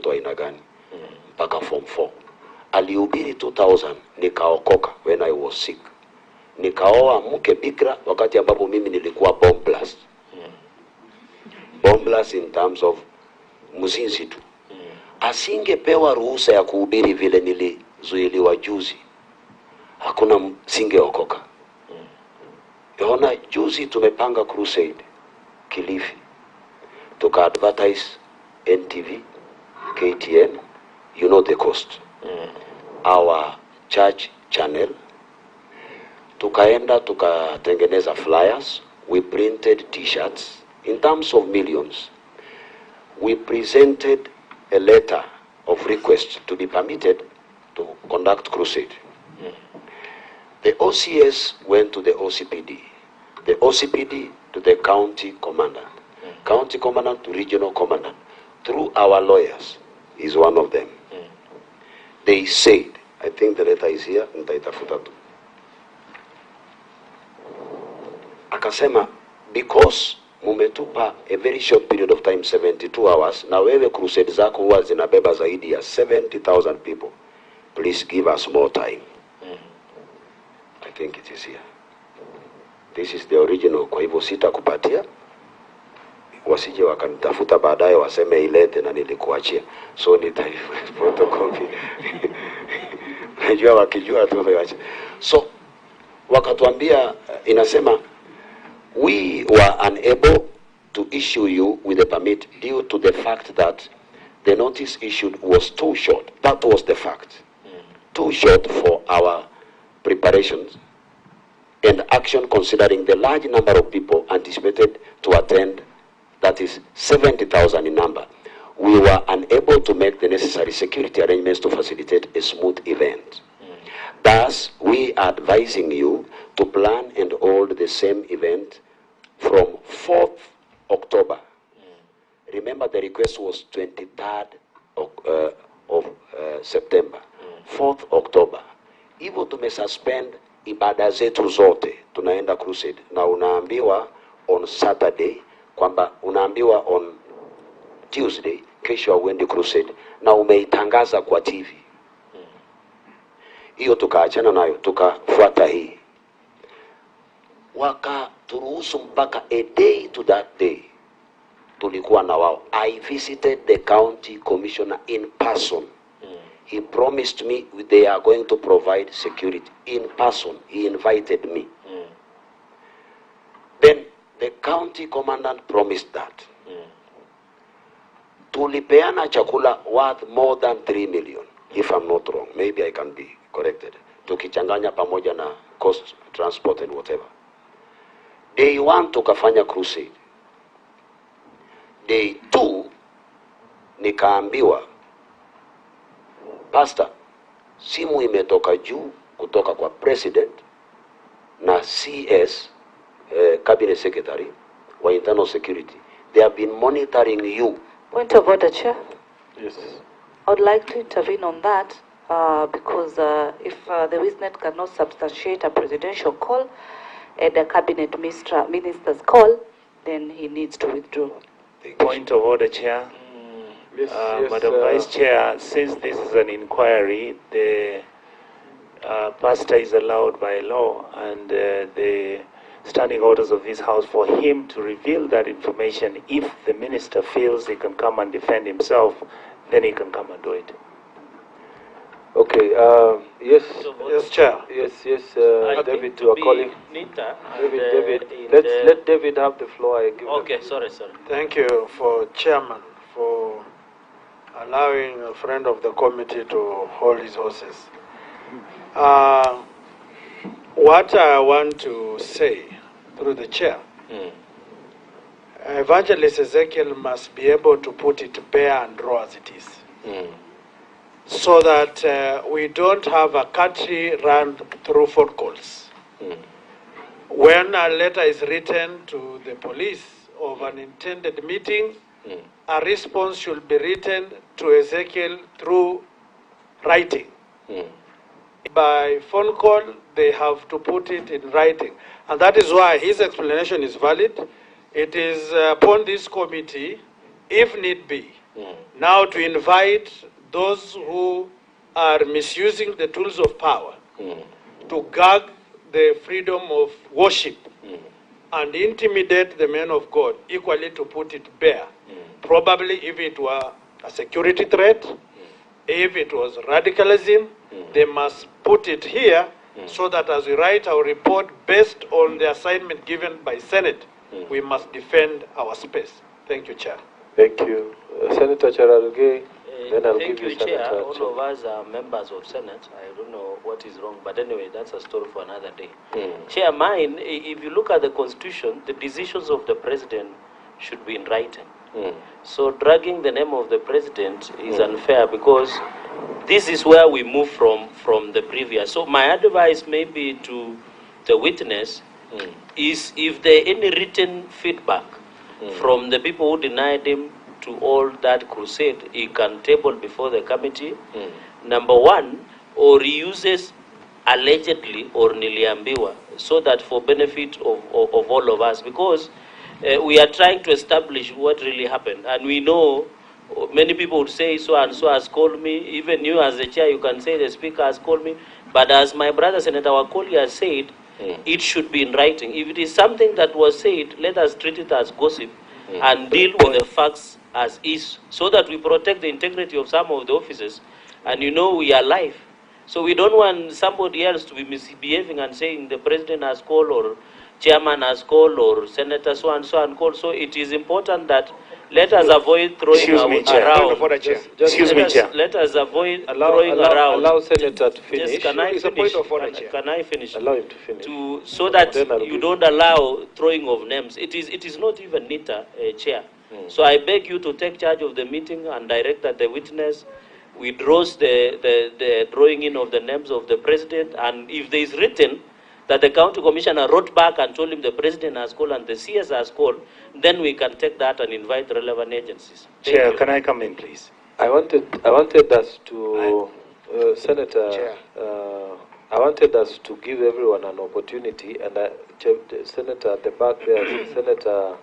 mtoto wa aina gani mpaka form 4. Alihubiri 2000, nikaokoka when I was sick. Nikaoa mke bikra wakati ambapo mimi nilikuwa bomb blast. Bomb blast in terms of mzinzi tu. Asingepewa ruhusa ya kuhubiri vile nilizuiliwa juzi, hakuna singeokoka. Yaona juzi tumepanga crusade Kilifi. Tuka advertise NTV, KTN, you know the cost. Our church channel. Tukaenda tukatengeneza flyers, we printed t-shirts in terms of millions. We presented a letter of request to be permitted to conduct crusade. The OCS went to the OCPD, the OCPD to the county commandant, county commandant to regional commandant, through our lawyers, is one of them. They said, I think the letter is here, nitaitafuta tu. Akasema, because mumetupa a very short period of time, 72 hours, na wewe crusade zako huwa zinabeba zaidi ya 70,000 people, please give us more time. I think it is here. This is the original, kwa hivyo sitakupatia. Wasije wakanitafuta baadaye waseme ilete na nilikuachia. So photocopy. Najua wakijua tu waache. So wakatuambia, inasema, we were unable to issue you with a permit due to the fact that the notice issued was too short. That was the fact. Too short for our preparations and action considering the large number of people anticipated to attend, that is 70,000 in number. We were unable to make the necessary security arrangements to facilitate a smooth event. Thus, we are advising you to plan and hold the same event from 4th October. Remember, the request was 23rd of September. 4th October. Hivyo tumesuspend ibada zetu zote, tunaenda crusade. Na unaambiwa on Saturday, kwamba unaambiwa on Tuesday, kesho uende crusade, na umeitangaza kwa TV. Hiyo tukaachana nayo, tukafuata hii. Wakaturuhusu mpaka a day to that day tulikuwa na wao. I visited the county commissioner in person. He promised me they are going to provide security in person. He invited me. Then the county commandant promised that. Tulipeana chakula worth more than 3 million, if I'm not wrong. Maybe I can be corrected. Tukichanganya pamoja na cost, transport and whatever. Day 1 tukafanya crusade. Day 2 nikaambiwa, Pastor, simu imetoka juu kutoka kwa President na CS, Cabinet Secretary wa Internal Security. They have been monitoring you. Point of order, Chair. Yes. I would like to intervene on that because if the witness cannot substantiate a presidential call and a cabinet minister's call, then he needs to withdraw. Point of order, Chair. Yes, Madam Vice Chair, since this is an inquiry, the pastor is allowed by law and the standing orders of this House for him to reveal that information. If the minister feels he can come and defend himself, then he can come and do it. Okay, yes, Yes, Chair. yes, David, David, you are calling. David, let David have the floor. I give Okay, sorry. Thank you for Chairman for allowing a friend of the committee to hold his horses. What I want to say through the chair, Evangelist Ezekiel must be able to put it bare and raw as it is. So that we don't have a country run through phone calls. When a letter is written to the police of an intended meeting, a response should be written to Ezekiel through writing. By phone call, they have to put it in writing. And that is why his explanation is valid. It is upon this committee, if need be, now to invite those who are misusing the tools of power to gag the freedom of worship and intimidate the men of God, equally to put it bare. Probably if it were a security threat, if it was radicalism, they must put it here so that as we write our report based on the assignment given by Senate, we must defend our space. Thank you, Chair. Thank you. Senator Cherargei, then I'll thank give you, you Chair. Senator All of us are members of Senate. I don't know what is wrong, but anyway, that's a story for another day. Chair, mine, if you look at the Constitution, the decisions of the President should be in writing. So dragging the name of the President is unfair, because this is where we move from the previous. So my advice maybe to the witness is, if there any written feedback from the people who denied him to all that crusade, he can table before the committee, number one, or he uses allegedly or niliambiwa, so that for benefit of all of us, because we are trying to establish what really happened. And we know many people would say so and so has called me. Even you as the chair, you can say the speaker has called me. But as my brother Senator Wakoli has said, it should be in writing. If it is something that was said, let us treat it as gossip and deal with the facts as is, so that we protect the integrity of some of the officers. And you know, we are live. So we don't want somebody else to be misbehaving and saying the president has called, or chairman has called, or senator so and called. So it is important that let us avoid throwing around. Let us avoid throwing around. Allow Senator to finish. Yes, can I finish? Can I finish? Allow him to finish. So that you don't allow throwing of names. It is not even NITA, Chair. So I beg you to take charge of the meeting and direct that the witness withdraws the drawing in of the names of the president. And if there is written that the county commissioner wrote back and told him the president has called and the CS has called, then we can take that and invite relevant agencies. Chair, can I come in, please? I wanted us to, Senator, Chair. I wanted us to give everyone an opportunity, and Senator at the back there, Senator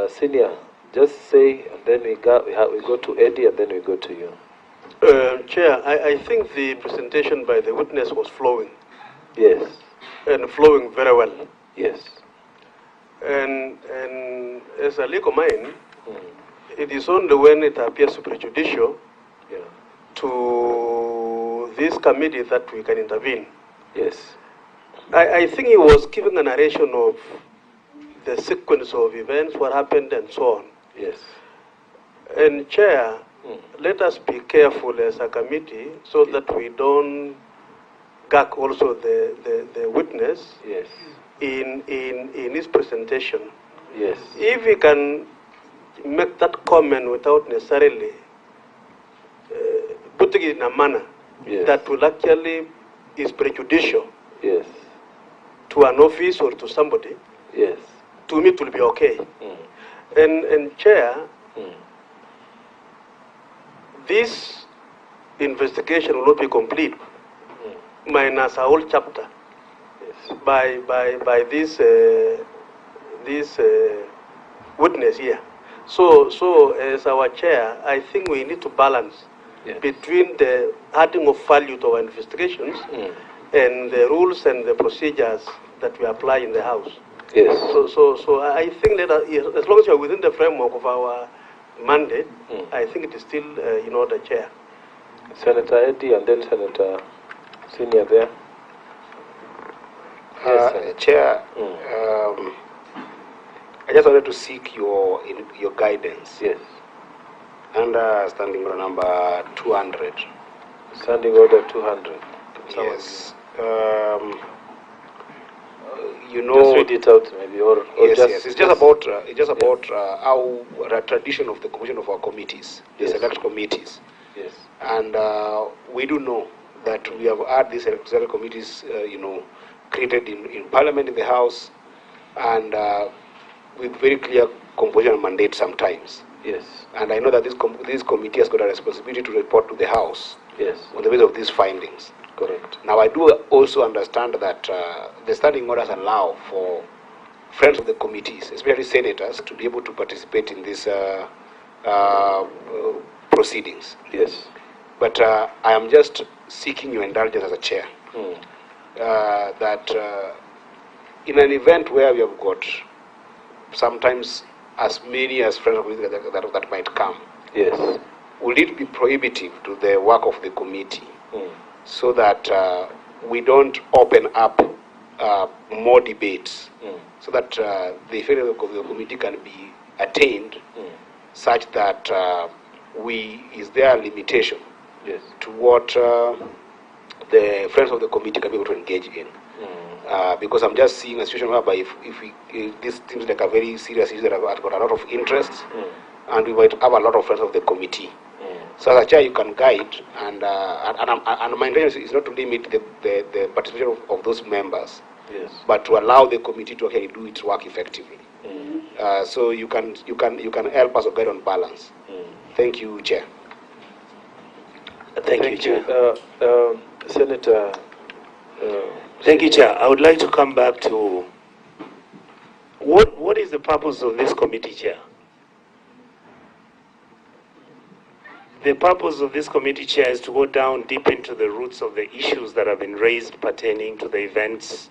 Senior, just say, and then we go to Eddie, and then we go to you. Chair, I think the presentation by the witness was flowing. Yes. And flowing very well. Yes. And as a legal mind, it is only when it appears prejudicial to this committee that we can intervene. Yes. I think he was giving a narration of the sequence of events, what happened and so on. Yes. And Chair, let us be careful as a committee so that we don't gag also the witness in his presentation. Yes. If we can make that comment without necessarily putting it in a manner that will actually is prejudicial to an office or to somebody, to me it will be okay. And Chair, this investigation will not be complete minus a whole chapter by this witness here. So as our chair, I think we need to balance between the adding of value to our investigations and the rules and the procedures that we apply in the House. Yes. So I think that as long as we are within the framework of our mandate, I think it is still in order, Chair. Senator Eddie and then Senator Senior there. Chair, I just wanted to seek your guidance. Yes. Under standing order number 200. Standing order 200. Yes. You know, just read it out, maybe, or yes. It's just about our tradition of the commission of our committees, the select committees. Yes. And we do know that we have had these select committees, created in Parliament, in the House, and with very clear composition and mandate sometimes. Yes. And I know that this committee has got a responsibility to report to the House. Yes. On the basis of these findings. Correct. Now, I do also understand that the standing orders allow for friends of the committees, especially senators, to be able to participate in this proceedings. Yes. But I am just seeking your indulgence as a chair. That in an event where we have got sometimes as many as friends of the committee that might come, Yes. will it be prohibitive to the work of the committee so that we don't open up more debates so that the effect of the committee can be attained such that is there a limitation to what the friends of the committee can be able to engage in? Because I'm just seeing a situation whereby if this seems like a very serious issue that has got a lot of interest, and we might have a lot of friends of the committee. So as a chair, you can guide, and my intention is not to limit the participation of those members, but to allow the committee to actually do its work effectively. So you can help us guide on balance. Thank you, Chair. Thank you, Chair. Senator. Thank you, Chair. I would like to come back to what is the purpose of this committee, Chair? The purpose of this committee, Chair, is to go down deep into the roots of the issues that have been raised pertaining to the events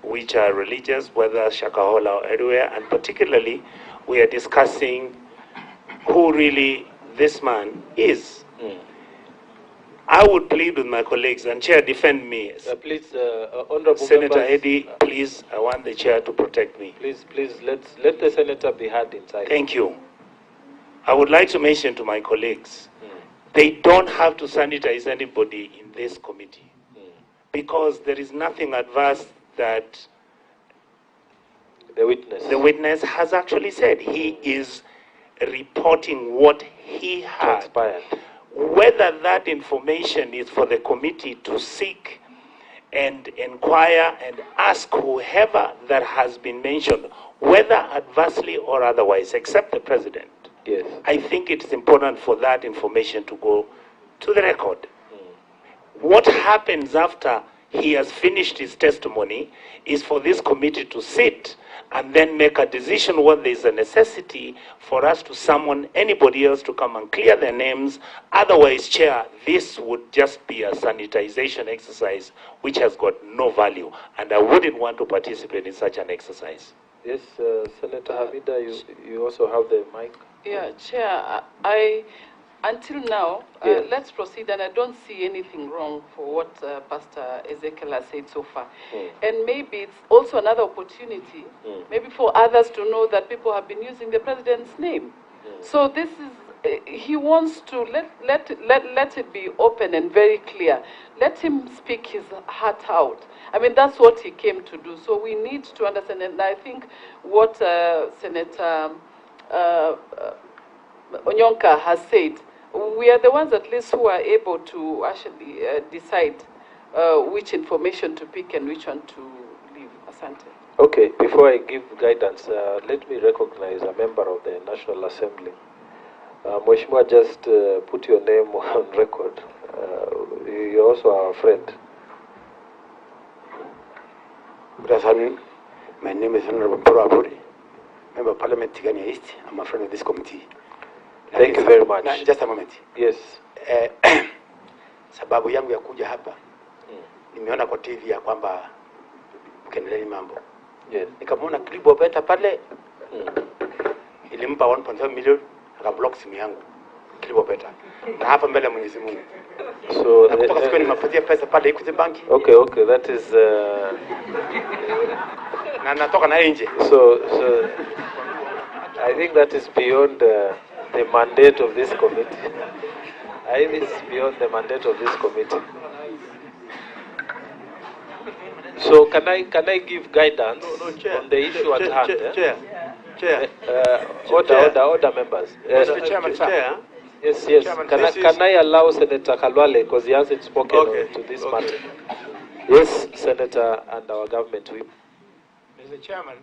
which are religious, whether SHAKAHOLA or anywhere, and particularly we are discussing who really this man is. I would plead with my colleagues, and Chair, defend me. Please, Honorable Senator members, Eddy, please, I want the Chair to protect me. Please, let the Senator be heard inside. Thank you. I would like to mention to my colleagues, they don't have to sanitize anybody in this committee because there is nothing adverse that the witness has actually said. He is reporting what he had. Transpired. Whether that information is for the committee to seek and inquire and ask whoever that has been mentioned, whether adversely or otherwise, except the president. Yes. I think it's important for that information to go to the record. What happens after he has finished his testimony is for this committee to sit and then make a decision whether there is a necessity for us to summon anybody else to come and clear their names. Otherwise, Chair, this would just be a sanitization exercise which has got no value, and I wouldn't want to participate in such an exercise. Yes, Senator Hamida, you also have the mic. Yeah, Chair, until now, let's proceed, and I don't see anything wrong for what Pastor Ezekiel has said so far. And maybe it's also another opportunity, maybe for others to know that people have been using the president's name. So this is, he wants to let it be open and very clear. Let him speak his heart out. I mean, that's what he came to do. So we need to understand, and I think what Senator Onyonka has said, we are the ones at least who are able to actually decide which information to pick and which one to leave. Asante. Okay, before I give guidance, let me recognize a member of the National Assembly. Mheshimiwa, just put your name on record. You're also our friend. Good afternoon. My name is Honorable Habari, Member of Parliament, Tigania East. I'm a friend of this committee. Thank you very much. Just a moment. Yes. Sababu yangu ya kuja hapa, nimeona kwa TV ya kwamba ukiendelea mambo. Yes. Nikamwona Karibu opeta pale, ilimpa 1.7 million, akablock simu yangu. Karibu opeta. Na hapa mbele ya Mwenyezi Mungu. So kutoka siku nimepatia pesa pale Equity Bank. Okay, that is na natoka na nje. So I think that is beyond the mandate of this committee. I think it's beyond the mandate of this committee. So can I give guidance on the issue at hand? Chair. Order, members. Mr. Chairman, Chair. Yes. Can I allow Senator Kalwale, because he hasn't spoken to this matter? Yes, Senator and our government whip. Mr. Chairman.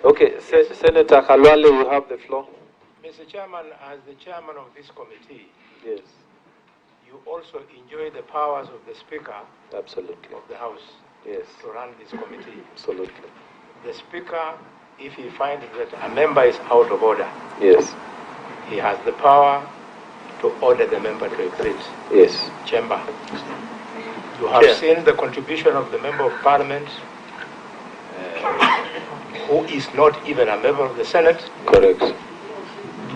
Okay, Senator Khalwale, you have the floor. Mr. Chairman, as the chairman of this committee, Yes. you also enjoy the powers of the Speaker Absolutely. of the House Yes. to run this committee. Absolutely. The Speaker, if he finds that a member is out of order, Yes. he has the power to order the member to exit Yes. chamber. You have seen the contribution of the Member of Parliament, who is not even a member of the Senate. Correct.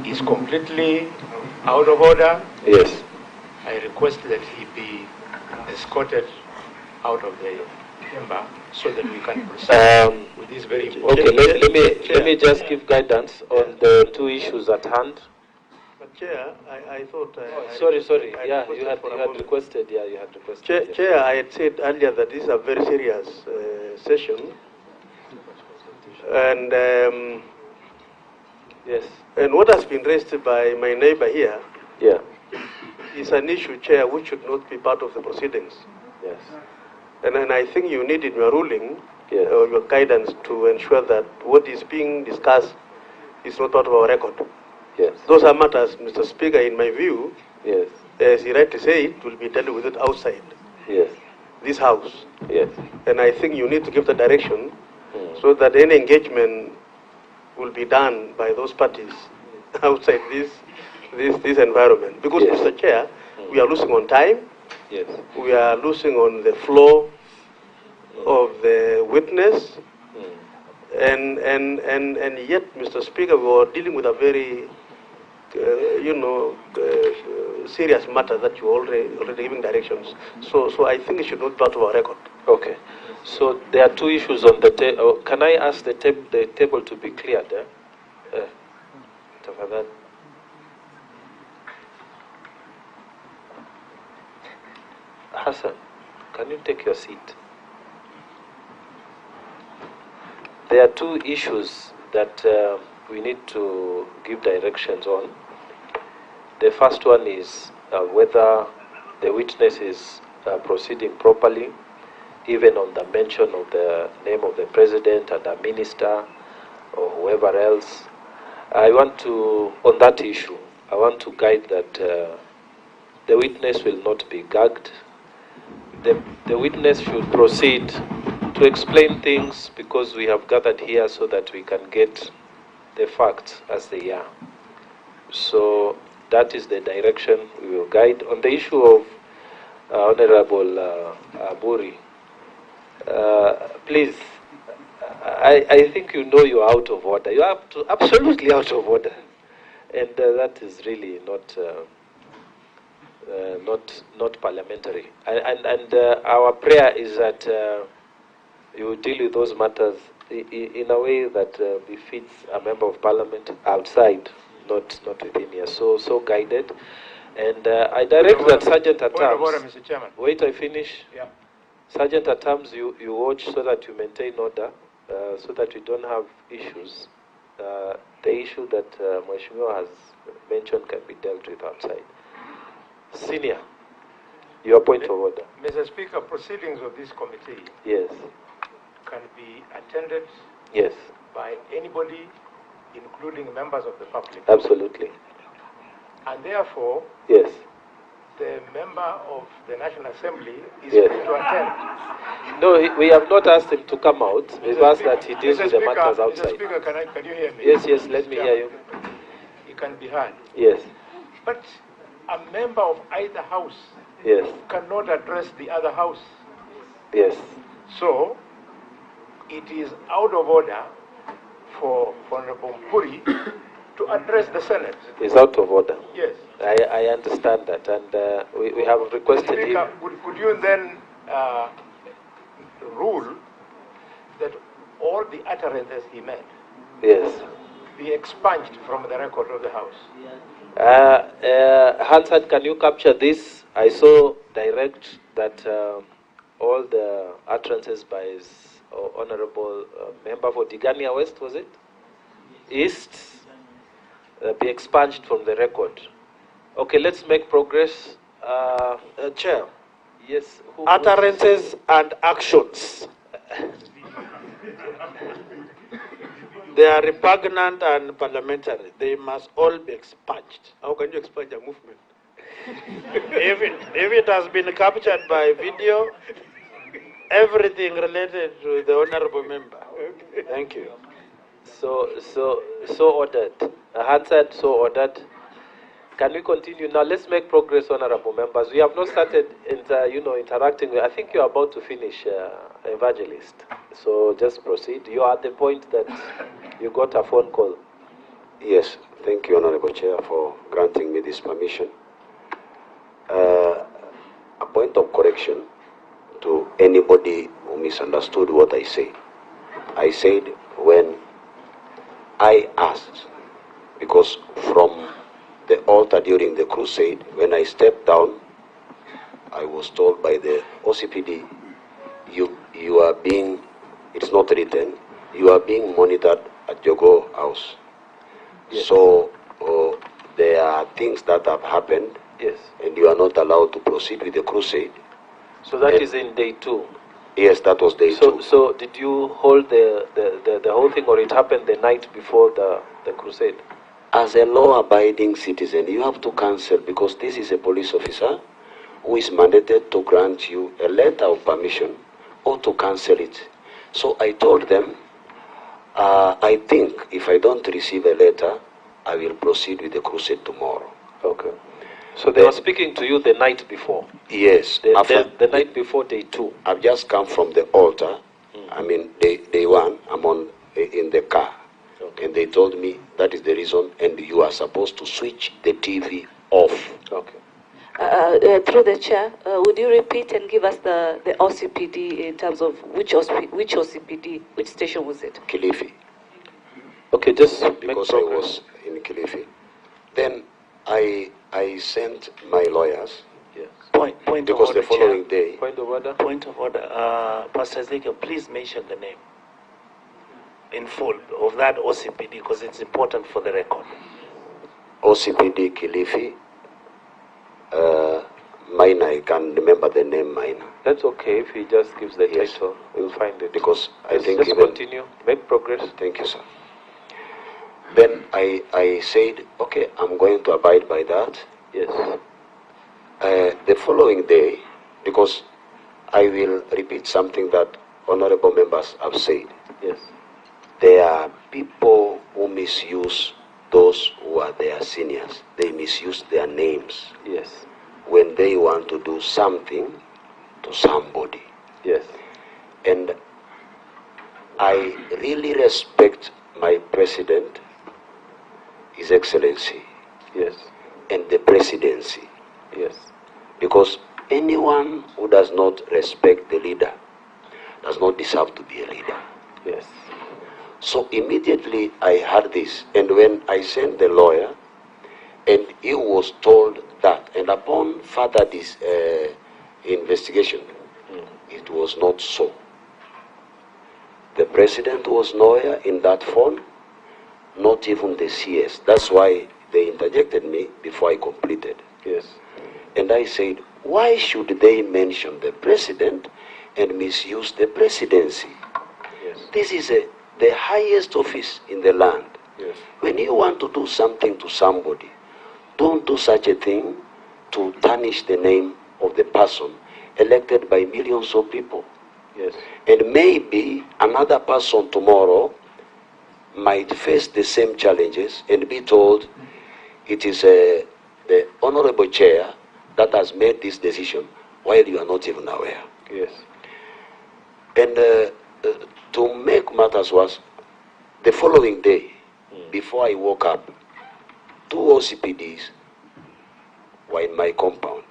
Is completely out of order. Yes. I request that he be escorted out of the chamber so that we can proceed with this very important. Okay, let me just give guidance on the two issues at hand. But Chair, I thought... sorry. I Yeah, you had requested. Yeah, you had requested. Chair, I had said earlier that this is a very serious session. And yes. And what has been raised by my neighbor here, yeah, is an issue, Chair, which should not be part of the proceedings. Yes. And I think you need in your ruling, yes, or your guidance to ensure that what is being discussed is not part of our record. Yes. Those are matters, Mr. Speaker, in my view, yes, as he rightly said, will be dealt with it outside yes, this house. yes. And I think you need to give the direction so that any engagement will be done by those parties outside this environment. Because, yes, Mr. Chair, we are losing on time. Yes. We are losing on the flow of the witness. And yet, Mr. Speaker, we are dealing with a very, serious matter that you already giving directions. So I think it should not be part of our record. Okay. So there are two issues on the table. Can I ask the table to be cleared? Tafadhali. Hassan, can you take your seat? There are two issues that we need to give directions on. The first one is whether the witness is proceeding properly, even on the mention of the name of the president and the minister or whoever else. On that issue, I want to guide that the witness will not be gagged. The witness should proceed to explain things because we have gathered here so that we can get the facts as they are. So that is the direction we will guide. On the issue of Honorable Habari, please, I think you know you are out of order. You are absolutely out of order. And that is really not parliamentary. And our prayer is that you deal with those matters in a way that befits a member of parliament outside, not within here. So guided. And I direct that Sergeant at Arms. Mr. Chairman. Wait, I finish. Yeah. Sergeant at Arms, you watch so that you maintain order, so that we don't have issues. The issue that Mheshimiwa has mentioned can be dealt with outside. Senior, your point of order. Mr. Speaker, proceedings of this committee, yes, can be attended, yes, by anybody, including members of the public. Absolutely. And therefore, yes, the member of the National Assembly is yes, free to attend. No, we have not asked him to come out. We've asked that he deals with the matters Mr. outside. Speaker, can you hear me? Yes, let me hear you. He can be heard. Yes. But a member of either house, yes, cannot address the other house. Yes. So, it is out of order for Honorable Mpuri to address the Senate. It's out of order. Yes. I understand that, and we have requested Speaker, him. Could you then rule that all the utterances he made, yes, be expunged from the record of the House? Hansard, can you capture this? I saw direct that all the utterances by his honorable member for Tigania West, was it? East, be expunged from the record. Okay, let's make progress. Chair. Yes. Utterances and actions. They are repugnant and parliamentary. They must all be expunged. How can you expunge a movement? If it has been captured by video, everything related to the honorable member. Okay. Thank you. So ordered. Answered, so ordered. Can we continue now? Let's make progress, honorable members. We have not started, interacting. I think you are about to finish, Evangelist. So just proceed. You are at the point that you got a phone call. Yes, thank you, Honorable Chair, for granting me this permission. A point of correction to anybody who misunderstood what I said. I said when I asked, because from the altar during the crusade, when I stepped down, I was told by the OCPD, you are being, it's not written, you are being monitored at Jogo House. Yes. So there are things that have happened, yes, and you are not allowed to proceed with the crusade. So that is in day 2? Yes, that was day 2. So did you hold the whole thing, or it happened the night before the crusade? As a law-abiding citizen, you have to cancel, because this is a police officer who is mandated to grant you a letter of permission or to cancel it. So I told them, I think if I don't receive a letter, I will proceed with the crusade tomorrow. Okay. So they were speaking to you the night before? Yes. The night before day 2? I've just come from the altar. I mean, day 1, I'm in the car. Okay. And they told me that is the reason, and you are supposed to switch the TV off. Okay. Through the chair, would you repeat and give us the OCPD in terms of which OCPD, which station was it? Kilifi. Okay, just because I was in Kilifi. Then I sent my lawyers. Yes. Point because of order, the following Chair. day. Point of order. Point of order. Pastor Ezekiel, please mention the name in full of that OCPD, because it's important for the record. OCPD Kilifi. Minor, I can remember the name Minor. That's okay if he just gives the title. We'll find it. Because I think just even... continue. Make progress. Thank you, sir. Then I said, okay, I'm going to abide by that. Yes. The following day, because I will repeat something that honorable members have said. Yes. There are people who misuse those who are their seniors. They misuse their names. Yes. When they want to do something to somebody. Yes. And I really respect my president, His Excellency. Yes. And the presidency. Yes. Because anyone who does not respect the leader does not deserve to be a leader. Yes. So immediately I heard this, and when I sent the lawyer, and he was told that, and upon further investigation, it was not so. The president was nowhere in that phone, not even the CS. That's why they interjected me before I completed. Yes. And I said, why should they mention the president and misuse the presidency? Yes. This is the highest office in the land. Yes. When you want to do something to somebody, don't do such a thing to tarnish the name of the person elected by millions of people. Yes. And maybe another person tomorrow might face the same challenges and be told it is the honorable chair that has made this decision while you are not even aware. Yes. And to make matters worse, the following day, before I woke up, 2 OCPDs were in my compound.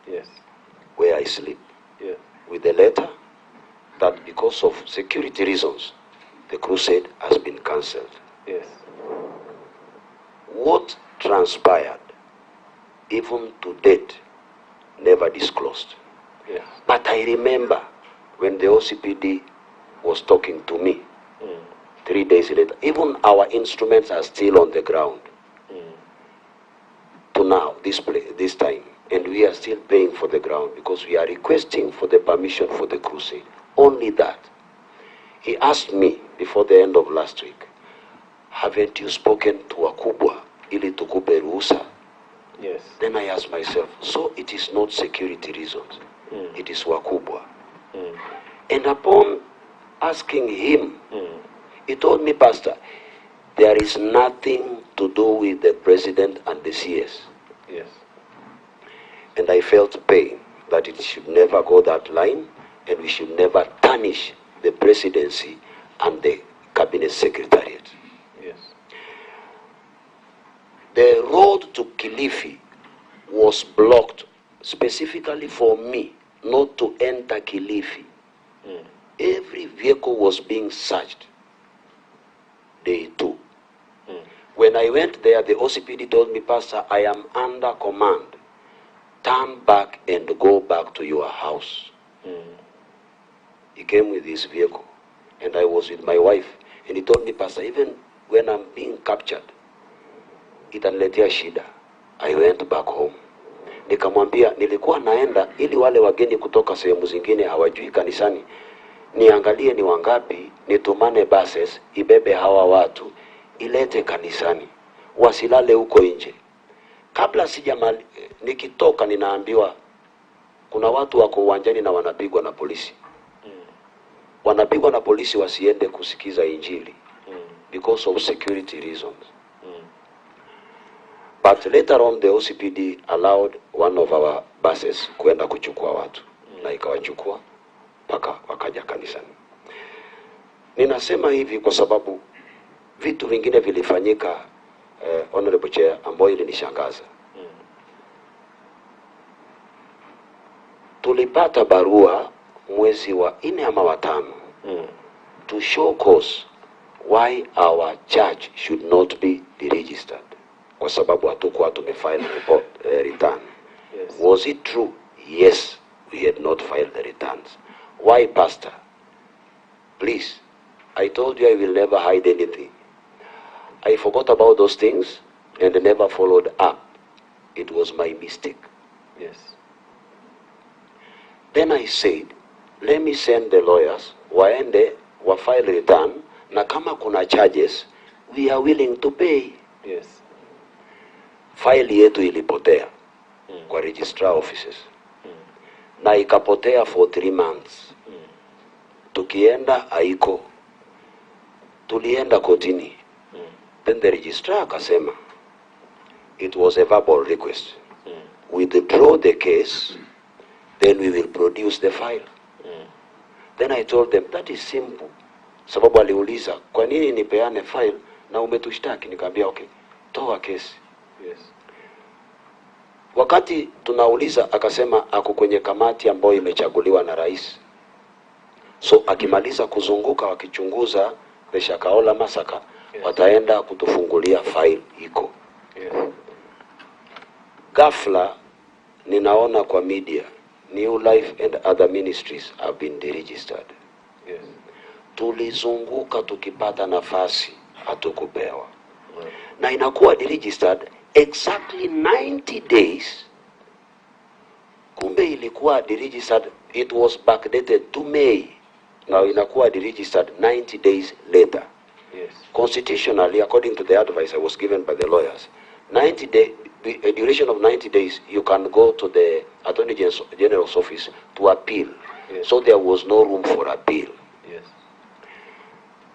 Yes. Where I sleep. Yes. With a letter that because of security reasons, the crusade has been cancelled. Yes. What transpired, even to date, never disclosed. Yes. But I remember when the OCPD was talking to me 3 days later, even our instruments are still on the ground to now, this time. And we are still paying for the ground because we are requesting for the permission for the crusade. Only that. He asked me before the end of last week, haven't you spoken to wakubwa ili tukupe ruhusa? Yes. Then I asked myself, so it is not security reasons, it is wakubwa. And upon asking him, he told me, Pastor, there is nothing to do with the president and the CS. Yes. And I felt pain that it should never go that line, and we should never tarnish the presidency and the cabinet secretariat. Yes. The road to Kilifi was blocked specifically for me not to enter Kilifi. Every vehicle was being searched. Day 2. When I went there, the OCPD told me, Pastor, I am under command. Turn back and go back to your house. He came with his vehicle, and I was with my wife. And he told me, Pastor, even when I'm being captured, itaniletea shida. I went back home. Nikamwambia, nilikuwa naenda ili wale wageni kutoka sehemu zingine hawajui kanisani, niangalie ni wangapi, nitumane buses, ibebe hawa watu, ilete kanisani, wasilale huko nje. Kabla nikitoka ninaambiwa, kuna watu wako uwanjani na wanapigwa na polisi. Wanapigwa na polisi wasiende kusikiza injili because of security reasons. But later on the OCPD allowed one of our buses kuenda kuchukua watu, na ikawachukua mpaka wakaja kanisani. Ninasema hivi kwa sababu vitu vingine vilifanyika, Honorable Chair, ambayo ilinishangaza. Tulipata barua mwezi wa 4 ama wa 5 to show cause why our church should not be deregistered. Kwa sababu hatukuwa tumefile return. Yes. Was it true? Yes, we had not filed the returns. Why, Pastor? Please, I told you I will never hide anything. I forgot about those things and never followed up. It was my mistake. Yes. Then I said, let me send the lawyers, waende, file return, na kama kuna charges, we are willing to pay. Yes. File yetu ilipotea kwa registrar offices. Na ikapotea for 3 months. Tukienda haiko. Tulienda kotini. Then the registrar akasema, it was a verbal request. Withdraw the case, then we will produce the file. Then I told them, that is simple. Sababu aliuliza, kwa nini nipeane file na umetushtaki? Nikamwambia, okay, toa kesi. Yes. Wakati tunauliza, akasema ako kwenye kamati ambayo imechaguliwa na rais. So akimaliza kuzunguka wakichunguza the SHAKAHOLA massacre, yes, wataenda kutufungulia file iko. Yes. Ghafla ninaona kwa media, New Life and other ministries have been deregistered. Yes. Tulizunguka tukipata nafasi, hatukupewa. Na inakuwa deregistered exactly 90 days. Kumbe ilikuwa deregistered, it was backdated to May. Now inakuwa deregistered 90 days later. Yes. Constitutionally, according to the advice I was given by the lawyers, 90 days, a duration of 90 days, you can go to the Attorney General's office to appeal. Yes. So there was no room for appeal. Yes.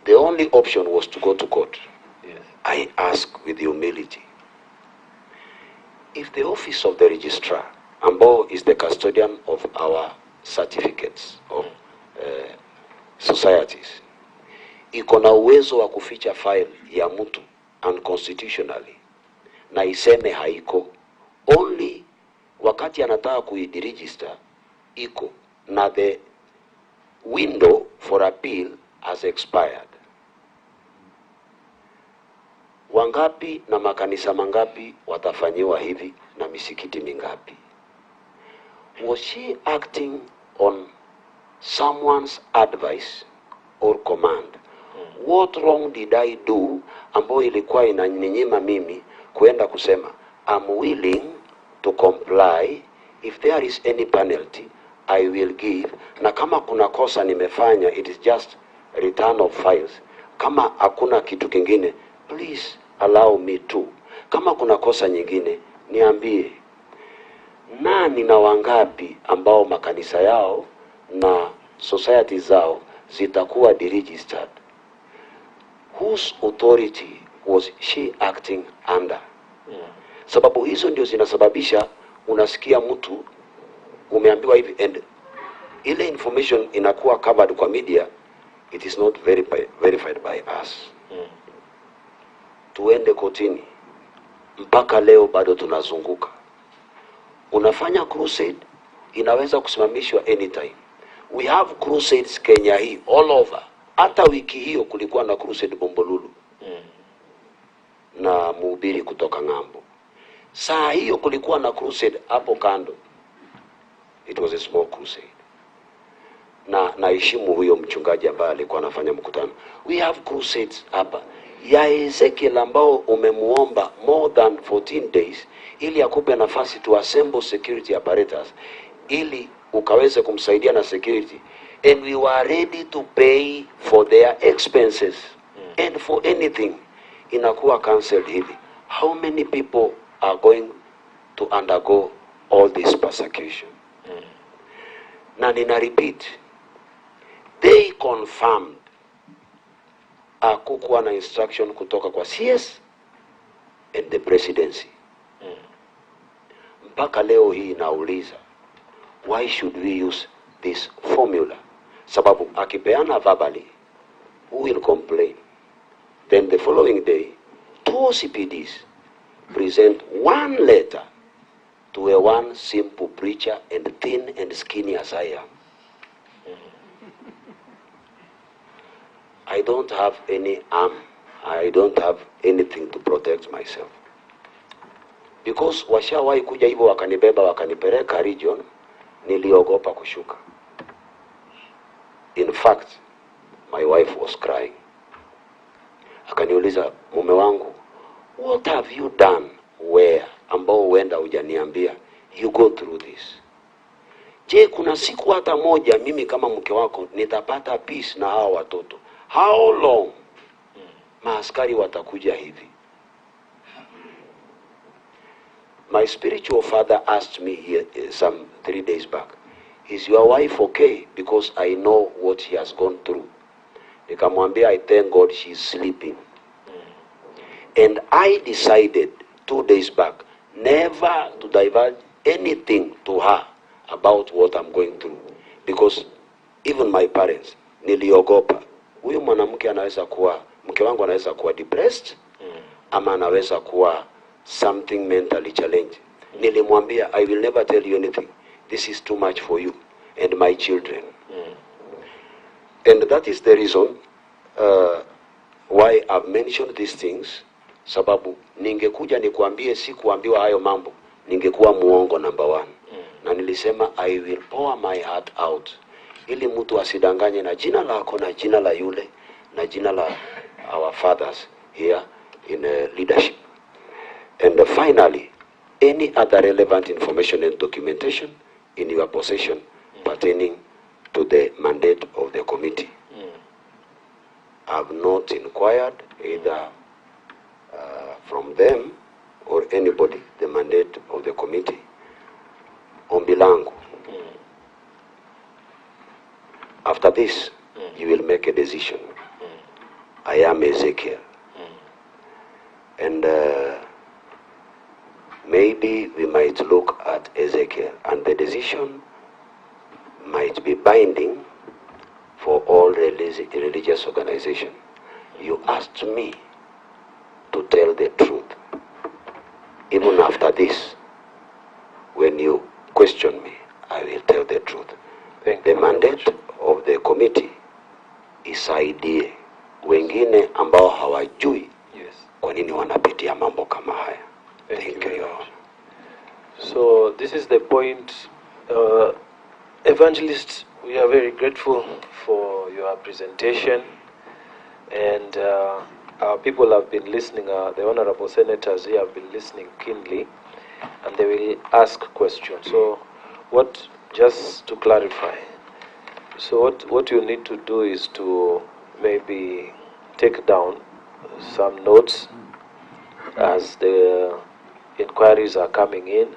The only option was to go to court. Yes. I ask with humility, if the office of the registrar, ambao is the custodian of our certificates of societies, iko na uwezo wa kuficha file ya mtu unconstitutionally na iseme haiko, only wakati anataka kuideregister iko na the window for appeal has expired. Wangapi na makanisa mangapi watafanyiwa hivi na misikiti mingapi? Was she acting on someone's advice or command? What wrong did I do ambayo ilikuwa inaninyima mimi kuenda kusema I'm willing to comply, if there is any penalty I will give, na kama kuna kosa nimefanya it is just return of files, kama hakuna kitu kingine please allow me to. Kama kuna kosa nyingine, niambie. Nani na wangapi ambao makanisa yao na society zao zitakuwa deregistered? Whose authority was she acting under? Sababu hizo ndio zinasababisha unasikia mtu umeambiwa hivi, and ile information inakuwa covered kwa media, it is not verified by us. Tuende kotini. Mpaka leo bado tunazunguka. Unafanya crusade, inaweza kusimamishwa anytime. We have crusades Kenya hii all over. Hata wiki hiyo kulikuwa na crusade Bombolulu na mhubiri kutoka ng'ambo. Saa hiyo kulikuwa na crusade hapo kando. It was a small crusade. Na naheshimu huyo mchungaji ambaye alikuwa anafanya mkutano. We have crusades hapa. Ya Ezekiel ambao umemuomba more than 14 days ili akupe nafasi to assemble security apparatus ili ukaweze kumsaidia na security, and we were ready to pay for their expenses and for anything, inakuwa cancelled hivi. How many people are going to undergo all this persecution? Na nina repeat, they confirmed hakukuwa na instruction kutoka kwa CS and the presidency. Mpaka leo hii nauliza, why should we use this formula? Sababu akipeana verbally, who will complain? Then the following day, 2 OCPDs present one letter to a one simple preacher, and thin and skinny as I am. I don't have any arm. I don't have anything to protect myself. Because washawahi kuja hivyo wakanibeba wakanipeleka region, niliogopa kushuka. In fact, my wife was crying. Akaniuliza, mume wangu, what have you done where ambao huenda hujaniambia you go through this? Je, kuna siku hata moja mimi kama mke wako nitapata peace na hao watoto? How long? Maaskari watakuja hivi. My spiritual father asked me here some 3 days back, is your wife okay? Because I know what she has gone through. Nikamwambia, I thank God she's sleeping. And I decided 2 days back never to divulge anything to her about what I'm going through. Because even my parents, niliogopa. Huyu mwanamke anaweza kuwa, mke wangu anaweza kuwa depressed, ama anaweza kuwa something mentally challenged. Nilimwambia, I will never tell you anything. This is too much for you and my children. And that is the reason why I've mentioned these things. Sababu ningekuja nikuambie si kuambiwa hayo mambo, ningekuwa muongo number 1. Na nilisema I will pour my heart out, ili mtu asidanganye na jina lako na jina la yule na jina la our fathers here in leadership. And finally, any other relevant information and documentation in your possession pertaining to the mandate of the committee. I've not inquired either from them or anybody the mandate of the committee. Ombi langu. After this, you will make a decision. I am Ezekiel. And maybe we might look at Ezekiel, and the decision might be binding for all religious organizations. You asked me to tell the truth. Even after this, when you question me, I will tell the truth. The mandate of the committee isaidie wengine ambao hawajui kwa nini wanapitia mambo kama haya. Thank you. So this is the point. Evangelists, we are very grateful for your presentation, and our people have been listening. The honorable senators here have been listening keenly, and they will ask questions. So just to clarify, so what you need to do is to maybe take down some notes as the inquiries are coming in.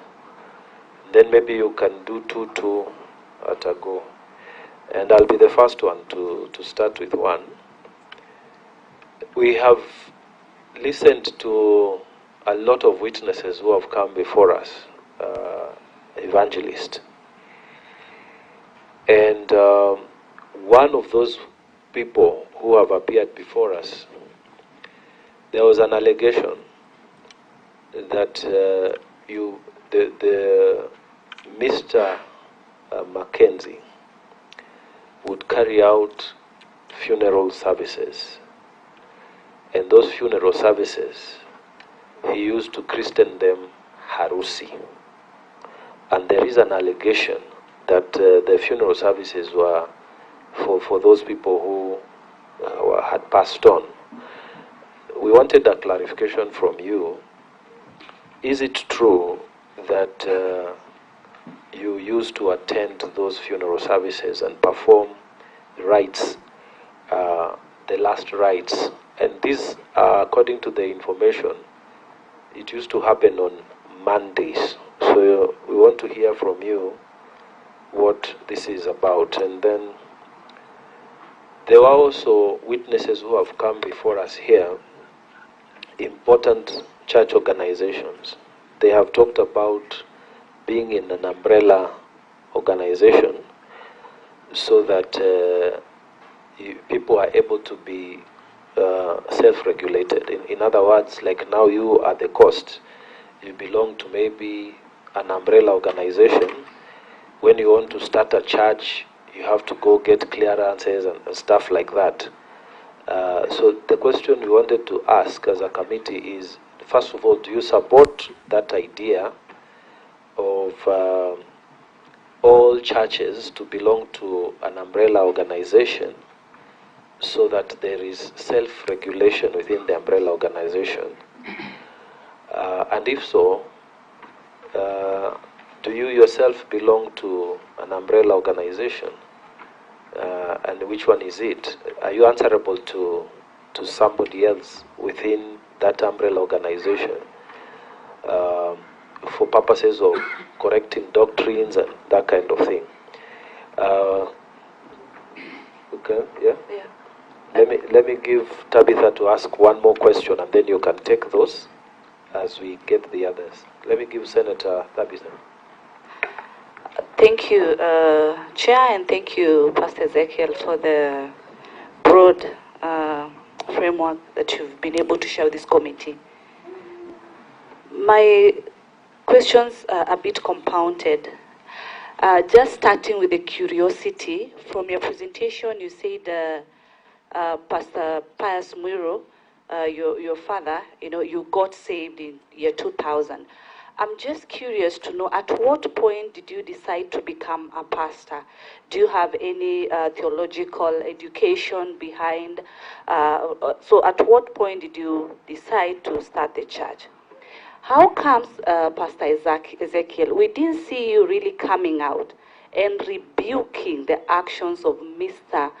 Then maybe you can do two at a go. And I'll be the first one to start with one. We have listened to a lot of witnesses who have come before us, evangelists. And one of those people who have appeared before us, there was an allegation that the Mr. Mackenzie would carry out funeral services. And those funeral services, he used to christen them Harusi. And there is an allegation that the funeral services were for those people who had passed on. We wanted a clarification from you. Is it true that you used to attend those funeral services and perform rites, the last rites? And this, according to the information, it used to happen on Mondays. So we want to hear from you what this is about. And then there were also witnesses who have come before us here, important church organizations. They have talked about being in an umbrella organization so that people are able to be self-regulated. In other words, like now you are the cost. You belong to maybe an umbrella organization. When you want to start a church, you have to go get clearances and stuff like that. So the question we wanted to ask as a committee is, first of all, do you support that idea of all churches to belong to an umbrella organization so that there is self-regulation within the umbrella organization? And if so, do you yourself belong to an umbrella organization? And which one is it? Are you answerable to somebody else within that umbrella organization for purposes of correcting doctrines and that kind of thing? Okay, yeah? Yeah. Let me give Tabitha to ask one more question, and then you can take those as we get the others. Let me give Senator Tabitha. Thank you, Chair, and thank you, Pastor Ezekiel, for the broad framework that you've been able to share with this committee. My questions are a bit compounded. Just starting with the curiosity, from your presentation, you said, Pastor Pius Mwiro, your father, you got saved in year 2000. I'm just curious to know, at what point did you decide to become a pastor? Do you have any theological education behind? So at what point did you decide to start the church? How comes, Pastor Ezekiel, we didn't see you really coming out and rebuking the actions of Mr.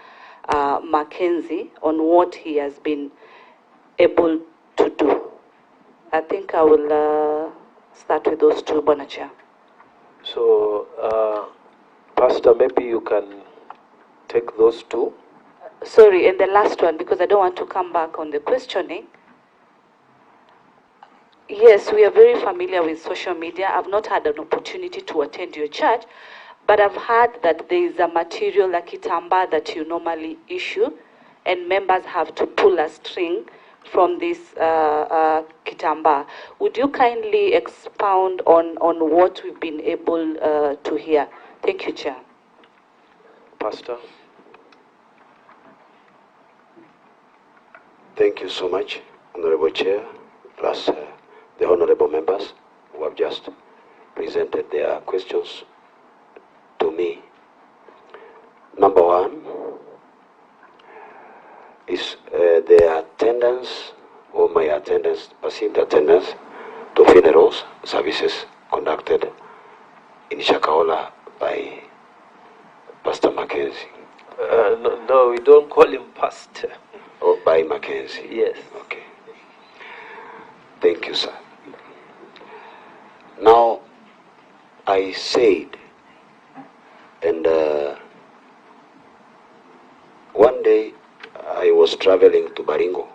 Mackenzie on what he has been able to do? I think I will start with those two, Bwana Chair. So, Pastor, maybe you can take those two. Sorry, and the last one, because I don't want to come back on the questioning. Yes, we are very familiar with social media. I've not had an opportunity to attend your church, but I've heard that there is a material like kitamba that you normally issue, and members have to pull a string from this kitamba. Would you kindly expound on what we've been able to hear? Thank you, Chair. Pastor. Thank you so much, Honorable Chair, plus the honorable members who have just presented their questions to me. Number one is the attendance, or my attendance, perceived attendance to funerals services conducted in SHAKAHOLA by Pastor Mackenzie. No, we don't call him Pastor. Oh, by Mackenzie. Yes. Okay. Thank you, sir. Now, I said, and one day I was traveling to Baringo,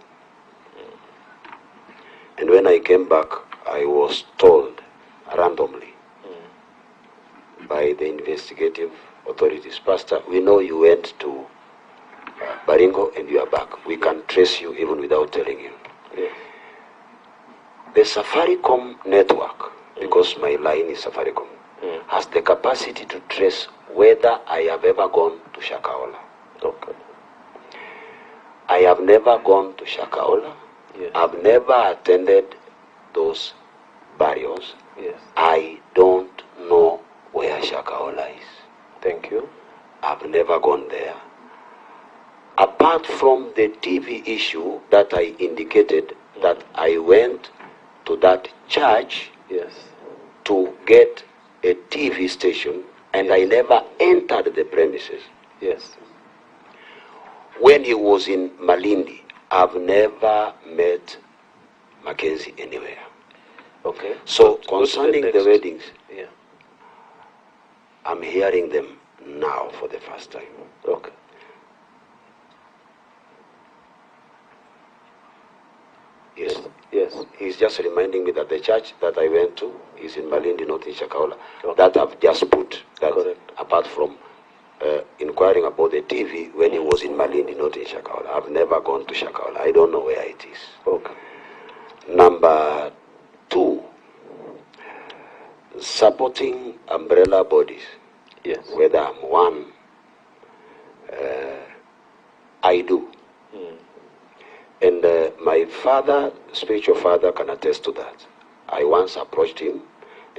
and when I came back, I was told randomly by the investigative authorities, Pastor, we know you went to Baringo and you are back. We can trace you even without telling you. Yes. The Safaricom network, because my line is Safaricom, has the capacity to trace whether I have ever gone to SHAKAHOLA. Okay. I have never gone to SHAKAHOLA. Yes. I've never attended those burials. Yes. I don't know where SHAKAHOLA is. Thank you. I've never gone there. Apart from the TV issue that I indicated, that I went to that church, yes, to get a TV station, and yes, I never entered the premises. Yes. When he was in Malindi, I've never met Mackenzie anywhere. Okay. So Go concerning to the weddings, yeah, I'm hearing them now for the first time. okay. Yes. Yes. He's just reminding me that the church that I went to is in Malindi, not in SHAKAHOLA. Okay. That I've just put. That Correct. apart from inquiring about the TV when he was in Malindi, not in SHAKAHOLA. I've never gone to SHAKAHOLA. I don't know where it is. Okay. Number 2, supporting umbrella bodies. Yes. Whether I'm one, I do. And my father, spiritual father, can attest to that. I once approached him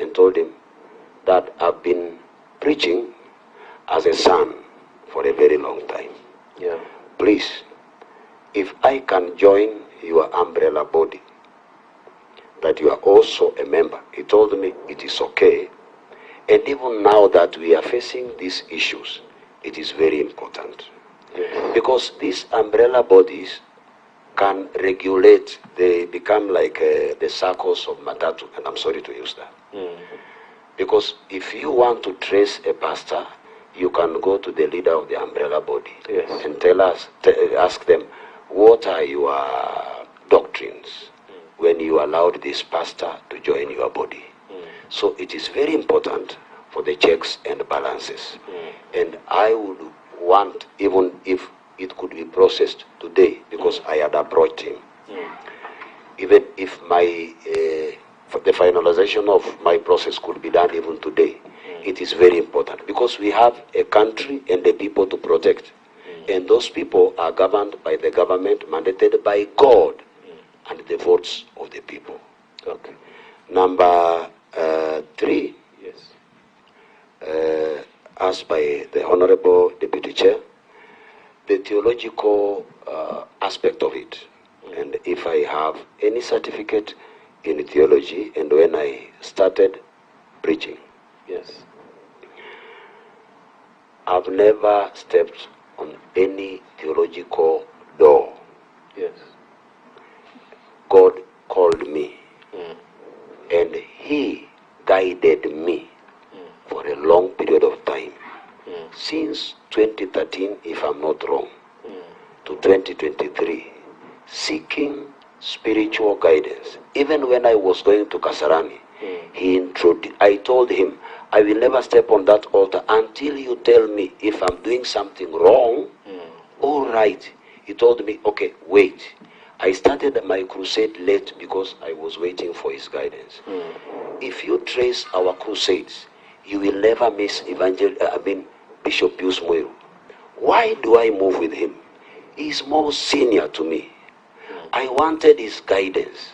and told him that I've been preaching as a son for a very long time. Yeah. Please, if I can join your umbrella body, that you are also a member. He told me it is okay. And even now that we are facing these issues, it is very important. Yes. Because these umbrella bodies can regulate, they become like the circles of Matatu, and I'm sorry to use that. Because if you want to trace a pastor, you can go to the leader of the umbrella body, yes, and ask them, what are your doctrines when you allowed this pastor to join your body? So it is very important for the checks and balances. And I would want, even if it could be processed today, because I had approached him, even if my the finalization of my process could be done even today, it is very important, because we have a country and the people to protect, and those people are governed by the government, mandated by God and the votes of the people. Okay. Number 3, yes, asked by the Honorable Deputy Chair, the theological aspect of it, and if I have any certificate in theology, and when I started preaching, yes, I've never stepped on any theological door. yes, God called me, and He guided me for a long period of time, since 2013, if I'm not wrong, to 2023, seeking spiritual guidance. Even when I was going to Kasarani, I told him, I will never step on that altar until you tell me if I'm doing something wrong or right. He told me, okay, wait. I started my crusade late because I was waiting for his guidance. If you trace our crusades, you will never miss Bishop Pius Mweru. Why do I move with him? He's more senior to me. I wanted his guidance.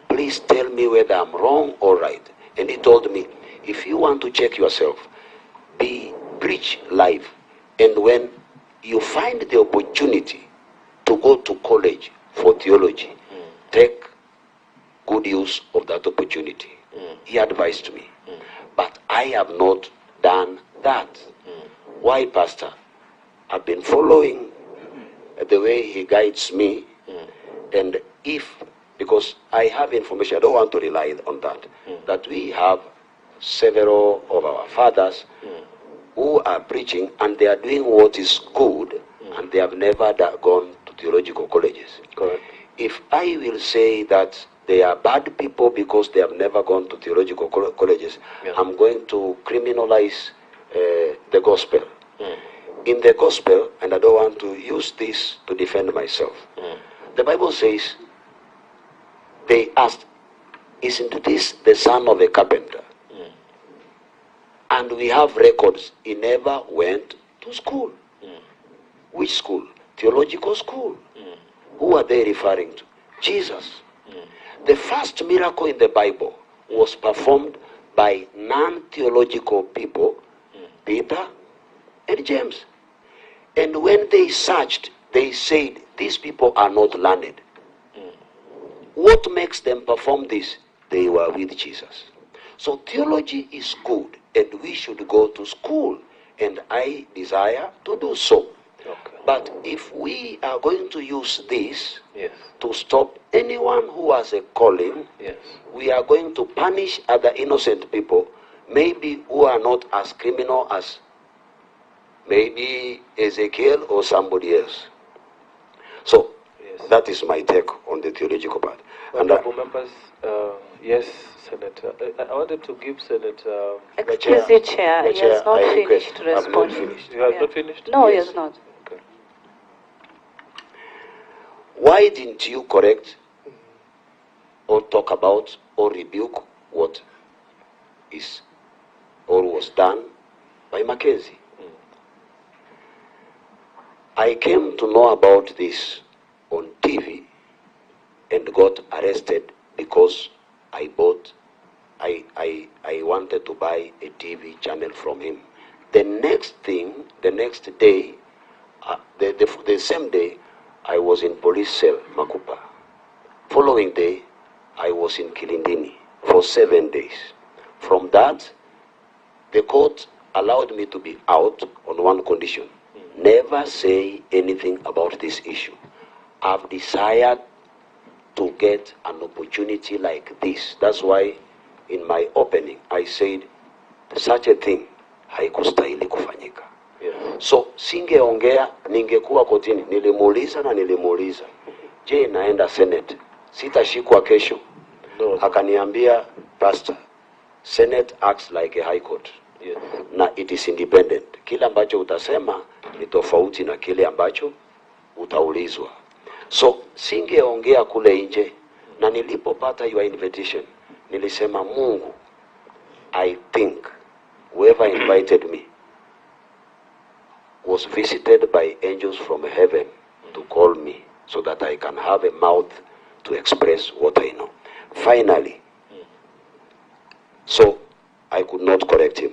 Please tell me whether I'm wrong or right. And he told me, if you want to check yourself, preach live. And when you find the opportunity to go to college for theology, take good use of that opportunity. He advised me. But I have not done that. Why, Pastor? I've been following the way he guides me, and if because I have information, I don't want to rely on that, that we have several of our fathers who are preaching and they are doing what is good and they have never gone to theological colleges. Correct. If I will say that they are bad people because they have never gone to theological colleges, I'm going to criminalize the gospel. In the gospel, and I don't want to use this to defend myself, the Bible says, they asked, isn't this the son of a carpenter? And we have records, he never went to school. Which school? Theological school. Who are they referring to? Jesus. The first miracle in the Bible was performed by non-theological people, Peter and James. And when they searched, they said, these people are not learned. What makes them perform this? They were with Jesus. So theology is good, and we should go to school, and I desire to do so. Okay. But if we are going to use this to stop anyone who has a calling, we are going to punish other innocent people, maybe who are not as criminal as maybe Ezekiel or somebody else. So that is my take on the theological part. Honorable members, yes, Senator. I wanted to give Senator... Excuse me, Chair, he has not finished responding. You have not finished? No, he has not. Okay. Why didn't you correct or talk about or rebuke what is or was done by Mackenzie? I came to know about this on TV and got arrested because I wanted to buy a TV channel from him. The next day, the same day, I was in police cell, Makupa. Following day, I was in Kilindini for 7 days. From that, the court allowed me to be out on one condition. Never say anything about this issue. I've desired to get an opportunity like this. That's why in my opening I said such a thing haikustahili kufanyika. So singeongea, ningekuwa kotini. Nilimuuliza, je, naenda Senate, sitashikwa kesho? Akaniambia, Pastor, Senate acts like a high court. Na it is independent. Kile ambacho utasema ni tofauti na kile ambacho utaulizwa. So singeongea kule nje, na nilipopata your invitation nilisema, Mungu, I think whoever invited me was visited by angels from heaven to call me so that I can have a mouth to express what I know. Finally, so I could not correct him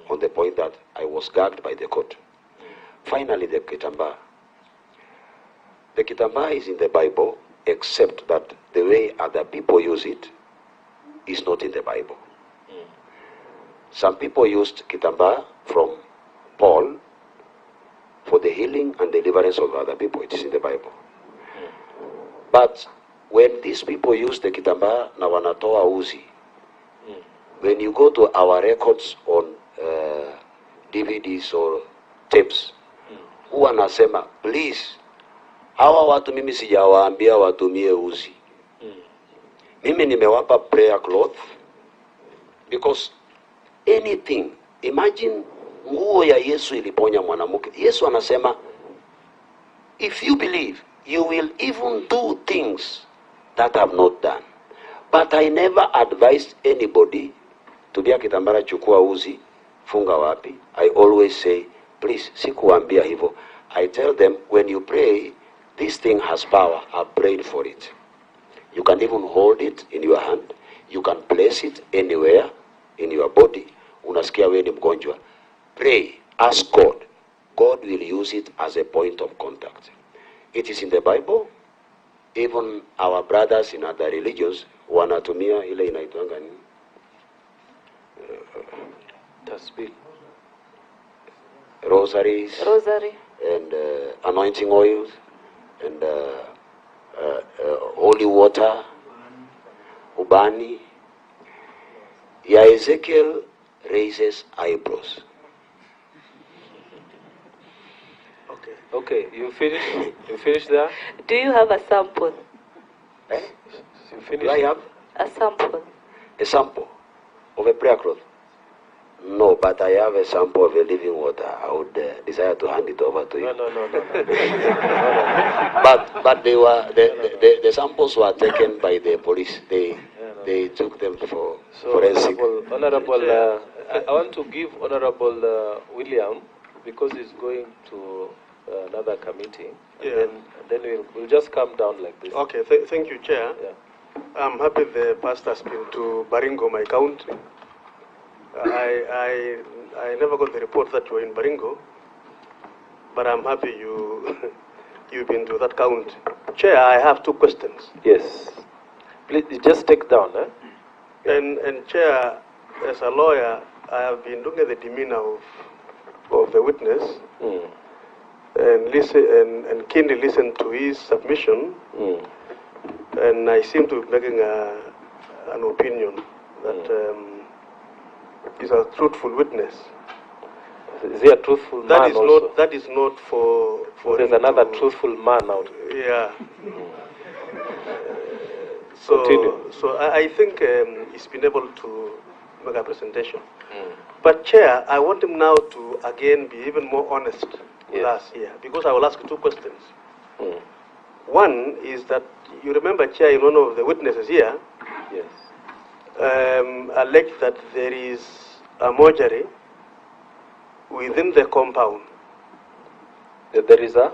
on the point that I was gagged by the court. Finally, the kitambaa. The kitambaa is in the Bible, except that the way other people use it is not in the Bible. Some people used kitambaa from Paul for the healing and deliverance of other people. It is in the Bible. But when these people use the kitambaa na wanatoa uzi, when you go to our records on DVDs or tapes, huwa nasema, please, hawa watu mimi sijawaambia watumie uzi. Mimi nimewapa prayer cloth, because anything, imagine nguo ya Yesu iliponya mwanamke. Yesu anasema, if you believe, you will even do things that have not done. But I never advised anybody to be kitambara chukua uzi, funga wapi. I always say, please, sikuambia hivyo. I tell them, when you pray, this thing has power. I've prayed for it. You can even hold it in your hand. You can place it anywhere in your body. Unasikia wewe ni mgonjwa. Pray, ask God. God will use it as a point of contact. It is in the Bible. Even our brothers in other religions wanatumia ile inaitwanga nini? Tasbih. Rosaries. Rosary. And anointing oils. And holy water. ubani ya Ezekiel raises eyebrows. Okay, you finished? You finished there? Do you have a sample? Eh? You finished? Do I have A sample? a sample of a prayer cloth? No, but I have a sample of a living water. I would desire to hand it over to you. No. But they were the samples were taken by the police. They took them for forensic. Honorable, I want to give Honorable William, because he's going to another committee. Yeah. Then we'll just come down like this. Okay, thank you, Chair. Yeah. I'm happy the pastor's been to Baringo, my county. I never got the report that you were in Baringo, but I'm happy you've been to that county. Chair, I have two questions. Yes. Please just take down. And Chair, as a lawyer, I have been looking at the demeanor of the witness and listen and keenly listen to his submission. And I seem to be making an opinion that he's a truthful witness. Is he a truthful man also? That is not for There's another truthful man out. Yeah. So I think he's been able to make a presentation. But Chair, I want him now to again be even more honest with us here, because I will ask two questions. One is that you remember, Chair, one of the witnesses here alleged that there is a mortuary within the compound. There is a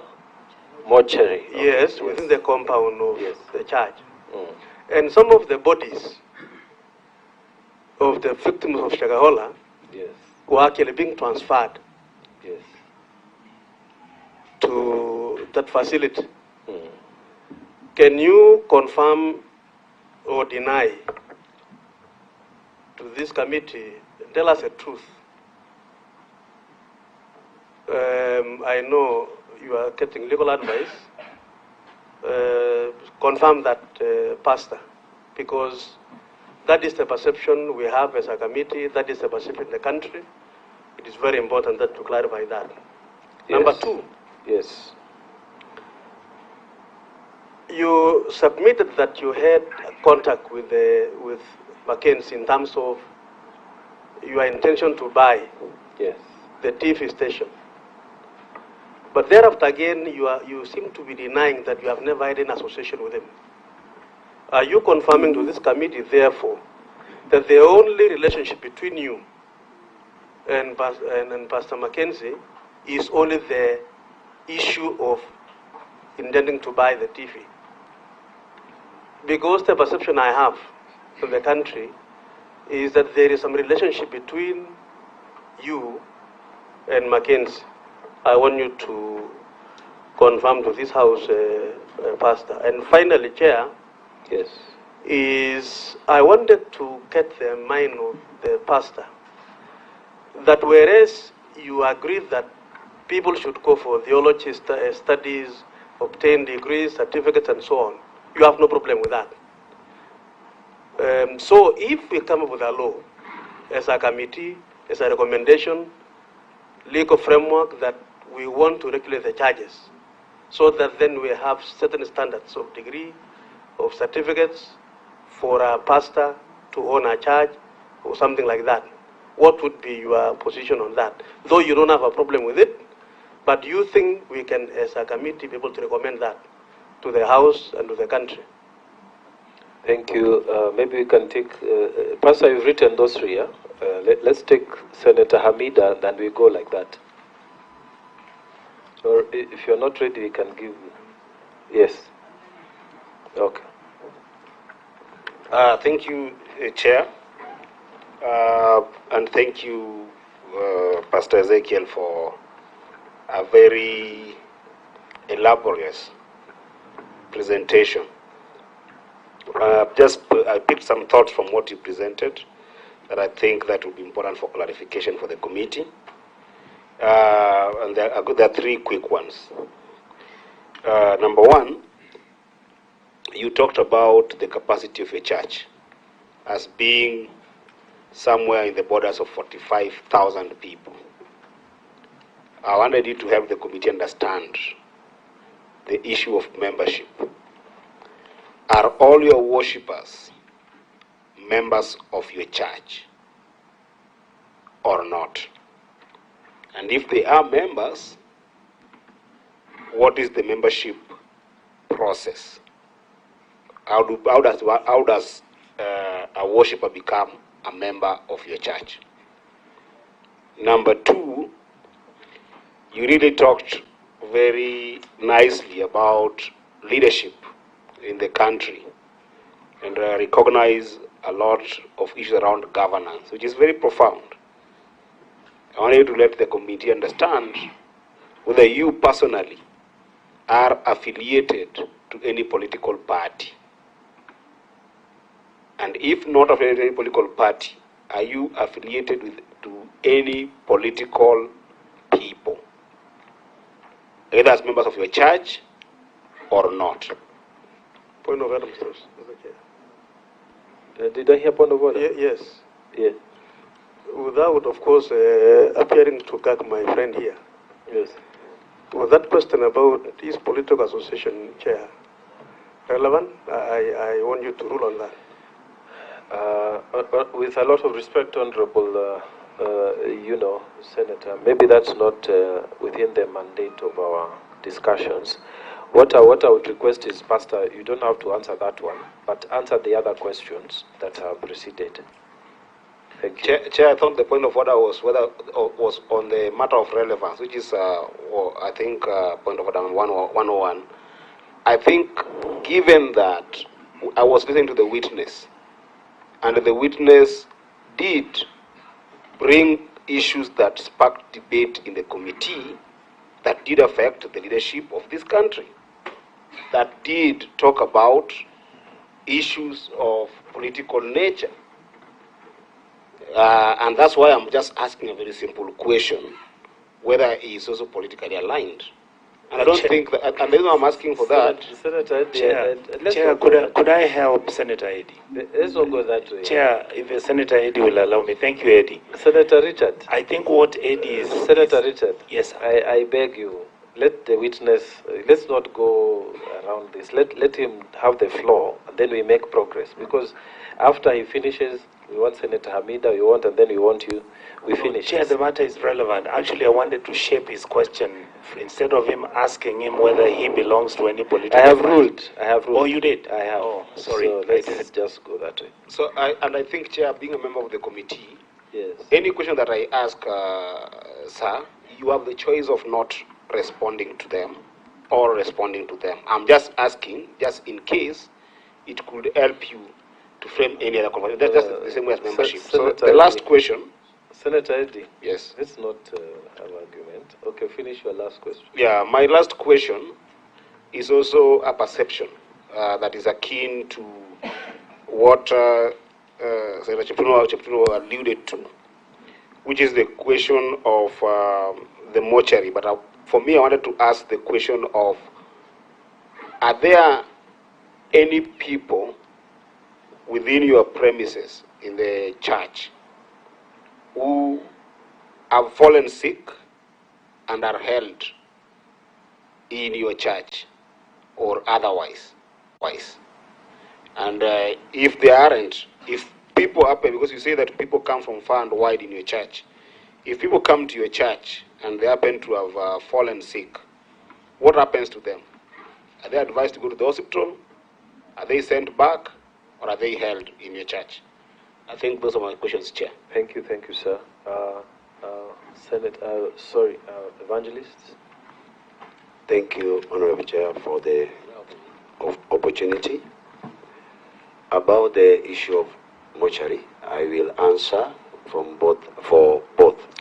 mortuary? Yes, within the compound of the church. And some of the bodies of the victims of SHAKAHOLA were actually being transferred to that facility. Can you confirm or deny to this committee, tell us the truth? I know you are getting legal advice. Confirm that, Pastor, because that is the perception we have as a committee, that is the perception in the country. It is very important that to clarify that. Number two. Yes. You submitted that you had contact with Mackenzie in terms of your intention to buy the TV station. But thereafter again, you seem to be denying that you have never had an association with him. Are you confirming to this committee, therefore, that the only relationship between you and Pastor Mackenzie is only the issue of intending to buy the TV? Because the perception I have in the country is that there is some relationship between you and Mackenzie. I want you to confirm to this house, Pastor. And finally, Chair, is I wanted to get the mind of the pastor that whereas you agree that people should go for theology studies, obtain degrees, certificates, and so on, you have no problem with that. So if we come up with a law as a committee, as a recommendation, legal framework that we want to regulate the charges, so that then we have certain standards of degree, of certificates for a pastor to own a church or something like that. What would be your position on that? Though you don't have a problem with it, but do you think we can, as a committee, be able to recommend that to the House and to the country? Thank you. Maybe we can take, Pastor, you've written those three, yeah? Let's take Senator Hamida, and then we go like that. Or if you're not ready, we can give. Yes. Okay. Thank you, Chair. And thank you, Pastor Ezekiel, for a very elaborate presentation. I picked some thoughts from what you presented that I think that would be important for clarification for the committee. And there are three quick ones. Number one, you talked about the capacity of a church. as being somewhere in the borders of 45,000 people. I wanted you to help the committee understand the issue of membership. Are all your worshippers members of your church or not? And if they are members, what is the membership process? How does a worshipper become a member of your church? Number two, you really talked very nicely about leadership in the country and recognize a lot of issues around governance, which is very profound. I want you to let the committee understand whether you personally are affiliated to any political party. And if not affiliated to any political party, are you affiliated to any political people, either as members of your church or not? Point of order, Mr. Did I hear point of order? Yes. Yeah. Without, of course, appearing to gag my friend here. Yes. Was that question about is political association chair relevant? I want you to rule on that. With a lot of respect, Honorable, Senator, maybe that's not within the mandate of our discussions. What I would request is, Pastor, you don't have to answer that one, but answer the other questions that have preceded. Thank you. Chair, I thought the point of order was on the matter of relevance, which is, I think, point of order 101. I think, given that I was listening to the witness, and the witness did bring issues that sparked debate in the committee that did affect the leadership of this country, that did talk about issues of political nature. And that's why I'm just asking a very simple question, whether he is also politically aligned. And I don't think that, and the reason I'm asking for that. Senator, Chair, could I help Senator Eddie? Let's not go that way. Chair, if Senator Eddie will allow me. Thank you, Eddie. Senator Richard. I think what Eddie is... Senator Richard. Yes, sir. I beg you, let the witness, let's not go around this. Let him have the floor, and then we make progress. Because after he finishes, we want Senator Hamida, we want, and then we want you, we finish. Chair, the matter is relevant. Actually, I wanted to shape his question instead of him asking him whether he belongs to any political I have party. ruled. Oh, you did? I have. Oh, sorry. So let's just go that way. So, I think, Chair, being a member of the committee, yes, any question that I ask, sir, you have the choice of not responding to them or responding to them. I'm just asking, just in case it could help you to frame any other conversation. That's the same way as membership. So the last question. Senator Eddie. Yes. Let's not have argument. Okay, finish your last question. Yeah, my last question is also a perception that is akin to what Senator Cheptuno alluded to, which is the question of the mortuary. But for me, I wanted to ask the question of, are there any people within your premises in the church who have fallen sick and are held in your church or otherwise? And if they aren't, if people happen, because you say that people come from far and wide in your church, if people come to your church and they happen to have fallen sick, what happens to them? Are they advised to go to the hospital? Are they sent back? Or are they held in your church? I think those are my questions, Chair. Thank you, sir. Evangelists. Thank you, Honorable Chair, for the opportunity. About the issue of mortuary, I will answer for both.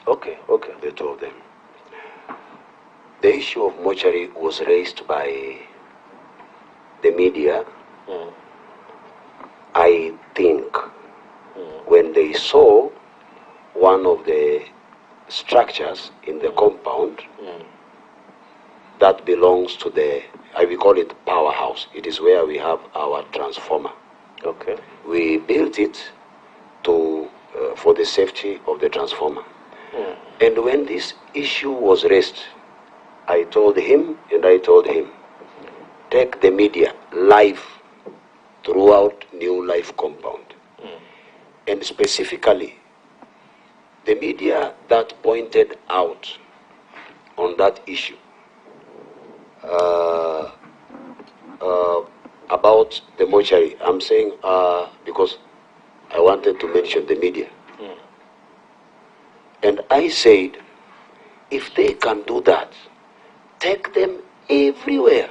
Okay. The two of them. The issue of mortuary was raised by the media. I think when they saw one of the structures in the compound that belongs to I will call it powerhouse. It is where we have our transformer. Okay. We built it for the safety of the transformer. And when this issue was raised, I told him, take the media live throughout New Life compound. And specifically, the media that pointed out on that issue about the mortuary, I'm saying because I wanted to mention the media. And I said, if they can do that, take them everywhere.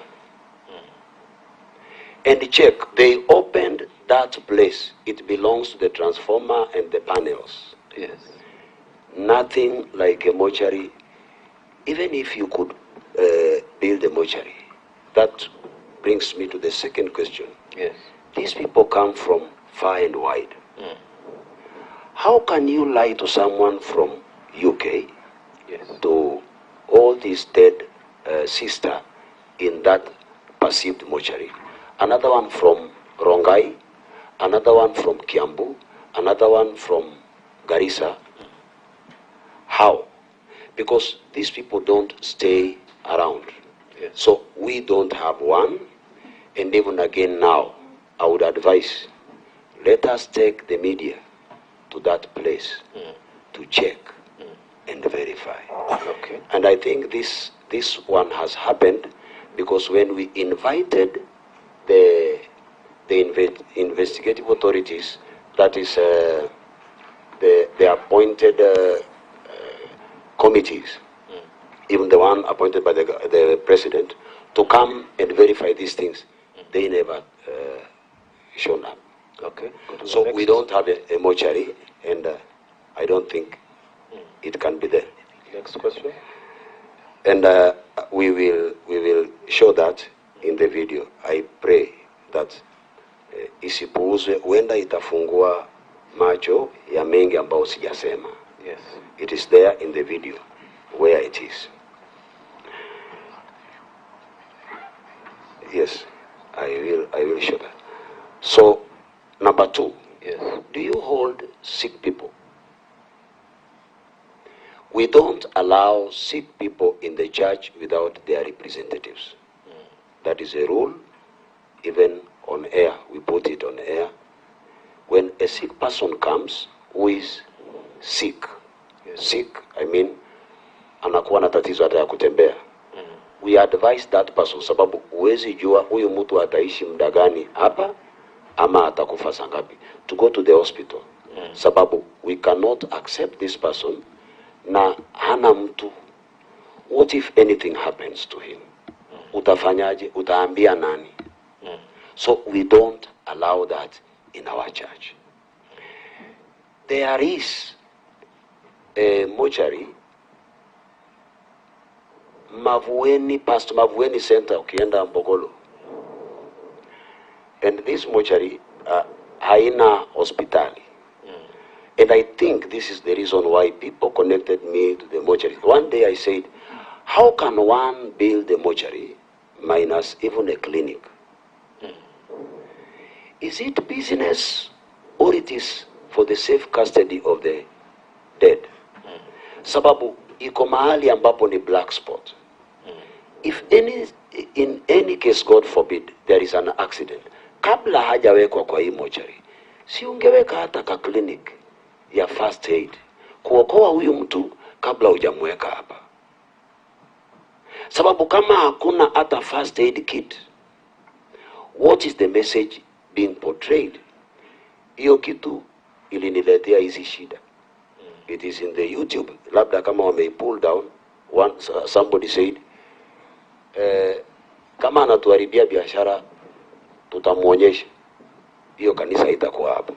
And check, they opened that place. It belongs to the transformer and the panels. Yes. Nothing like a mortuary. Even if you could build a mortuary, that brings me to the second question. Yes. These people come from far and wide. How can you lie to someone from UK, to all these dead sister in that perceived mortuary? Another one from Rongai, another one from Kiambu, another one from Garissa. How? Because these people don't stay around. Yes. So we don't have one. And even again now, I would advise, let us take the media to that place to check and verify. Okay. And I think this one has happened because when we invited the investigative authorities, that is the appointed committees, even the one appointed by the president, to come and verify these things, they never shown up. Okay. So we don't have a mortuary, and I don't think it can be there. Next question. And we will show that in the video. I pray that isipuuzwe, huenda itafungua macho ya mengi ambao sijasema. Yes. It is there in the video where it is. Yes, I will show that. So, number 2. Yes. Do you hold sick people? We don't allow sick people in the church without their representatives. That is a rule. Even on air, we put it on air. When a sick person comes, who is sick? Yes. Sick, I mean, anakuwa na tatizo hata ya kutembea. We advise that person, sababu uwezi jua huyu mtu ataishi muda gani hapa ama atakufa saa ngapi, to go to the hospital. Sababu we cannot accept this person na hana mtu. What if anything happens to him? Utafanyaje? Utaambia nani? So we don't allow that in our church. There is a mortuary, Pastor Mavueni Center, ukienda Mbogolo. And this mortuary haina hospitali. And I think this is the reason why people connected me to the mortuary. One day I said, how can one build a mortuary minus even a clinic? Is it business or it is for the safe custody of the dead? Sababu iko mahali ambapo ni black spot. If in any case, God forbid, there is an accident, kabla hajawekwa kwa hii mortuary, si ungeweka hata ka clinic ya first aid kuokoa huyu mtu kabla hujamweka hapa. Sababu kama hakuna hata first aid kit, what is the message being portrayed? Hiyo kitu iliniletea hizi shida. It is in the YouTube. Labda kama wame pull down, somebody said, kama anatuharibia biashara tutamuonyesha. Hiyo kanisa itakuwa hapo.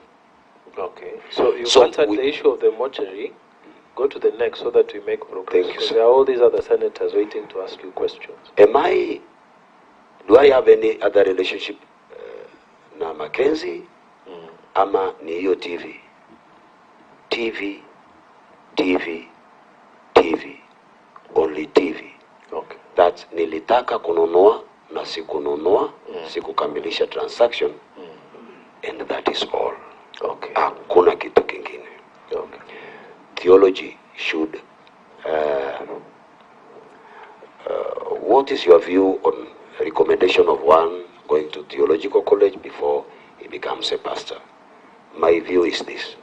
Okay. So you answered the issue of the mortuary. Go to the next so that we make progress. Thank you, sir. There are all these other senators waiting to ask you questions. Do I have any other relationship na Mackenzie? Ama ni hiyo TV? TV. Only TV. Okay. That nilitaka kununua na sikununua, sikukamilisha transaction. And that is all. Okay. Hakuna kitu kingine. Okay. theology should, what is your view on recommendation of one going to theological college before he becomes a pastor? My view is this.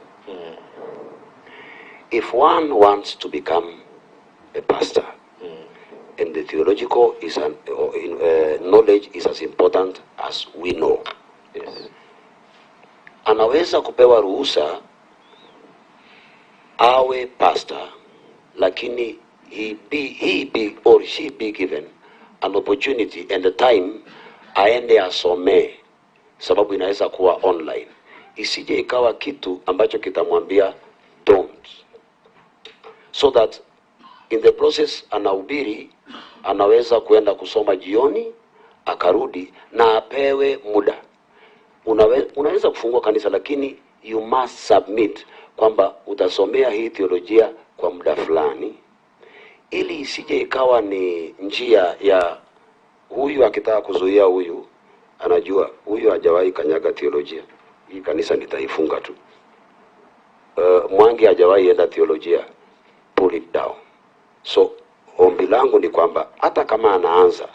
If one wants to become a pastor, and the theological is knowledge is as important as we know, Yes. anaweza kupewa ruhusa awe pastor, lakini he be or she be given an opportunity and the time aende asomee, sababu inaweza kuwa online. Isije ikawa kitu ambacho kitamwambia don't, so that in the process anahubiri, anaweza kuenda kusoma jioni akarudi na apewe muda. Unaweza kufungua kanisa, lakini you must submit kwamba utasomea hii theolojia kwa muda fulani, ili isije ikawa ni njia ya huyu akitaka kuzuia huyu, anajua huyu hajawahi kanyaga theolojia, hii kanisa nitaifunga tu. Mwangi hajawahi enda theolojia, pull it down. So ombi langu ni kwamba hata kama anaanza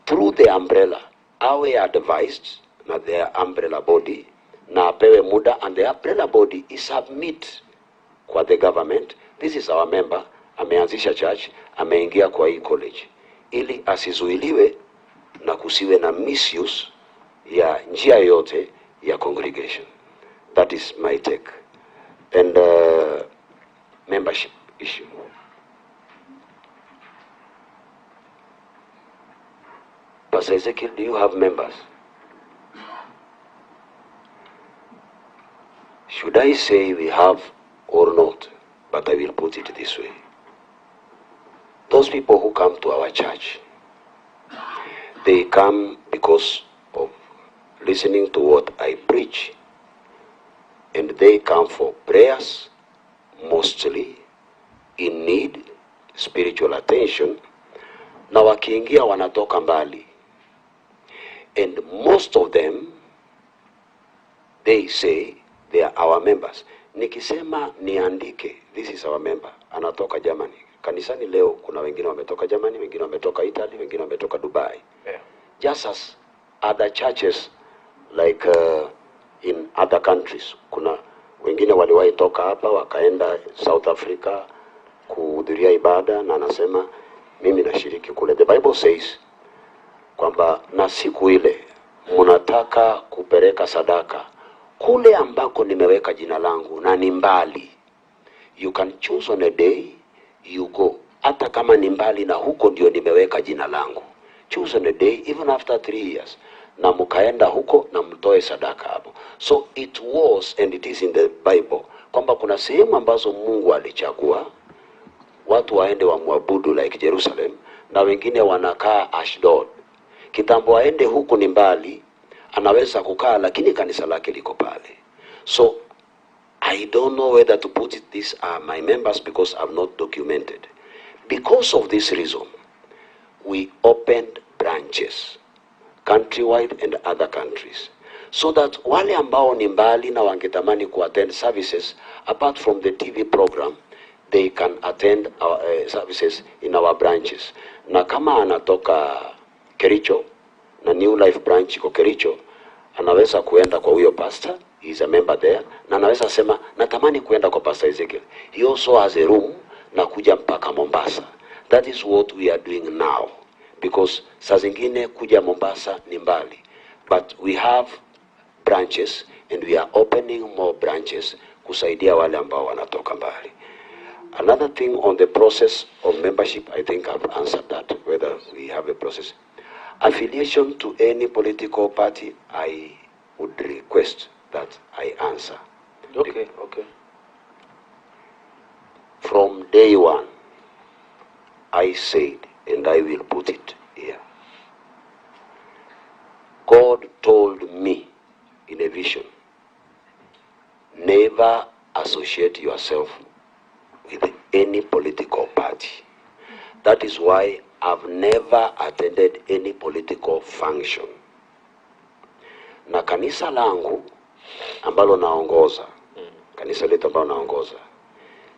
through the umbrella, awe advised na the umbrella body na apewe muda, and the umbrella body is submit kwa the government, this is our member, ameanzisha church, ameingia kwa hii college, ili asizuiliwe na kusiwe na misuse ya njia yote ya congregation. That is my take. And membership issue. Pastor Ezekiel, do you have members? Should I say we have or not? But I will put it this way. Those people who come to our church, they come because of listening to what I preach. And they come for prayers, mostly in need, spiritual attention. Na wakiingia wanatoka mbali. And most of them, they say they are our members. Nikisema niandike, this is our member, anatoka Germany. Kanisani leo kuna wengine wametoka Germany, wengine wametoka Italy, wengine wametoka Dubai. Yeah. Just as other churches like in other countries. Kuna wengine waliwahi toka hapa wakaenda South Africa kuhudhuria ibada, na anasema mimi nashiriki kule. The Bible says kwamba na siku ile mnataka kupeleka sadaka kule ambako nimeweka jina langu na ni mbali, you can choose on a day you go. Hata kama ni mbali na huko ndio nimeweka jina langu, choose on a day even after 3 years, na mkaenda huko na mtoe sadaka hapo. So it was and it is in the Bible kwamba kuna sehemu ambazo Mungu alichagua watu waende wamwabudu like Jerusalem, na wengine wanakaa Ashdod. Kitambo waende huko ni mbali, anaweza kukaa lakini kanisa lake liko pale. So I don't know whether to put it, these are my members because I'm not documented. Because of this reason, we opened branches countrywide and other countries, so that wale ambao ni mbali na wangetamani ku attend services apart from the TV program, they can attend our services in our branches. Na kama anatoka Kericho na New Life branch kwa Kericho, anaweza kuenda kwa huyo pastor, he is a member there, na anaweza sema natamani kuenda kwa Pastor Ezekiel. He also has a room na kuja mpaka Mombasa. That is what we are doing now, because saa zingine kuja Mombasa ni mbali, but we have branches and we are opening more branches kusaidia wale ambao wanatoka mbali. Another thing on the process of membership, I think I've answered that, whether we have a process. Affiliation to any political party, I would request that I answer. Okay, okay. From day one, I said, and I will put it here, God told me in a vision, never associate yourself with any political party. That is why I've never attended any political function. Na kanisa langu ambalo naongoza, kanisa letu ambalo naongoza,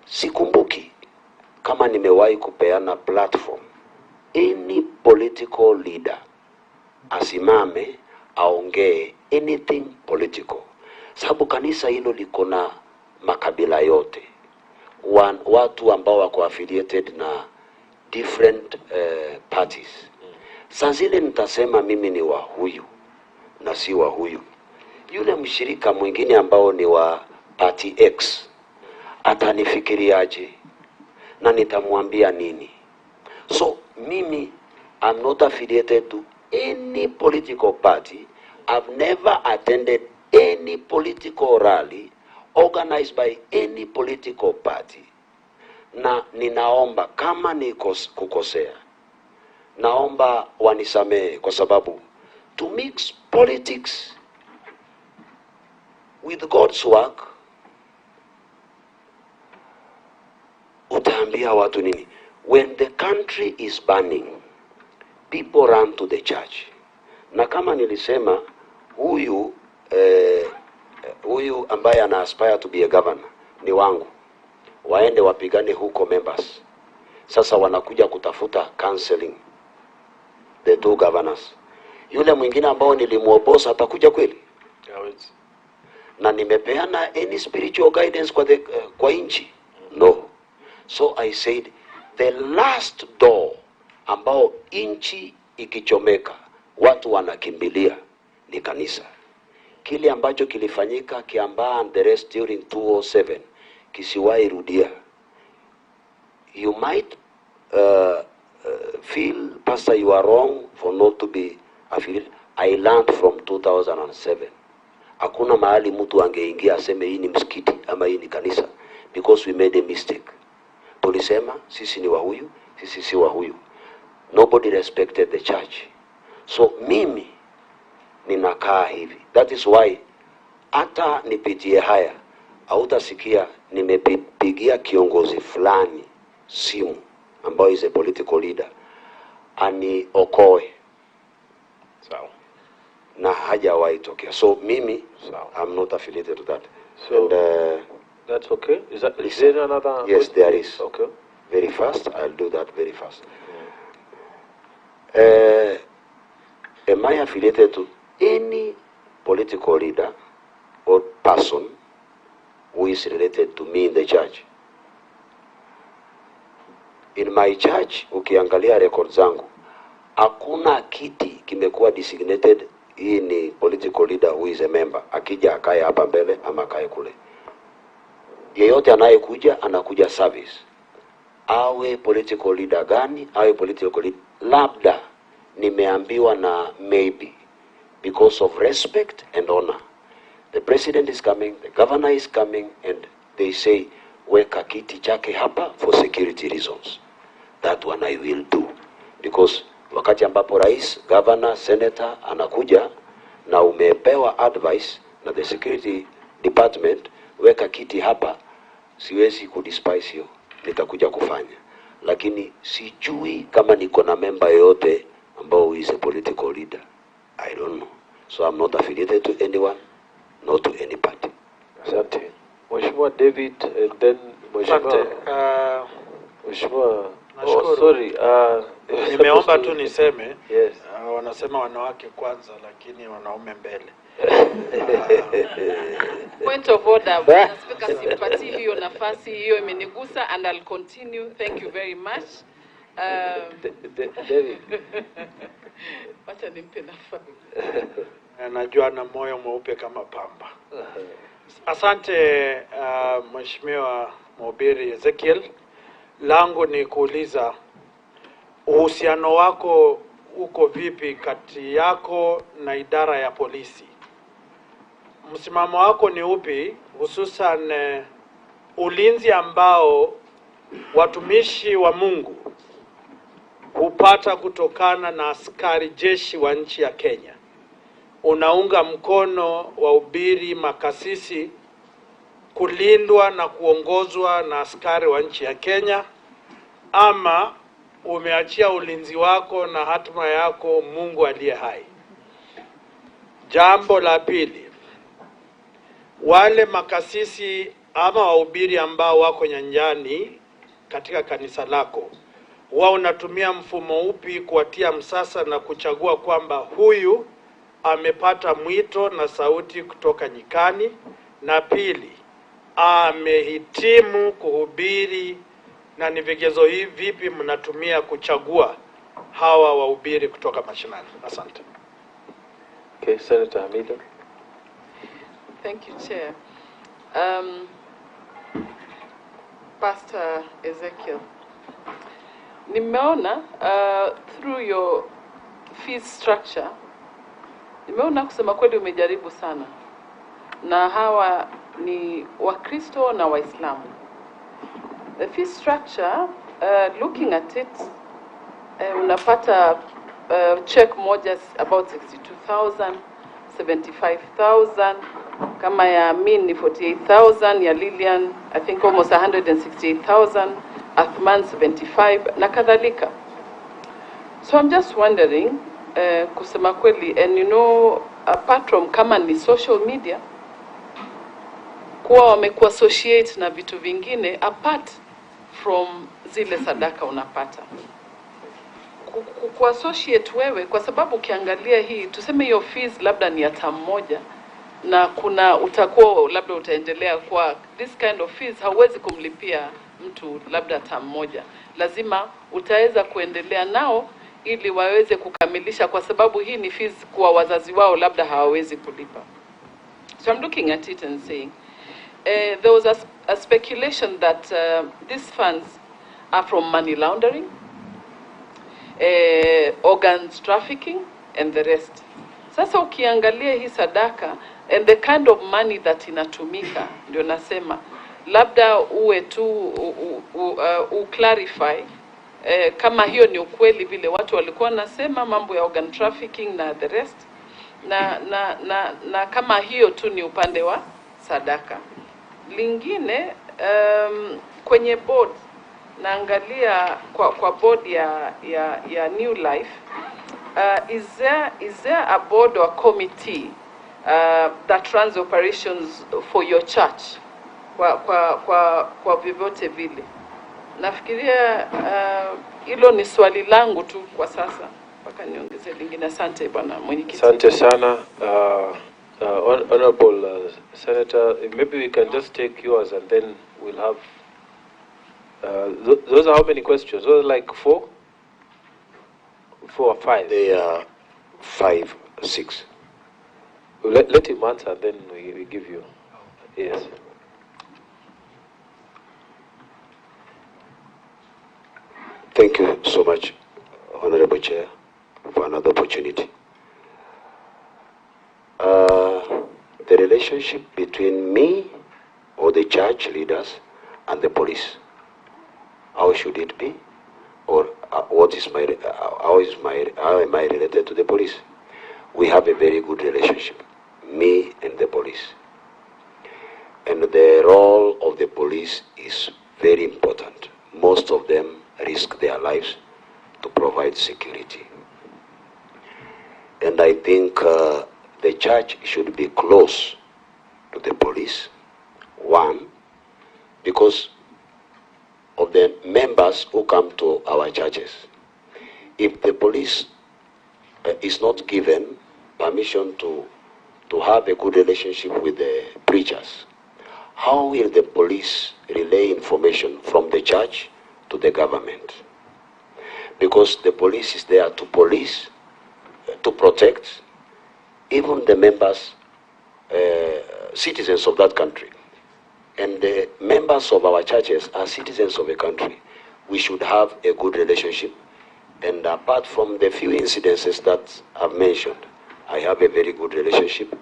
sikumbuki kama nimewahi kupeana platform any political leader asimame aongee anything political, sababu kanisa hilo liko na makabila yote, watu ambao wako affiliated na different parties. Saa zile nitasema mimi ni wa huyu na si wa huyu, yule mshirika mwingine ambao ni wa party X atanifikiriaje na nitamwambia nini? So mimi, I'm not affiliated to any political party. I've never attended any political rally organized by any political party. Na ninaomba kama ni kukosea, naomba wanisamehe, kwa sababu to mix politics with God's work, utaambia watu nini? When the country is burning, people run to the church. Na kama nilisema, huyu ambaye ana aspire to be a governor ni wangu, waende wapigane huko members. Sasa wanakuja kutafuta counseling, the two governors. Yule mwingine ambao nilimuoposa atakuja kweli? Na nimepeana any spiritual guidance kwa inchi? No. So I said, the last door ambao inchi ikichomeka watu wanakimbilia ni kanisa. Kile ambacho kilifanyika Kiambaa and the rest during 2007 kisiwahi rudia. You might feel, Pastor, you are wrong for not to be affiliated. I learned from 2007. Hakuna mahali mtu angeingia aseme hii ni msikiti ama hii ni kanisa, because we made a mistake. Tulisema sisi ni wa huyu, sisi si wa huyu. Nobody respected the church. So mimi ninakaa hivi. That is why hata nipitie haya, hautasikia nimepigia kiongozi fulani simu ambao is a political leader ani okoe. Sawa. Na hajawahi tokea. So mimi, I'm not affiliated to that. So and, that's okay. Is there another? Yes, there is. Okay. Very fast. I'll do that very fast. Am I affiliated to any political leader or person who is related to me in the church? In my church, ukiangalia records zangu, hakuna kiti kimekuwa designated hii ni political leader who is a member, akija akae hapa mbele ama akae kule. Yeyote anayekuja anakuja service. Awe political leader gani, awe political leader, labda nimeambiwa na maybe because of respect and honor. The president is coming, the governor is coming, and they say weka kiti chake hapa for security reasons. That one I will do, because wakati ambapo rais, governor, senator anakuja na umepewa advice na the security department weka kiti hapa, siwezi kudespise hiyo, nitakuja kufanya. Lakini sijui kama niko na member yote ambao is a political leader. I don't know. So I'm not affiliated to anyone, not to any party. Asante. Mheshimiwa David, and then Mheshimiwa sorry. Nimeomba tu niseme, yes. Wanasema wanawake kwanza lakini wanaume mbele. Point of order. Bwana Speaker, simpatii hiyo nafasi, hiyo imenigusa, and I'll continue. Thank you very much. David. Wacha nimpe nafasi. Najua na moyo mweupe kama pamba. Asante Mheshimiwa Mhubiri Ezekiel. Langu ni kuuliza uhusiano wako uko vipi kati yako na idara ya polisi? Msimamo wako ni upi, hususan ulinzi ambao watumishi wa Mungu hupata kutokana na askari jeshi wa nchi ya Kenya? Unaunga mkono wahubiri makasisi kulindwa na kuongozwa na askari wa nchi ya Kenya, ama umeachia ulinzi wako na hatima yako Mungu aliye hai? Jambo la pili, wale makasisi ama wahubiri ambao wako nyanjani katika kanisa lako, wao unatumia mfumo upi kuwatia msasa na kuchagua kwamba huyu amepata mwito na sauti kutoka nyikani, na pili, amehitimu kuhubiri, na ni vigezo hivi vipi mnatumia kuchagua hawa wahubiri kutoka mashinani? Asante. Okay, Senator Hamida. Thank you, Chair. Pastor Ezekiel, nimeona through your fee structure, nimeona kusema kweli umejaribu sana, na hawa ni Wakristo na Waislamu. The fee structure, looking at it, unapata check moja about 62,000, 75,000, kama ya Amin ni 48,000, ya Lilian I think almost 168,000, Athman 75 na kadhalika. So I'm just wondering, kusema kweli, and you know, apart from kama ni social media, kuwa wamekuassociate na vitu vingine apart from zile sadaka unapata. Kuassociate wewe, kwa sababu ukiangalia hii, tuseme hiyo fees labda ni ya term moja, na kuna utakuwa labda utaendelea kwa this kind of fees, hauwezi kumlipia mtu labda term moja. Lazima utaweza kuendelea nao ili waweze kukamilisha, kwa sababu hii ni fees kwa wazazi wao labda hawawezi kulipa. So I'm looking at it and saying, there was a speculation that these funds are from money laundering, organs trafficking and the rest. Sasa ukiangalia hii sadaka and the kind of money that inatumika, ndio nasema labda uwe tu clarify kama hiyo ni ukweli vile watu walikuwa nasema mambo ya organ trafficking na the rest, na kama hiyo tu ni upande wa sadaka. Lingine, kwenye board naangalia kwa board ya New Life, is there a board or committee that runs operations for your church kwa vyovyote vile? Nafikiria hilo ni swali langu tu kwa sasa, mpaka niongeze lingine. Asante bwana mwenyekiti. Asante sana. Honorable Senator, maybe we can just take yours and then we'll have those are how many questions? Those are like 4 or 5? They are 5, 6. Let him answer and then we give you. Yes. Thank you so much, Honorable Chair, for another opportunity. The relationship between me or the church leaders and the police, how should it be? Or how am I related to the police? We have a very good relationship, me and the police. And the role of the police is very important. Most of them risk their lives to provide security. And I think the church should be close to the police. One, because of the members who come to our churches. If the police is not given permission to have a good relationship with the preachers, how will the police relay information from the church to the government? Because the police is there to police, to protect even the members, citizens of that country. And the members of our churches are citizens of a country. We should have a good relationship. And apart from the few incidences that I've mentioned, I have a very good relationship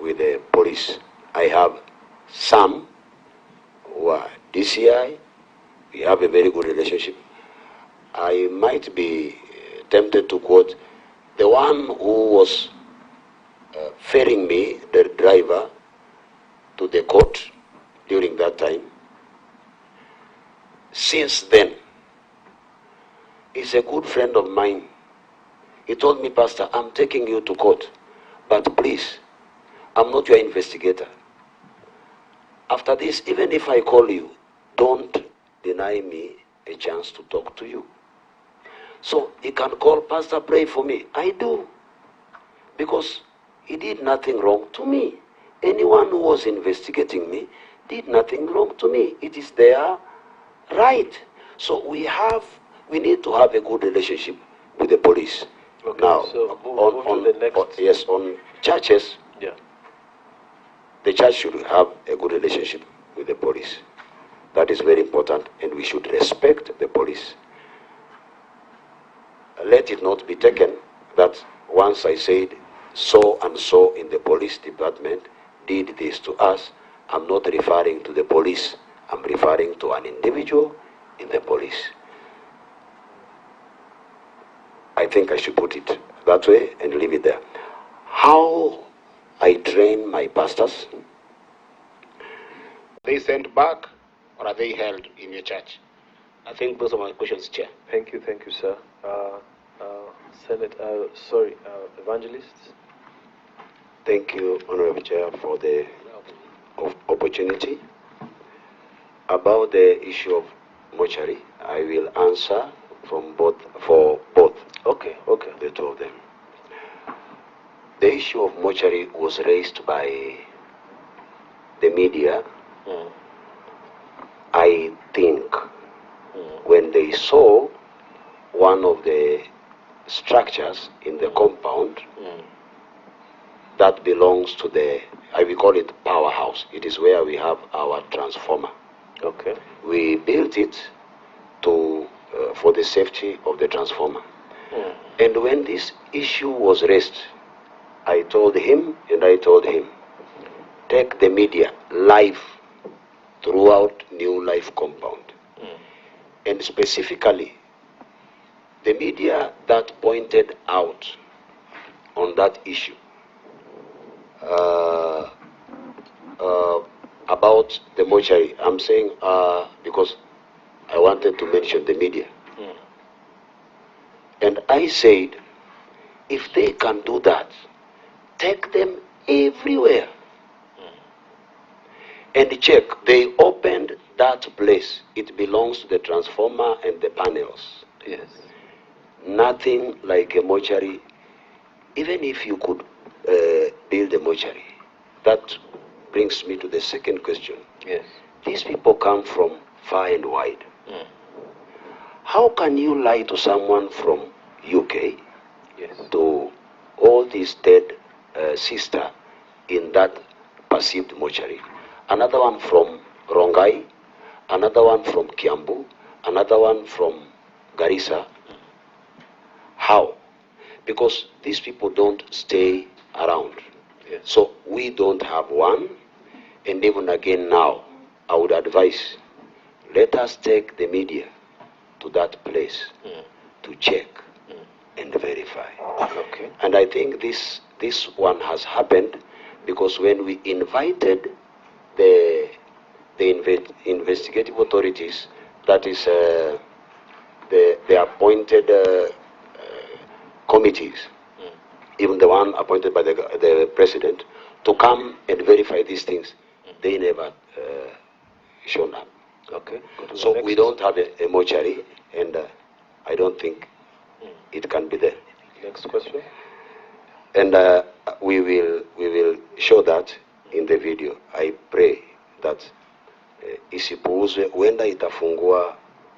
with the police. I have some who are DCI. We have a very good relationship. I might be tempted to quote the one who was ferrying me, the driver, to the court during that time. Since then, he's a good friend of mine. He told me, Pastor, I'm taking you to court, but please, I'm not your investigator. after this, even if I call you, don't deny me a chance to talk to you. So he can call, Pastor, pray for me. I do. Because he did nothing wrong to me. Anyone who was investigating me did nothing wrong to me. It is their right. So we need to have a good relationship with the police. Okay, now, so move to the next. On churches, the church should have a good relationship with the police. That is very important, and we should respect the police. Let it not be taken that once I said so and so in the police department did this to us, I'm not referring to the police, I'm referring to an individual in the police. I think I should put it that way and leave it there. How I train my pastors? Are they sent back or are they held in your church? I think those are my questions, Chair. Thank you, sir. Evangelists. Thank you, Honorable Chair, for the opportunity. About the issue of mortuary, I will answer for both. Okay. The two of them. The issue of mortuary was raised by the media. I think when they saw one of the structures in the compound that belongs to I will call it powerhouse. It is where we have our transformer. Okay. We built it for the safety of the transformer. And when this issue was raised, I told him, take the media live throughout New Life compound. And specifically, the media that pointed out on that issue about the mortuary, I'm saying because I wanted to mention the media. And I said, if they can do that, take them everywhere. And check, they opened that place. It belongs to the transformer and the panels. Yes. Nothing like a mortuary. Even if you could build a mortuary, that brings me to the second question. Yes. These people come from far and wide. How can you lie to someone from UK to all these dead sister in that perceived mortuary? Another one from Rongai, another one from Kiambu, another one from Garissa. How? Because these people don't stay around. So we don't have one, and even again now, I would advise, let us take the media to that place to check and verify. Okay. And I think this one has happened because when we invited the investigative authorities, that is the appointed committees, even the one appointed by the president, to come and verify these things, they never shown up. Okay. So we don't have a mortuary, and I don't think it can be there. Next question. And we will show that in the video. I pray that isipuuzwe, huenda itafungua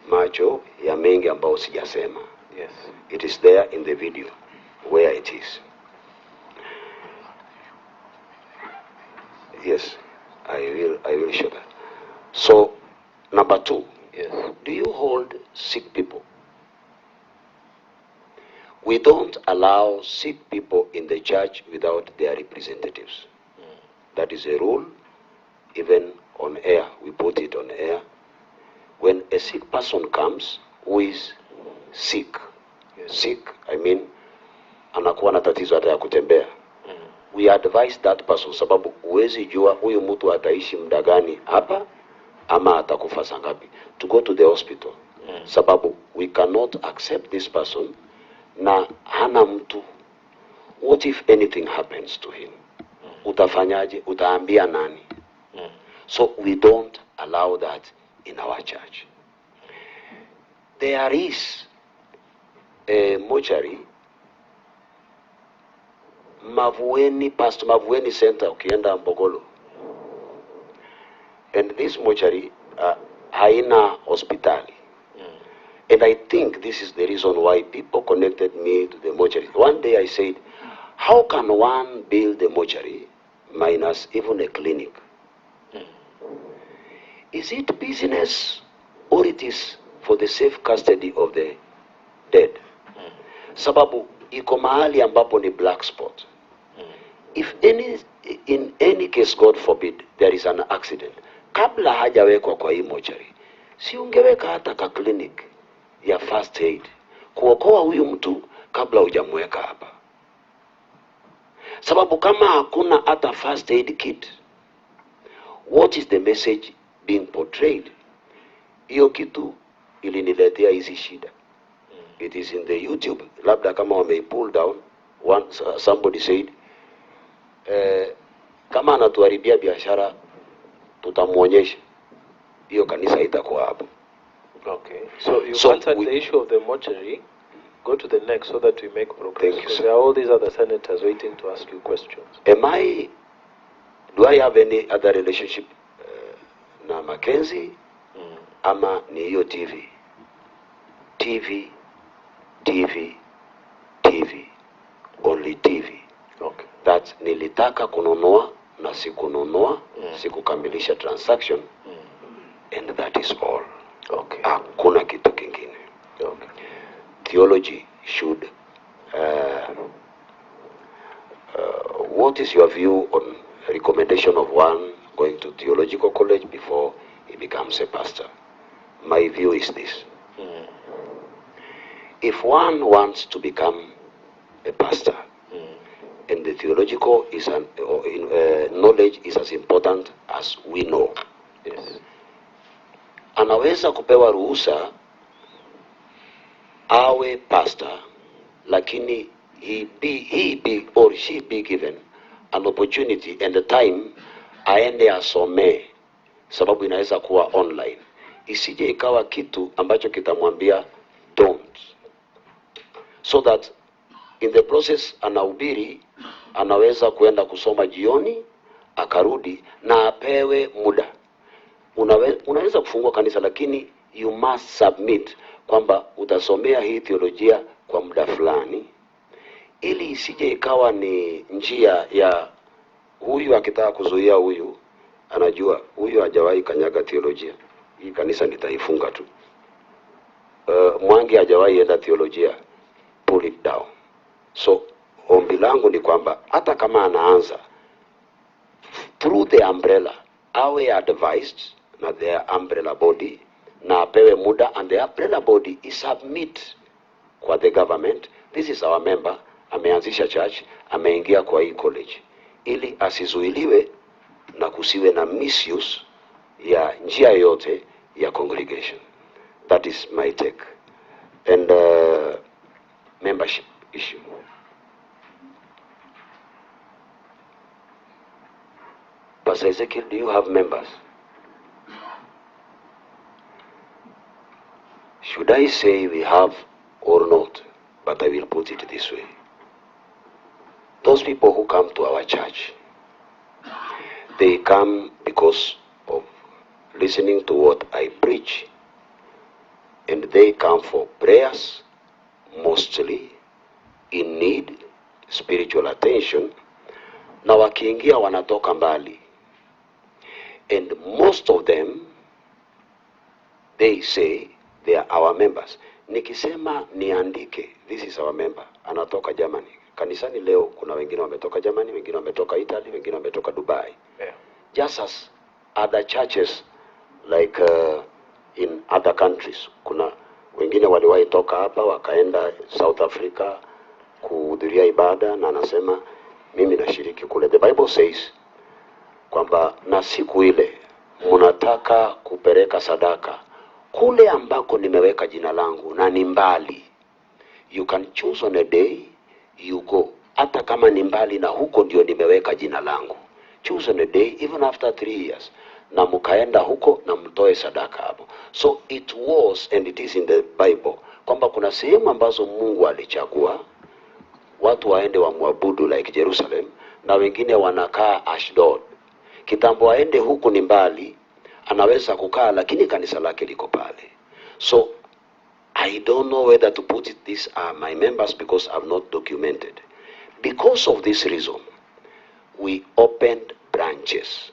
macho ya mengi ambao sijasema. Yes. It is there in the video where it is. Yes, I will show that. So, number 2. Yes. Do you hold sick people? We don't allow sick people in the church without their representatives. That is a rule. Even on air, we put it on air. When a sick person comes, who is sick, sick, I mean, anakuwa na tatizo hata ya kutembea, we advise that person, sababu huwezi jua huyu mtu ataishi muda gani hapa ama atakufa saa ngapi, to go to the hospital. Sababu we cannot accept this person na hana mtu. What if anything happens to him? Utafanyaje? Utaambia nani? So we don't allow that in our church. There is a mortuary, Pastor Mavueni Center, ukienda Mbogolo. And this mortuary, haina hospitali. And I think this is the reason why people connected me to the mortuary. One day I said, how can one build a mortuary minus even a clinic? Is it business or it is for the safe custody of the dead? Sababu iko mahali ambapo ni black spot. If in any case, God forbid, there is an accident, kabla hajawekwa kwa hii mortuary, si ungeweka hata ka clinic ya first aid kuokoa huyu mtu kabla hujamweka hapa. Sababu kama hakuna hata first aid kit, what is the message being portrayed? Hiyo kitu iliniletea hizi shida. It is in the YouTube. Labda kama wame pull down, somebody said, kama anatuharibia biashara tutamuonyesha. Hiyo kanisa itakuwa hapo. Okay. So you answered the issue of the mortuary. Go to the next so that we make progress. Thank you, sir. There are all these other senators waiting to ask you questions. Do I have any other relationship na Mackenzie? Ama ni hiyo TV? TV, only TV. Okay. That nilitaka kununua na sikununua, sikukamilisha transaction, and that is all. Okay. Hakuna kitu kingine. Okay. Theology should what is your view on recommendation of one going to theological college before he becomes a pastor? My view is this. If one wants to become a pastor, and the theological is knowledge is as important as we know, yes, anaweza kupewa ruhusa awe pastor, lakini he be or she be given an opportunity and the time aende asomee, sababu inaweza kuwa online. Isije ikawa kitu ambacho kitamwambia don't, so that in the process anahubiri, anaweza kuenda kusoma jioni akarudi na apewe muda. Unaweza kufungua kanisa, lakini you must submit kwamba utasomea hii theolojia kwa muda fulani, ili isije ikawa ni njia ya huyu akitaka kuzuia huyu, anajua huyu hajawahi kanyaga theolojia, hii kanisa nitaifunga tu. Mwangi hajawahi enda theolojia, pull it down. So ombi langu ni kwamba hata kama anaanza through the umbrella, awe advised na the umbrella body na apewe muda, and the umbrella body is submit kwa the government. This is our member, ameanzisha church, ameingia kwa hii college, ili asizuiliwe na kusiwe na misuse ya njia yote ya congregation. That is my take. And membership issue. Pastor Ezekiel, do you have members? Should I say we have or not? But I will put it this way. Those people who come to our church, they come because of listening to what I preach, and they come for prayers, mostly in need, spiritual attention, na wakiingia wanatoka mbali. And most of them, they say they are our members. Nikisema niandike, this is our member, anatoka Germany. Kanisani leo kuna wengine wametoka Germany, wengine wametoka Italy, wengine wametoka Dubai. Yeah. Just as other churches like in other countries. Kuna wengine waliwahi toka hapa wakaenda South Africa kuhudhuria ibada, na anasema mimi nashiriki kule. The Bible says kwamba na siku ile mnataka kupeleka sadaka kule ambako nimeweka jina langu na ni mbali, you can choose on a day you go. Hata kama ni mbali na huko ndio nimeweka jina langu, choose on a day, even after 3 years. na mkaenda huko na mtoe sadaka hapo. So it was and it is in the Bible kwamba kuna sehemu ambazo Mungu alichagua watu waende wamwabudu like Jerusalem, na wengine wanakaa Ashdod. Kitambo aende huku ni mbali, anaweza kukaa lakini kanisa lake liko pale. So I don't know whether to put it, these are my members because I've not documented. Because of this reason, we opened branches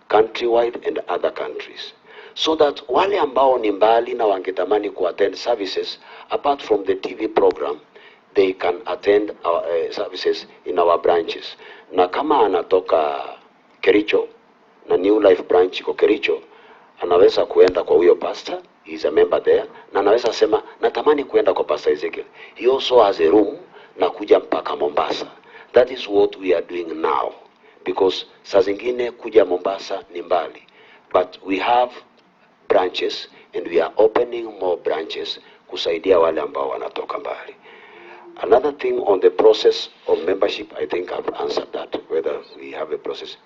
countrywide and other countries, so that wale ambao ni mbali na wangetamani attend services apart from the TV program, they can attend our services in our branches. Na kama anatoka Kericho na New Life branch kwa Kericho, anaweza kuenda kwa huyo pastor, he is a member there, na anaweza sema natamani kuenda kwa Pastor Ezekiel. He also has a room na kuja mpaka Mombasa. That is what we are doing now, because saa zingine kuja Mombasa ni mbali, but we have branches and we are opening more branches kusaidia wale ambao wanatoka mbali. Another thing on the process of membership, I think I've answered that, whether we have a process.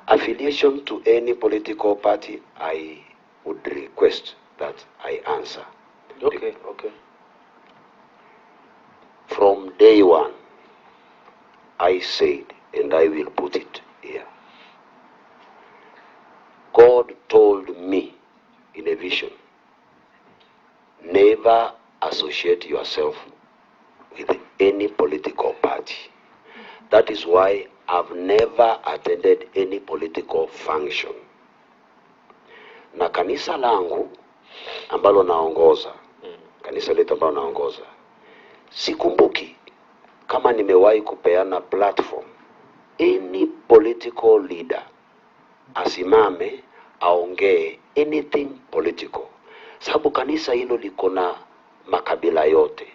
Affiliation to any political party, I would request that I answer. Okay. From day one, I said, and I will put it here, God told me in a vision, never associate yourself with any political party. That is why I've never attended any political function. Na kanisa langu ambalo naongoza, kanisa letu ambalo naongoza, sikumbuki kama nimewahi kupeana platform any political leader asimame aongee anything political. Sababu kanisa hilo liko na makabila yote,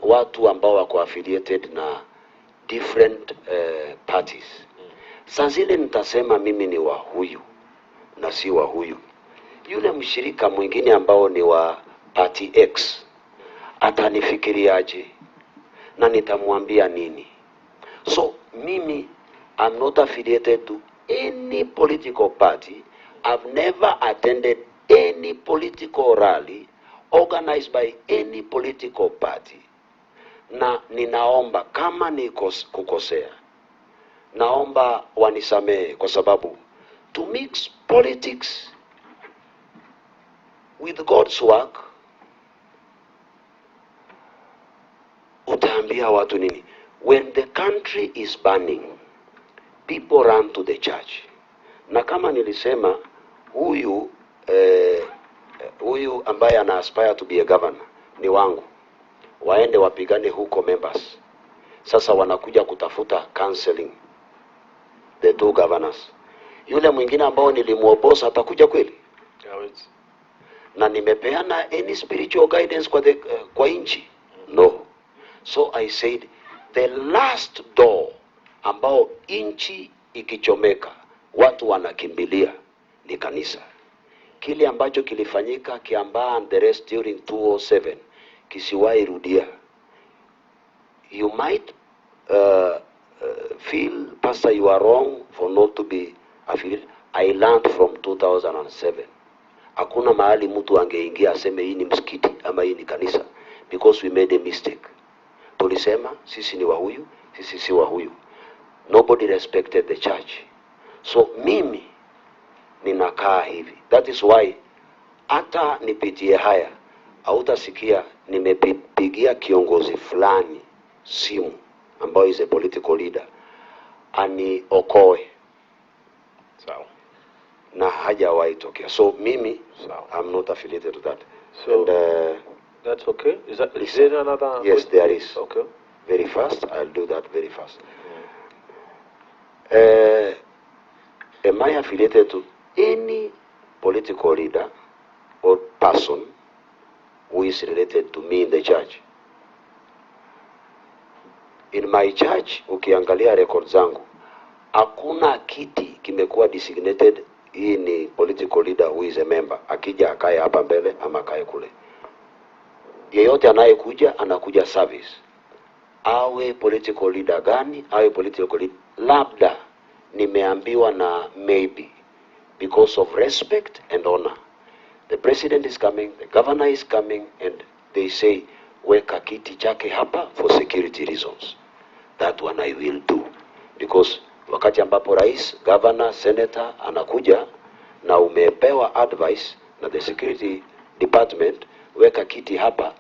watu ambao wako affiliated na different parties. Saa zile nitasema mimi ni wa huyu na si wa huyu, yule mshirika mwingine ambao ni wa party X atanifikiriaje na nitamwambia nini? So mimi, I'm not affiliated to any political party. I've never attended any political rally organized by any political party. Na ninaomba kama ni kukosea, naomba wanisamehe, kwa sababu to mix politics with God's work, utaambia watu nini? When the country is burning, people run to the church. Na kama nilisema, huyu ambaye ana aspire to be a governor ni wangu, waende wapigane huko members. Sasa wanakuja kutafuta counseling, the two governors. Yule mwingine ambao nilimuoposa atakuja kweli? Na nimepeana any spiritual guidance kwa inchi? No. So I said, the last door ambao inchi ikichomeka watu wanakimbilia ni kanisa. Kile ambacho kilifanyika Kiambaa and the rest during 2007 kisiwahi rudia. You might feel, Pastor, you are wrong for not to be affiliated. I learned from 2007. Hakuna mahali mtu angeingia aseme hii ni msikiti ama hii ni kanisa, because we made a mistake. Tulisema sisi ni wa huyu, sisi si wa huyu. Nobody respected the church. So mimi ninakaa hivi. That is why hata nipitie haya, hautasikia nimepigia kiongozi fulani simu ambao is a political leader ani okoe. Sawa. Na hajawahi tokea. So mimi, I'm not affiliated to that. So and, that's okay. Is there another? Yes, question? there is. Okay. Very fast. I'll do that very fast. Am I affiliated to any political leader or person who is related to me in the church? In my church, ukiangalia record zangu, hakuna kiti kimekuwa designated hii ni political leader who is a member, akija akae hapa mbele ama akae kule. Yeyote anayekuja anakuja service. Awe political leader gani, awe political leader, labda nimeambiwa na maybe because of respect and honor. The president is coming, the governor is coming, and they say, weka kiti chake hapa for security reasons. That one I will do. Because wakati ambapo rais, governor, senator anakuja na umepewa advice na the security department, weka kiti hapa,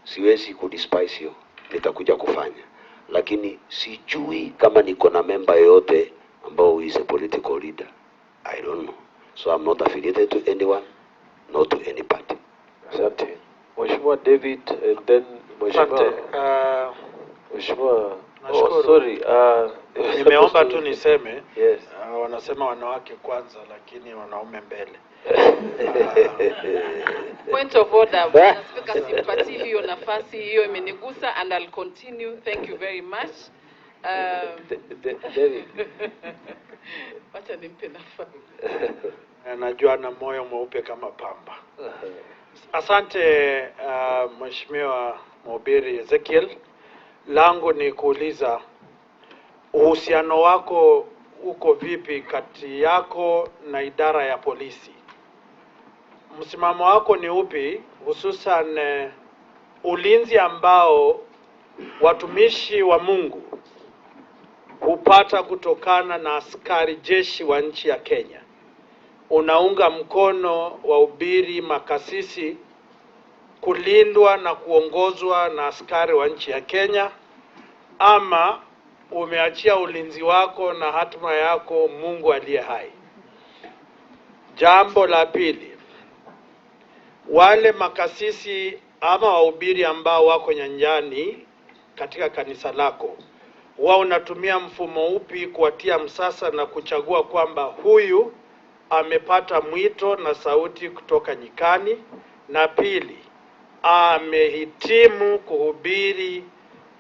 siwezi kudespise hiyo, nitakuja kufanya. Lakini sijui kama niko na member yote ambao is a political leader. I don't know. So I'm not affiliated to anyone, not to any party. Asante. Mheshimiwa David, and then Mheshimiwa Nashukuru. sorry. Nimeomba tu niseme, yes. Wanasema wanawake kwanza lakini wanaume mbele. Point of order, Bwana Spika, simpatii hiyo nafasi, hiyo imenigusa, and I'll continue. Thank you very much. David. Wacha nimpe nafasi. Najua na moyo mweupe kama pamba. Asante Mheshimiwa Mhubiri Ezekiel. Langu ni kuuliza uhusiano wako uko vipi kati yako na idara ya polisi? Msimamo wako ni upi, hususan ulinzi ambao watumishi wa Mungu hupata kutokana na askari jeshi wa nchi ya Kenya? Unaunga mkono wahubiri makasisi kulindwa na kuongozwa na askari wa nchi ya Kenya, ama umeachia ulinzi wako na hatima yako Mungu aliye hai? Jambo la pili, wale makasisi ama wahubiri ambao wako nyanjani katika kanisa lako, wao unatumia mfumo upi kuwatia msasa na kuchagua kwamba huyu amepata mwito na sauti kutoka nyikani, na pili, amehitimu kuhubiri,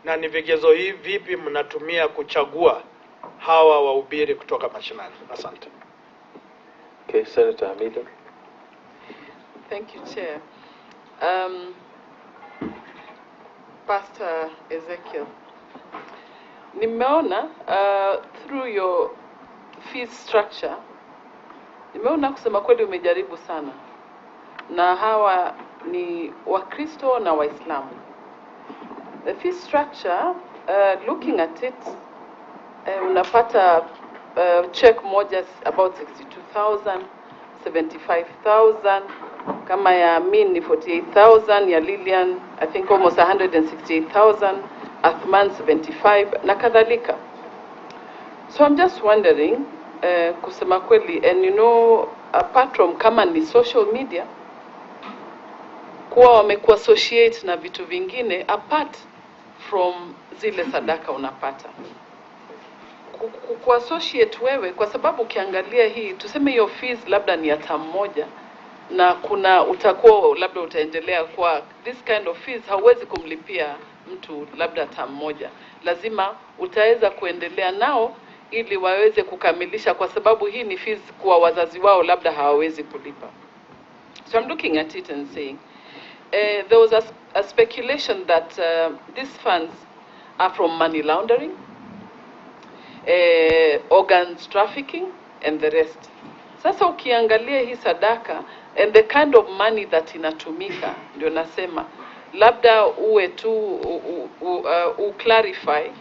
na ni vigezo hivi vipi mnatumia kuchagua hawa wahubiri kutoka mashinani? Asante. Okay, Senator Hamida. Thank you, Chair. Pastor Ezekiel, nimeona through your fee structure, nimeona kusema kweli umejaribu sana, na hawa ni Wakristo na Waislamu. The fee structure, looking at it, unapata check moja about 62,000, 75,000, kama ya Amin ni 48,000, ya Lilian I think almost 168,000, Athman 75, na kadhalika. So I'm just wondering, kusema kweli, and you know, apart from kama ni social media, kuwa wamekuwa associate na vitu vingine apart from zile sadaka unapata. Associate wewe, kwa sababu ukiangalia hii, tuseme hiyo fees labda ni ya term moja, na kuna utakuwa labda utaendelea kwa this kind of fees, hauwezi kumlipia mtu labda term moja. Lazima utaweza kuendelea nao ili waweze kukamilisha, kwa sababu hii ni fees kwa wazazi wao labda hawawezi kulipa. So I'm looking at it and saying, there was a speculation that these funds are from money laundering, organs trafficking, and the rest. Sasa ukiangalia hii sadaka and the kind of money that inatumika, ndio nasema labda uwe tu clarify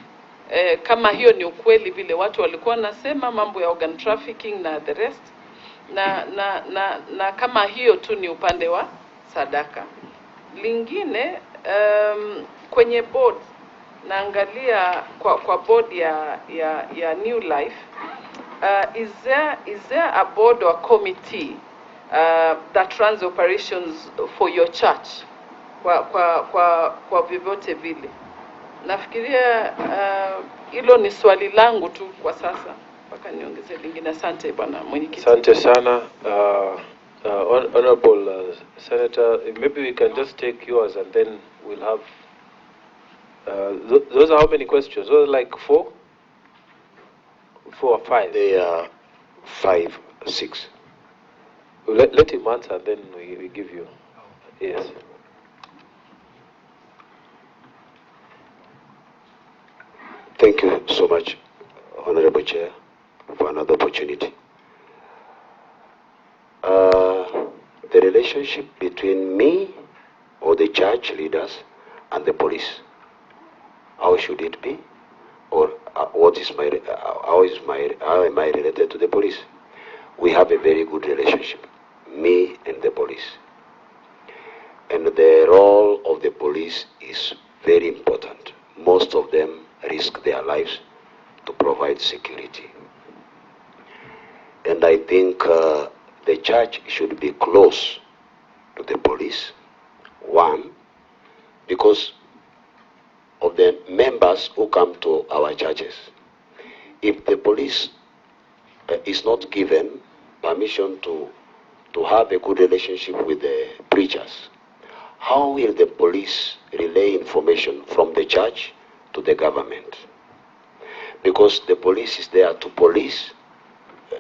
kama hiyo ni ukweli vile watu walikuwa nasema mambo ya organ trafficking na the rest, na kama hiyo tu ni upande wa sadaka. Lingine, kwenye board naangalia kwa board ya New Life, is there a board or committee that runs operations for your church kwa vyovyote vile? Nafikiria hilo ni swali langu tu kwa sasa, mpaka niongeze lingine. Asante bwana mwenyekiti. Asante sana. Honorable Senator, maybe we can just take yours and then we'll have those are how many questions? Those are like 4 or 5? They are 5, 6. Let him answer and then we give you. Yes. Thank you so much, Honorable Chair, for another opportunity. the relationship between me or the church leaders and the police. How should it be? Or how am I related to the police? We have a very good relationship, me and the police. And the role of the police is very important. Most of them risk their lives to provide security. And I think the church should be close to the police. One, because of the members who come to our churches. If the police is not given permission to have a good relationship with the preachers, how will the police relay information from the church to the government? Because the police is there to police,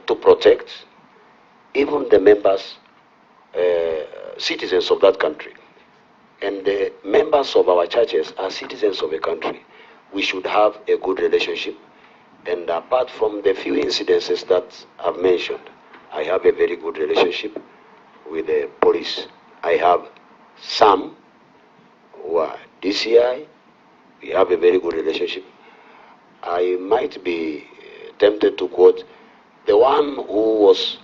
to protect even the members, citizens of that country. And the members of our churches are citizens of a country. We should have a good relationship. And apart from the few incidences that I've mentioned, I have a very good relationship with the police. I have some who are DCI. We have a very good relationship. I might be tempted to quote the one who was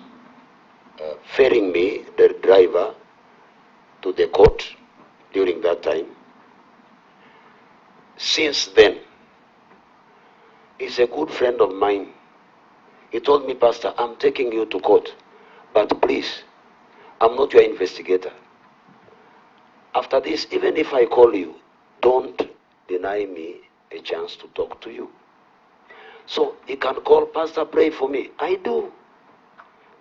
ferrying me, the driver, to the court during that time. Since then, he's a good friend of mine. He told me, Pastor, I'm taking you to court, but please, I'm not your investigator. After this, even if I call you, don't deny me a chance to talk to you. So he can call, Pastor, pray for me. I do,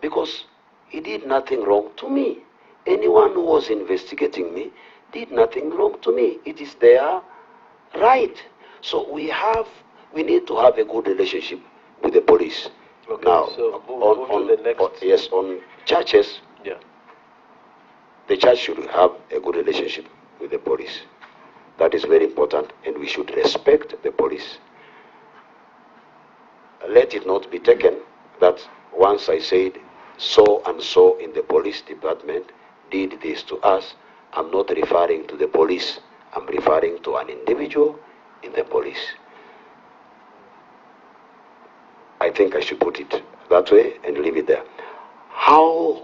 because he did nothing wrong to me. Anyone who was investigating me did nothing wrong to me. It is their right. So we need to have a good relationship with the police. Okay, now, so on churches, yeah, the church should have a good relationship with the police. That is very important, and we should respect the police. Let it not be taken that once I said so and so in the police department did this to us, I'm not referring to the police. I'm referring to an individual in the police. I think I should put it that way and leave it there. How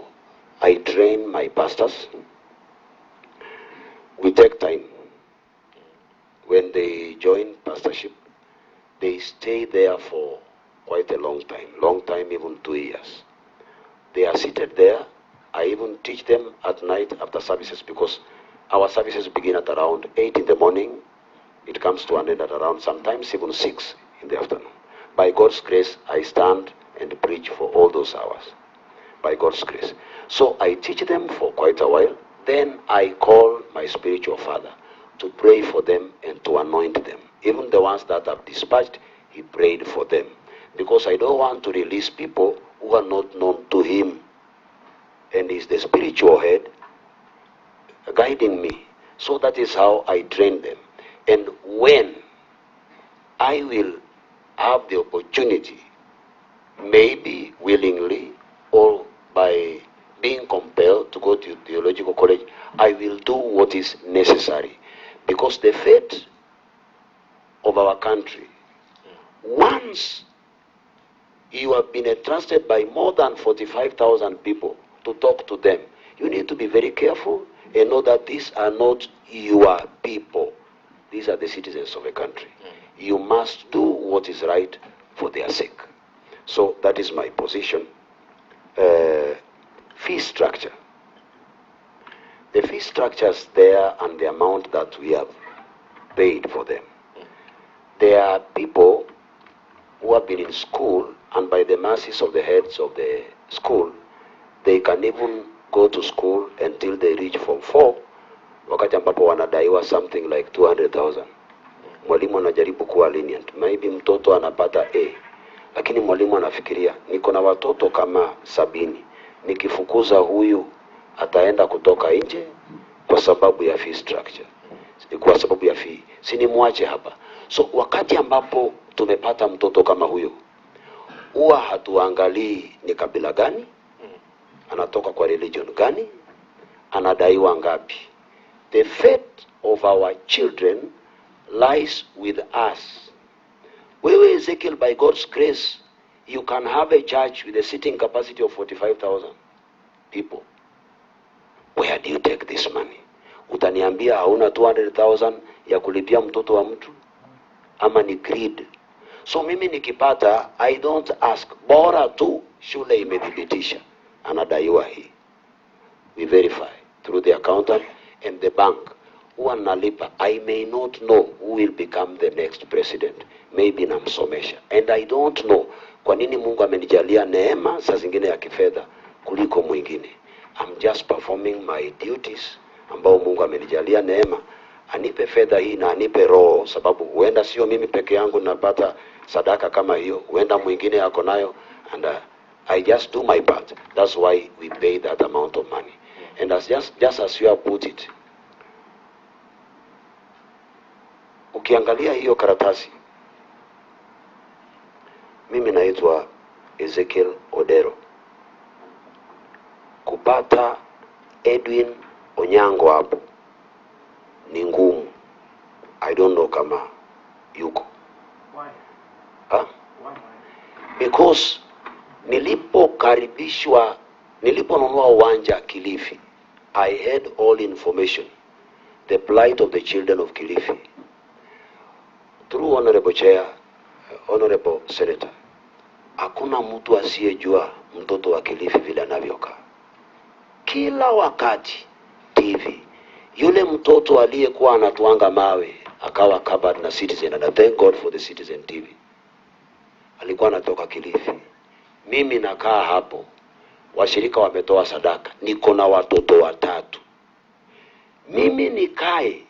I train my pastors, we take time. When they join pastorship, they stay there for quite a long time, even 2 years. They are seated there. I even teach them at night after services, because our services begin at around 8 in the morning. It comes to an end at around sometimes even 6 in the afternoon. By God's grace, I stand and preach for all those hours. By God's grace. So I teach them for quite a while. Then I call my spiritual father to pray for them and to anoint them. Even the ones that I've dispatched, he prayed for them. Because I don't want to release people who are not known to him. And he's the spiritual head guiding me. So that is how I train them. And when I will have the opportunity, maybe willingly or by being compelled to go to theological college, I will do what is necessary. Because the fate of our country, once you have been entrusted by more than 45,000 people to talk to them, you need to be very careful and know that these are not your people. These are the citizens of a country. You must do what is right for their sake. So that is my position. Fee structure. The fee structures there and the amount that we have paid for them. There are people who have been in school, and by the mercies of the heads of the school, they can even go to school until they reach Form 4, wakati ambapo wanadaiwa something like 200,000. Mwalimu anajaribu kuwa lenient. Maybe mtoto anapata A, lakini mwalimu anafikiria, niko na watoto kama 70. Nikifukuza huyu, ataenda kutoka nje kwa sababu ya fee structure. Kwa sababu ya fee. Sinimwache hapa. So wakati ambapo tumepata mtoto kama huyo, huwa hatuangalii ni kabila gani, anatoka kwa religion gani, anadaiwa ngapi. The fate of our children lies with us. Wewe Ezekiel, by God's grace, you can have a church with a seating capacity of 45,000 people. Where do you take this money? Utaniambia hauna 200,000 ya kulipia mtoto wa mtu? Ama ni greed? So mimi nikipata, I don't ask. Bora tu shule imedhibitisha anadaiwa hii. We verify through the accountant and the bank. Huwa nalipa. I may not know who will become the next president. Maybe namsomesha. And I don't know kwa nini Mungu amenijalia neema saa zingine ya kifedha kuliko mwingine. I'm just performing my duties ambao Mungu amenijalia neema. Anipe fedha hii na anipe roho, sababu huenda sio mimi peke yangu napata sadaka kama hiyo, huenda mwingine ako nayo, and I just do my part. That's why we pay that amount of money. And as just as you have put it, ukiangalia hiyo karatasi, mimi naitwa Ezekiel Odero. Kupata Edwin Onyango hapo ni ngumu. I don't know kama yuko. Why? Huh? Why? Because niliponunua uwanja Kilifi, I had all information, the plight of the children of Kilifi. Through Honorable Chair, Honorable Senator, hakuna mtu asiyejua mtoto wa Kilifi vile anavyokaa. Kila wakati TV, yule mtoto aliyekuwa anatuanga mawe akawa covered na Citizen, and I thank God for the Citizen TV. Alikuwa anatoka Kilifi. Mimi nakaa hapo. Washirika wametoa sadaka. Niko na watoto 3. Mimi nikae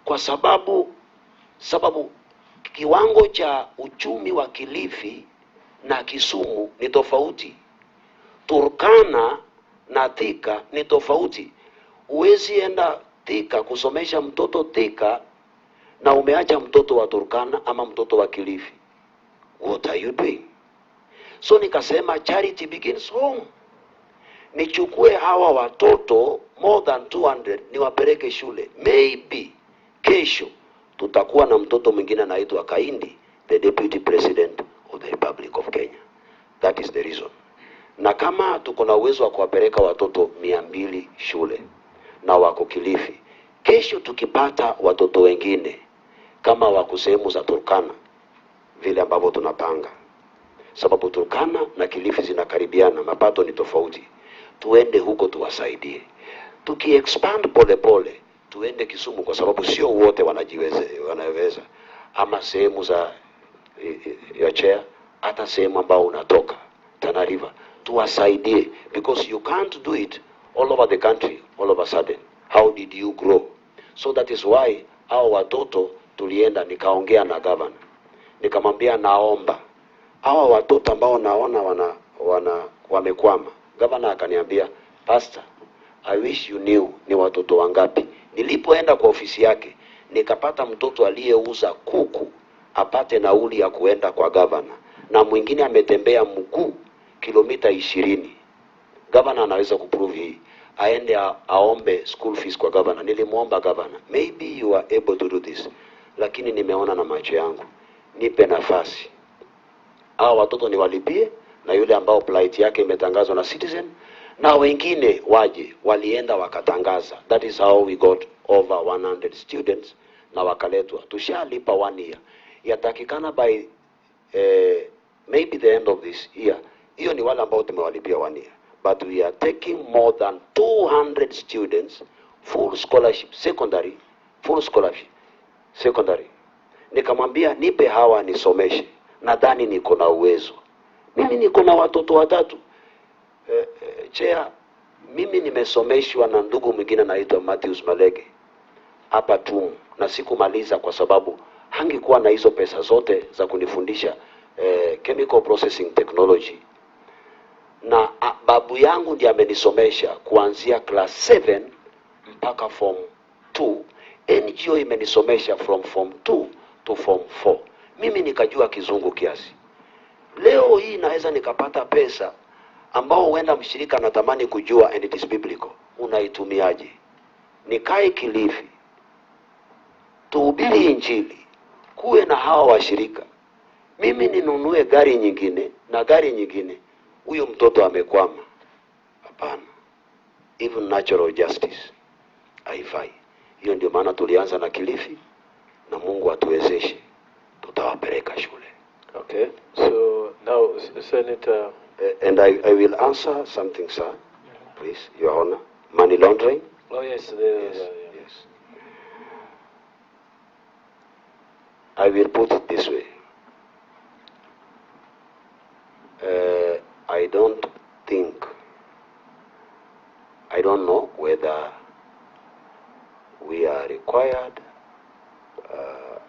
kwa sababu kiwango cha uchumi wa Kilifi na Kisumu ni tofauti. Turkana na Thika ni tofauti. Uwezi enda Thika kusomesha mtoto Thika na umeacha mtoto wa Turkana ama mtoto wa Kilifi. What are you doing? So nikasema charity begins home. Nichukue hawa watoto more than 200 niwapeleke shule. Maybe kesho tutakuwa na mtoto mwingine anaitwa Kaindi, the Deputy President of the Republic of Kenya. That is the reason. Na kama tuko na uwezo wa kuwapeleka watoto 200 shule na wako Kilifi, kesho tukipata watoto wengine kama wako sehemu za Turkana, vile ambavyo tunapanga, sababu Turkana na Kilifi zinakaribiana, mapato ni tofauti, tuende huko tuwasaidie. Tuki-expand pole pole, tuende Kisumu kwa sababu sio wote wanaweza, ama sehemu za ya Chair, hata sehemu ambao unatoka Tana River, tuwasaidie, because you can't do it all over the country all of a sudden. How did you grow? So that is why hao watoto tulienda, nikaongea na governor, nikamwambia naomba hawa watoto ambao naona wamekwama. Governor akaniambia, Pastor, I wish you knew ni watoto wangapi. Nilipoenda kwa ofisi yake, nikapata mtoto aliyeuza kuku apate nauli ya kuenda kwa governor, na mwingine ametembea mguu kilomita 20. Governor anaweza kuprove hii, aende aombe school fees kwa governor. Nilimuomba governor, maybe you are able to do this, lakini nimeona na macho yangu, nipe nafasi hao watoto niwalipie, na yule ambao plight yake imetangazwa na Citizen, na wengine waje. Walienda wakatangaza. That is how we got over 100 students na wakaletwa. Tushalipa 1 year. Yatakikana by maybe the end of this year. Hiyo ni wale ambao tumewalipia 1 year. But we are taking more than 200 students, full scholarship, secondary, full scholarship, secondary. Nikamwambia nipe hawa nisomeshe. Nadhani niko na uwezo. Mimi niko na watoto 3. Chair, mimi nimesomeshwa na ndugu mwingine anaitwa Matthews Malege hapa tu, na sikumaliza kwa sababu hangekuwa na hizo pesa zote za kunifundisha chemical processing technology. Na babu yangu ndiye amenisomesha kuanzia class 7 mpaka form 2. NGO imenisomesha from form 2 to form 4. Mimi nikajua kizungu kiasi. Leo hii naweza nikapata pesa ambao huenda mshirika anatamani kujua, and it is biblical. unaitumiaje? Nikae Kilifi, tuhubiri Injili, kuwe na hawa washirika, mimi ninunue gari nyingine na gari nyingine, huyo mtoto amekwama. Hapana. Even natural justice haifai. Hiyo ndio maana tulianza na Kilifi, na Mungu atuwezeshe, tutawapeleka shule. Okay. So now, Senator, and I will answer something, sir. Please, Your Honor. Money laundering? Oh yes, yes. I will put it this way. I don't know whether we are required,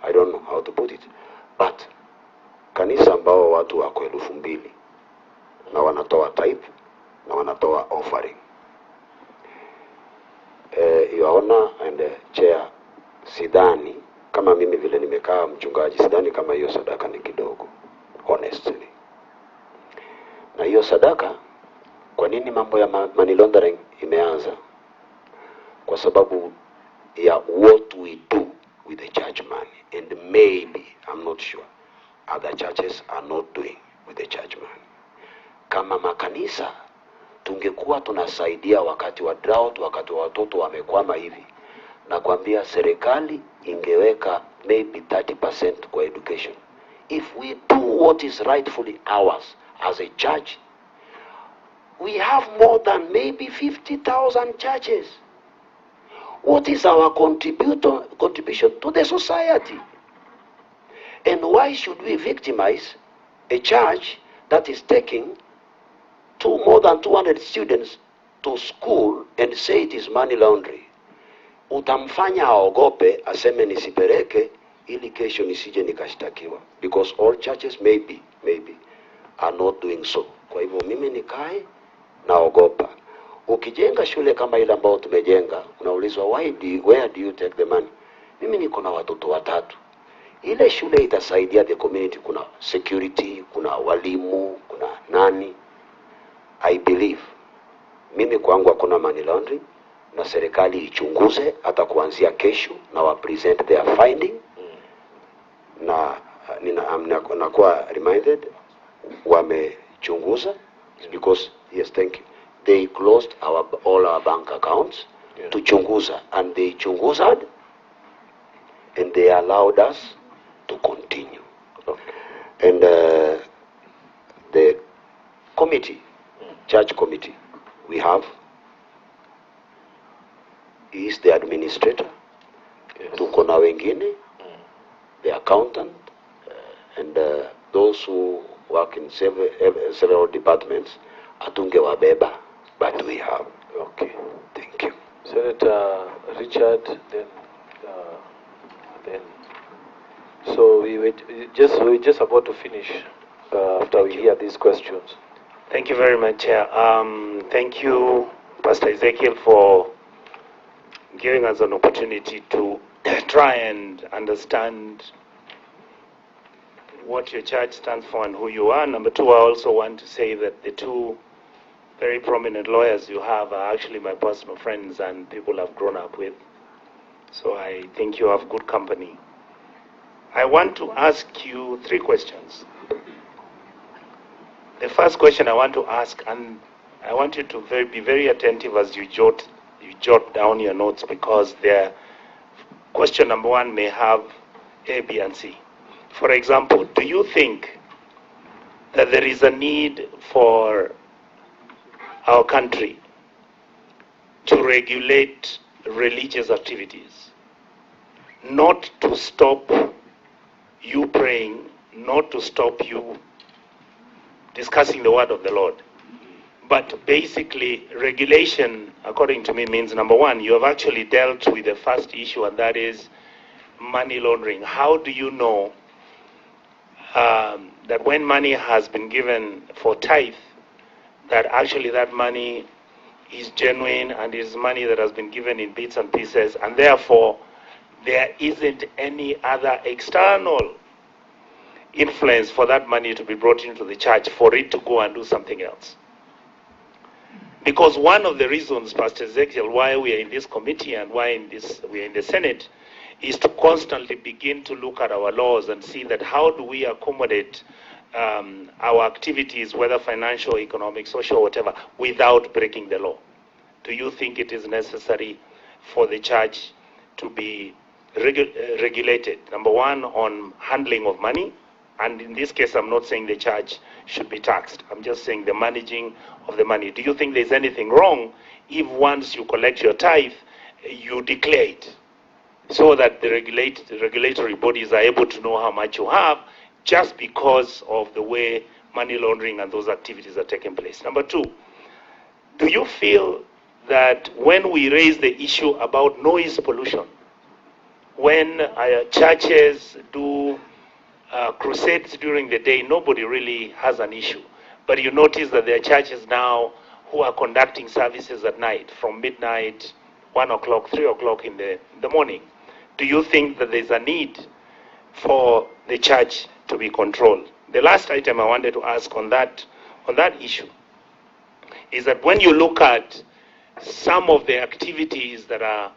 I don't know how to put it, but kanisa ambao watu wako 2,000 na wanatoa tithe na wanatoa offering, Your Honor and Chair, sidhani kama mimi vile nimekaa mchungaji, sidhani kama hiyo sadaka ni kidogo, honestly. Na hiyo sadaka, kwa nini mambo ya money laundering imeanza? Kwa sababu ya what we do with the church money, and maybe, I'm not sure, other churches are not doing with the church money. Kama makanisa tungekuwa tunasaidia wakati wa drought, wakati wa watoto wamekwama hivi, na kuambia serikali ingeweka maybe 30% kwa education. If we do what is rightfully ours as a church, we have more than maybe 50,000 churches. What is our contribution to the society? And why should we victimize a church that is taking more than 200 students to school and say it is money laundering? Utamfanya aogope, aseme nisipeleke ili kesho nisije nikashtakiwa, because all churches maybe are not doing so. Kwa hivyo mimi nikae naogopa. Ukijenga shule kama ile ambayo tumejenga, unaulizwa where do you take the money? Mimi niko na watoto 3. Ile shule itasaidia the community, kuna security, kuna walimu, kuna nani. I believe, mimi kwangu hakuna money laundering, na serikali ichunguze hata kuanzia kesho na wa present their finding. Na nakuwa reminded wamechunguza, because yes, thank you, they closed all our bank accounts to chunguza, and they chunguzed and they allowed us to continue. And the committee, church committee, we have, he is the administrator, tuko na wengine, the accountant, and those who work in several departments, atungewabeba, but we have. Okay, thank you. Senator Richard, then so we're just about to finish after we hear these questions. Thank you very much, Chair. Thank you, Pastor Ezekiel, for giving us an opportunity to try and understand what your church stands for and who you are. Number 2, I also want to say that the 2 very prominent lawyers you have are actually my personal friends and people I've grown up with. So I think you have good company. I want to ask you 3 questions. The first question I want to ask, and I want you to be very attentive as you jot down your notes, because question number 1 may have A, B, and C. For example, do you think that there is a need for our country to regulate religious activities, not to stop you praying, not to stop you discussing the word of the Lord, but basically regulation, according to me, means number 1, you have actually dealt with the first issue, and that is money laundering. How do you know that when money has been given for tithe, that actually that money is genuine and is money that has been given in bits and pieces, and therefore there isn't any other external influence for that money to be brought into the church for it to go and do something else? Because one of the reasons, Pastor Ezekiel, why we are in this committee and why we are in the Senate is to constantly begin to look at our laws and see that how do we accommodate our activities, whether financial, economic, social, whatever, without breaking the law. Do you think it is necessary for the church to be regulated? Number one, on handling of money. And in this case, I'm not saying the church should be taxed. I'm just saying the managing of the money. Do you think there's anything wrong if once you collect your tithe, you declare it so that the regulatory bodies are able to know how much you have just because of the way money laundering and those activities are taking place? Number two, do you feel that when we raise the issue about noise pollution, when churches do crusades during the day, nobody really has an issue. But you notice that there are churches now who are conducting services at night from midnight, 1 o'clock, 3 o'clock in the morning. Do you think that there's a need for the church to be controlled? The last item I wanted to ask on that issue is that when you look at some of the activities that are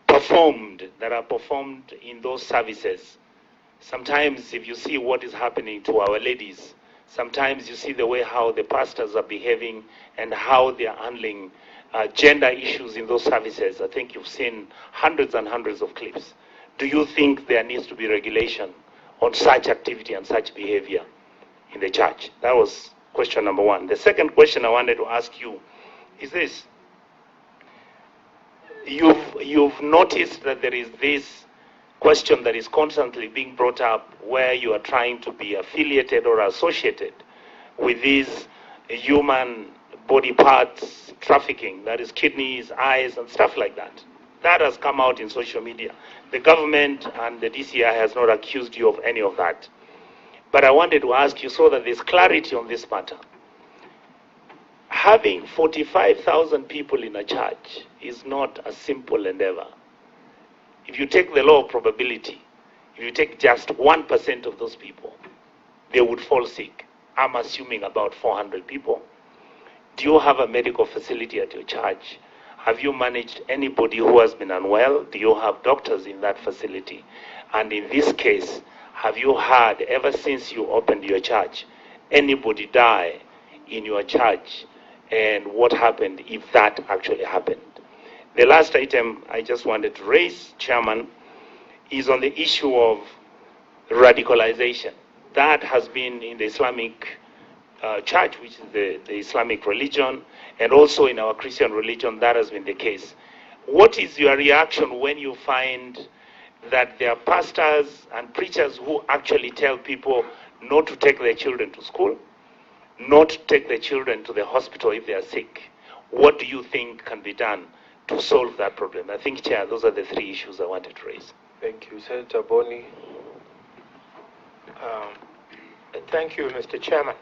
performed in those services, sometimes if you see what is happening to our ladies, sometimes you see the way how the pastors are behaving and how they are handling gender issues in those services. I think you've seen hundreds and hundreds of clips. Do you think there needs to be regulation on such activity and such behavior in the church? That was question number one. The second question I wanted to ask you is this. You've noticed that there is this question that is constantly being brought up where you are trying to be affiliated or associated with these human body parts trafficking, that is kidneys, eyes, and stuff like that. That has come out in social media. The government and the DCI has not accused you of any of that. But I wanted to ask you so that there's clarity on this matter. Having 45,000 people in a church is not a simple endeavor. If you take the law of probability, if you take just 1% of those people, they would fall sick. I'm assuming about 400 people. Do you have a medical facility at your church? Have you managed anybody who has been unwell? Do you have doctors in that facility? And in this case, have you had, ever since you opened your church, anybody die in your church? And what happened if that actually happened? The last item I just wanted to raise, Chairman, is on the issue of radicalization. That has been in the Islamic church, which is the Islamic religion, and also in our Christian religion, that has been the case. What is your reaction when you find that there are pastors and preachers who actually tell people not to take their children to school, not to take their children to the hospital if they are sick? What do you think can be done to solve that problem? I think, Chair, those are the three issues I wanted to raise. Thank you. Senator Boni. Thank you, Mr. Chairman.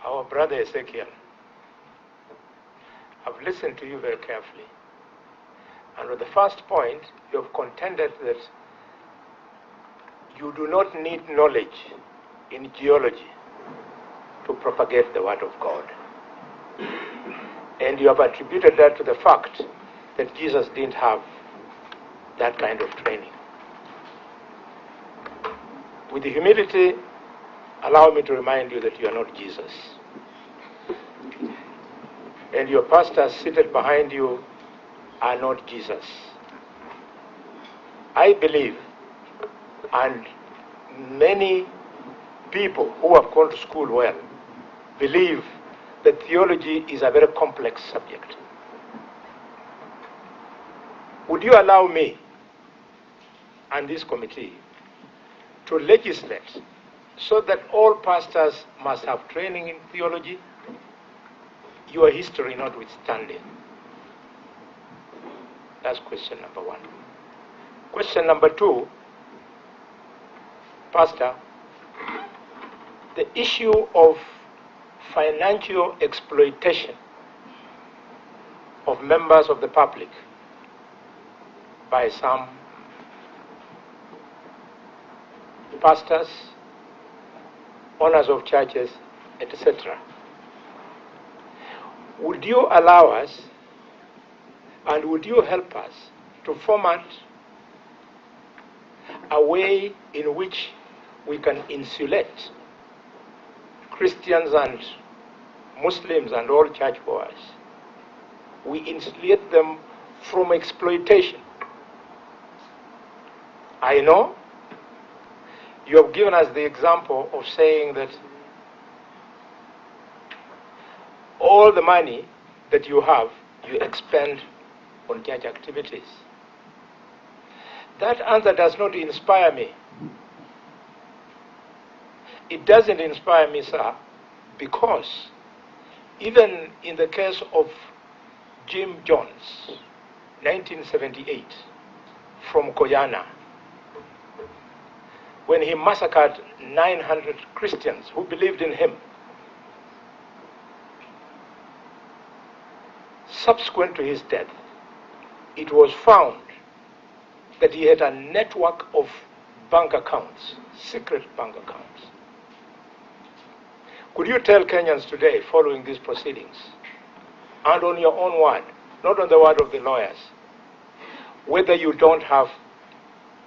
Our brother Ezekiel, I've listened to you very carefully. And with the first point, you have contended that you do not need knowledge in geology to propagate the Word of God. And you have attributed that to the fact that Jesus didn't have that kind of training. With the humility, allow me to remind you that you are not Jesus. And your pastors seated behind you are not Jesus. I believe, and many people who have gone to school well, believe that theology is a very complex subject. Would you allow me and this committee to legislate so that all pastors must have training in theology, your history notwithstanding? That's question number one. Question number two, Pastor, the issue of financial exploitation of members of the public by some pastors, owners of churches, etc. would you allow us and would you help us to format a way in which we can insulate Christians and Muslims and all churchgoers? We insulate them from exploitation. I know you have given us the example of saying that all the money that you have, you expend on church activities. That answer does not inspire me. It doesn't inspire me, sir, because even in the case of Jim Jones, 1978, from Koyana, when he massacred 900 Christians who believed in him, subsequent to his death, it was found that he had a network of bank accounts, secret bank accounts. Could you tell Kenyans today, following these proceedings, and on your own word, not on the word of the lawyers, whether you don't have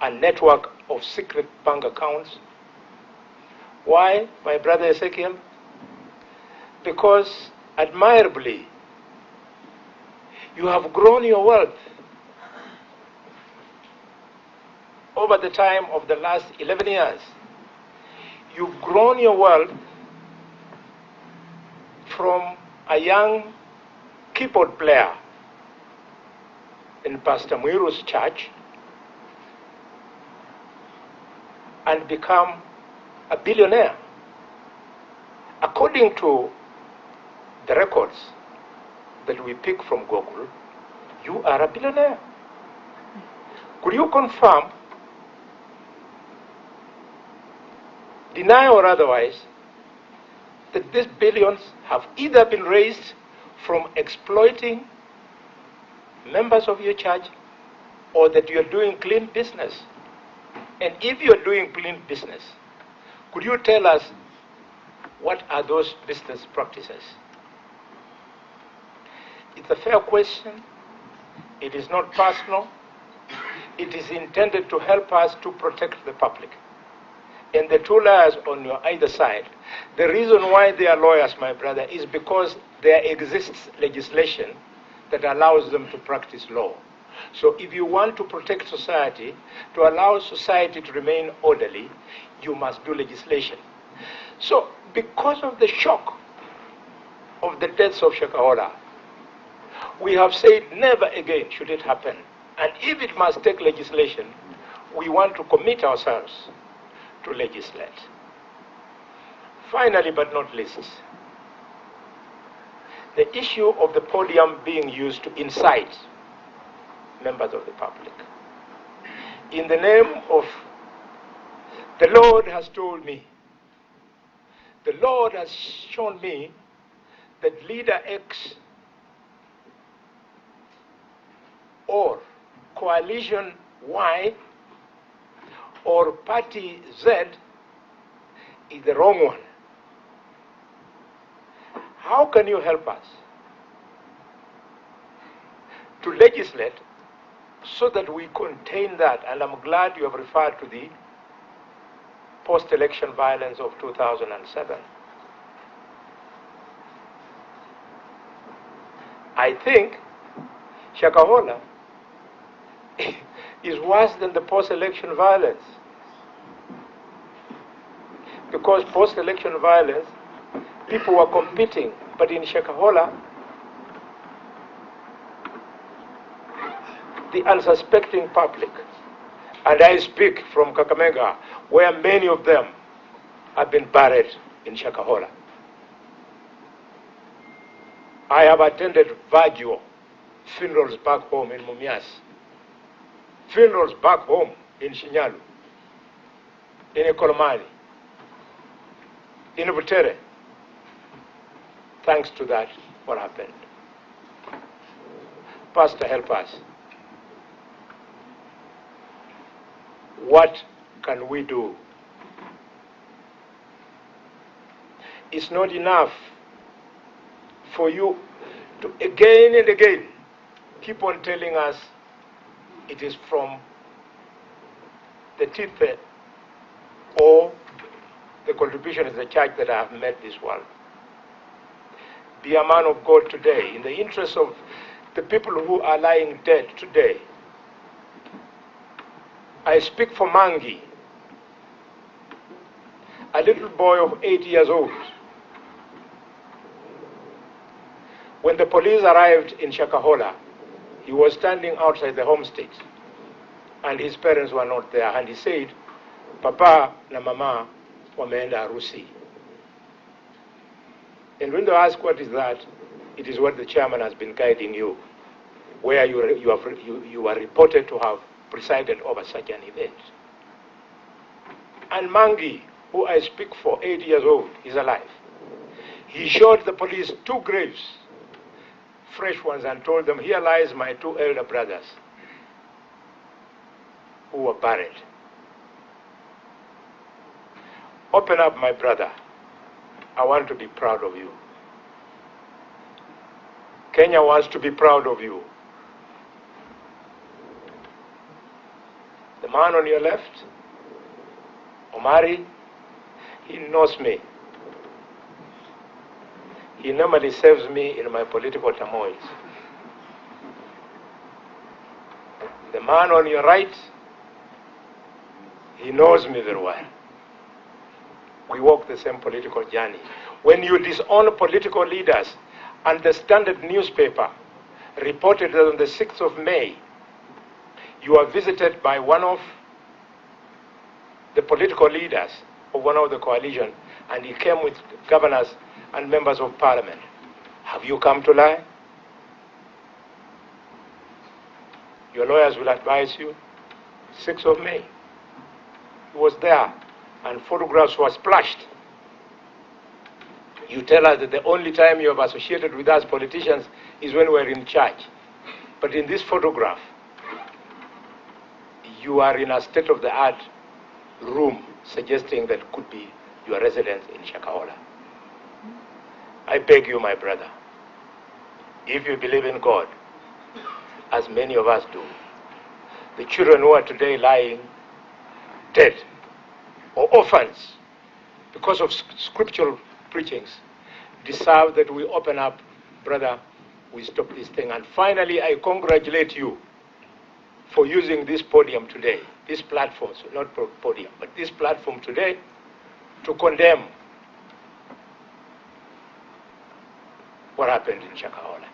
a network of secret bank accounts? Why, my brother Ezekiel? Because, admirably, you have grown your wealth over the time of the last 11 years. You've grown your wealth from a young keyboard player in Pastor Muiru's church and become a billionaire. According to the records that we pick from Google, you are a billionaire. Could you confirm, deny or otherwise, that these billions have either been raised from exploiting members of your church or that you are doing clean business? And if you are doing clean business, could you tell us what are those business practices? It's a fair question. It is not personal. It is intended to help us to protect the public. And the two lawyers on your either side, the reason why they are lawyers, my brother, is because there exists legislation that allows them to practice law. So if you want to protect society, to allow society to remain orderly, you must do legislation. So because of the shock of the deaths of Shakahola, we have said never again should it happen. And if it must take legislation, we want to commit ourselves to legislate. Finally, but not least, the issue of the podium being used to incite members of the public. In the name of the Lord has told me, the Lord has shown me that leader X or coalition Y or party Z is the wrong one. How can you help us to legislate so that we contain that? And I'm glad you have referred to the post-election violence of 2007. I think Shakahola is worse than the post-election violence. Because post-election violence, people were competing, but in Shakahola, the unsuspecting public, and I speak from Kakamega, where many of them have been buried in Shakahola. I have attended Virgil funerals back home in Mumias, funerals back home in Shinyalu, in Ekolomani, in Butere. Thanks to that, what happened? Pastor, help us. What can we do? It's not enough for you. to again and again keep on telling us it is from the teeth or the contribution of the church that I have made this world. Be a man of God today, in the interest of the people who are lying dead today. I speak for Mangi, a little boy of 8 years old. When the police arrived in Shakahola, he was standing outside the homestead, and his parents were not there, and he said, Papa na Mama wameenda harusi. And when they ask what is that, it is what the chairman has been guiding you, where you are reported to have presided over such an event. And Mangi, who I speak for, 8 years old, is alive. He showed the police 2 graves, fresh ones, and told them, here lies my 2 elder brothers who were buried. Open up, my brother. I want to be proud of you. Kenya wants to be proud of you. The man on your left, Omari, he knows me. He normally saves me in my political turmoils. The man on your right, he knows me very well. We walk the same political journey. When you disown political leaders, and the Standard newspaper reported that on the 6th of May, you are visited by one of the political leaders of one of the coalition, and he came with governors and members of parliament. Have you come to lie? Your lawyers will advise you. 6th of May. He was there, and photographs were splashed. You tell us that the only time you have associated with us politicians is when we're in charge. But in this photograph, you are in a state-of-the-art room suggesting that could be your residence in Shakahola. I beg you, my brother, if you believe in God, as many of us do, the children who are today lying dead or orphans because of scriptural preachings deserve that we open up, brother, we stop this thing. And finally, I congratulate you for using this podium today, this platform, so not podium, but this platform today to condemn what happened in Shakahola.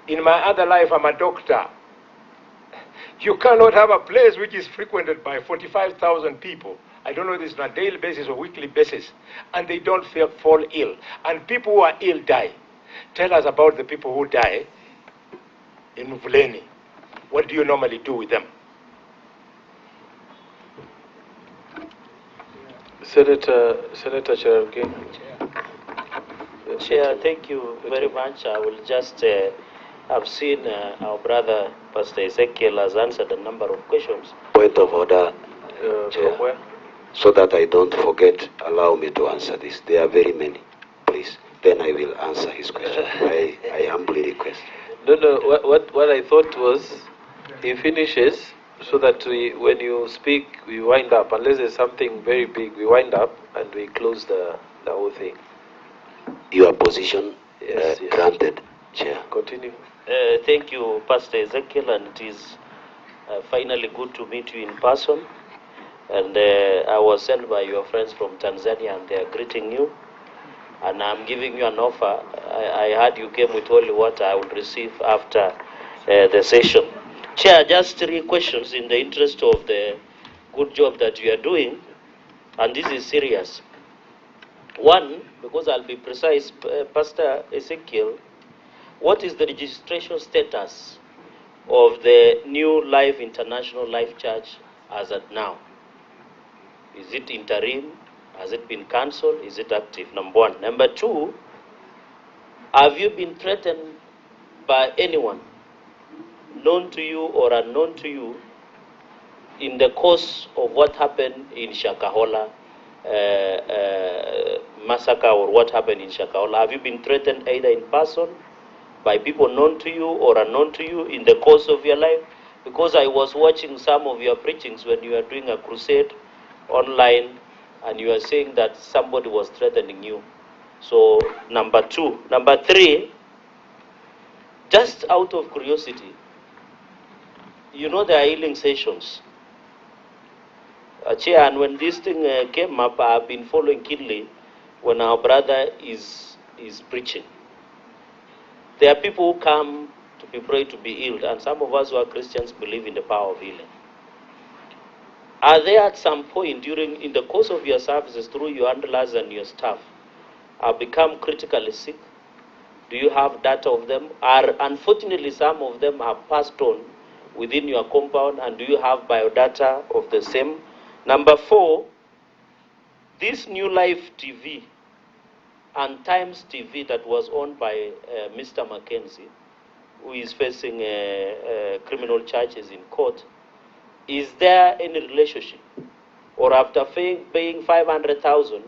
In my other life, I'm a doctor. You cannot have a place which is frequented by 45,000 people. I don't know if it's on a daily basis or weekly basis, and they don't fall ill. And people who are ill die. Tell us about the people who die in Mvuleni. What do you normally do with them? Senator Cherargei. Chair, thank you very much. I will just, I've seen our brother, Pastor Ezekiel, has answered a number of questions. Point of order, Chair. From where? So that I don't forget, allow me to answer this. There are very many, please. Then I will answer his question. I humbly request. No, what I thought was, he finishes so that when you speak, we wind up. Unless there's something very big, we wind up and we close the whole thing. Your position Yes. granted, Chair. Continue. Thank you, Pastor Ezekiel, and it is finally good to meet you in person. And I was sent by your friends from Tanzania, and they are greeting you. And I'm giving you an offer. I heard you came with holy water. I will receive after the session. Chair, just 3 questions in the interest of the good job that you are doing. And this is serious. 1, because I'll be precise, Pastor Ezekiel, what is the registration status of the new Life International Life Church as at now? Is it interim? Has it been cancelled? Is it active? Number 1. Number 2, have you been threatened by anyone, known to you or unknown to you, in the course of what happened in Shakahola massacre or what happened in SHAKAHOLA? Have you been threatened either in person, by people known to you or unknown to you in the course of your life? Because I was watching some of your preachings when you were doing a crusade online, and you were saying that somebody was threatening you. So, number two. Number three, just out of curiosity, you know there are healing sessions. Chair, and when this thing came up, I've been following keenly when our brother is preaching. There are people who come to be prayed to be healed, and some of us who are Christians believe in the power of healing. Are there at some point in the course of your services, through your handlers and your staff, have become critically sick? Do you have data of them? Unfortunately, some of them have passed on within your compound, and do you have biodata of the same? Number four, this New Life TV and Times TV that was owned by Mr. Mackenzie, who is facing criminal charges in court, is there any relationship? Or after paying 500,000,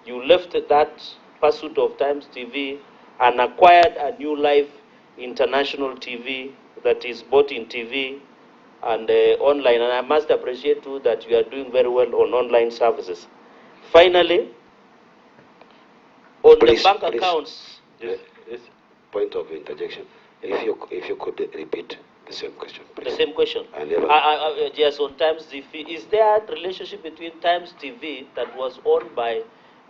you left that pursuit of Times TV and acquired a New Life International TV that is both in TV and online? And I must appreciate too that you are doing very well on online services. Finally, on the bank accounts. Yes. Point of interjection. If you could repeat the same question, please. The same question. Yes, on Times TV. Is there a relationship between Times TV that was owned by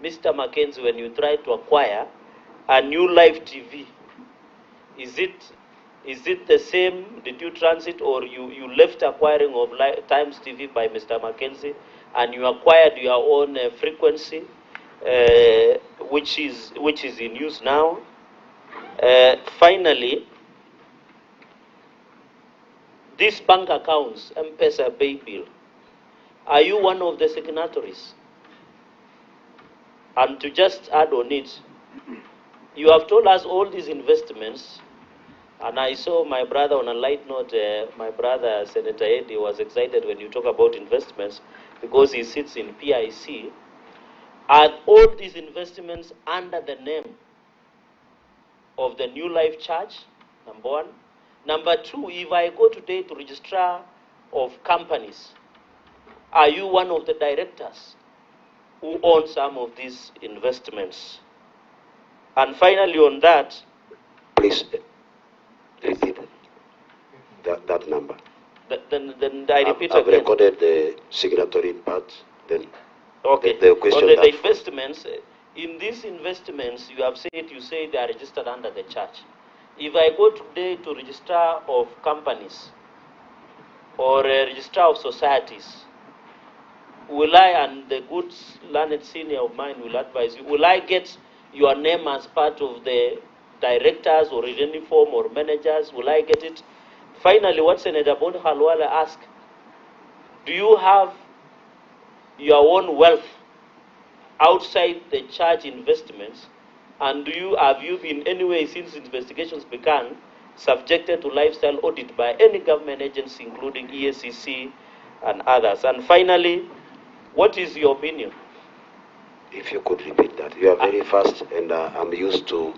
Mr. Mackenzie when you tried to acquire a New Life TV? Is it the same? Did you transit, or you left acquiring of Times TV by Mr. Mackenzie and you acquired your own frequency, which is in use now? Finally, these bank accounts, M-Pesa, Pay Bill, are you one of the signatories? And to just add on it, you have told us all these investments, and I saw my brother on a light note, my brother Senator Eddie was excited when you talk about investments because he sits in PIC. Are all these investments under the name of the New Life Church? Number one. Number two, if I go today to registrar of companies, are you one of the directors who own some of these investments? And finally on that, please repeat that number. Then I repeat I've again. recorded the signatory part. Then okay. The question on the investments, in these investments, you say they are registered under the church. If I go today to registrar of companies or a registrar of societies, will I, and the good learned senior of mine will advise you, will I get your name as part of the directors or in any form or managers? Will I get it? Finally, what Senator Boni Khalwale asked, do you have your own wealth outside the church investments? And have you been any way since investigations began subjected to lifestyle audit by any government agency, including EACC and others? And finally, what is your opinion? If you could repeat that. You are very fast, and I'm used to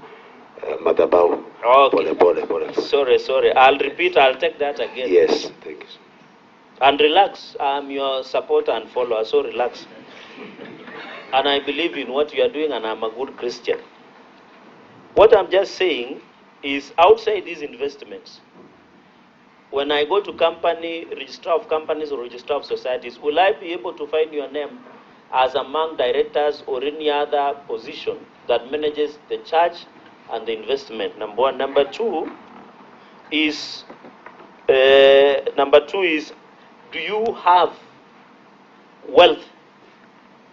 Madabao. Okay. Sorry. I'll repeat. I'll take that again. Yes, thank you. And relax. I'm your supporter and follower, so relax. And I believe in what you are doing, and I'm a good Christian. What I'm just saying is, outside these investments, when I go to company, registrar of companies or registrar of societies, will I be able to find your name as among directors or any other position that manages the church and the investment? Number one. Number two is, do you have wealth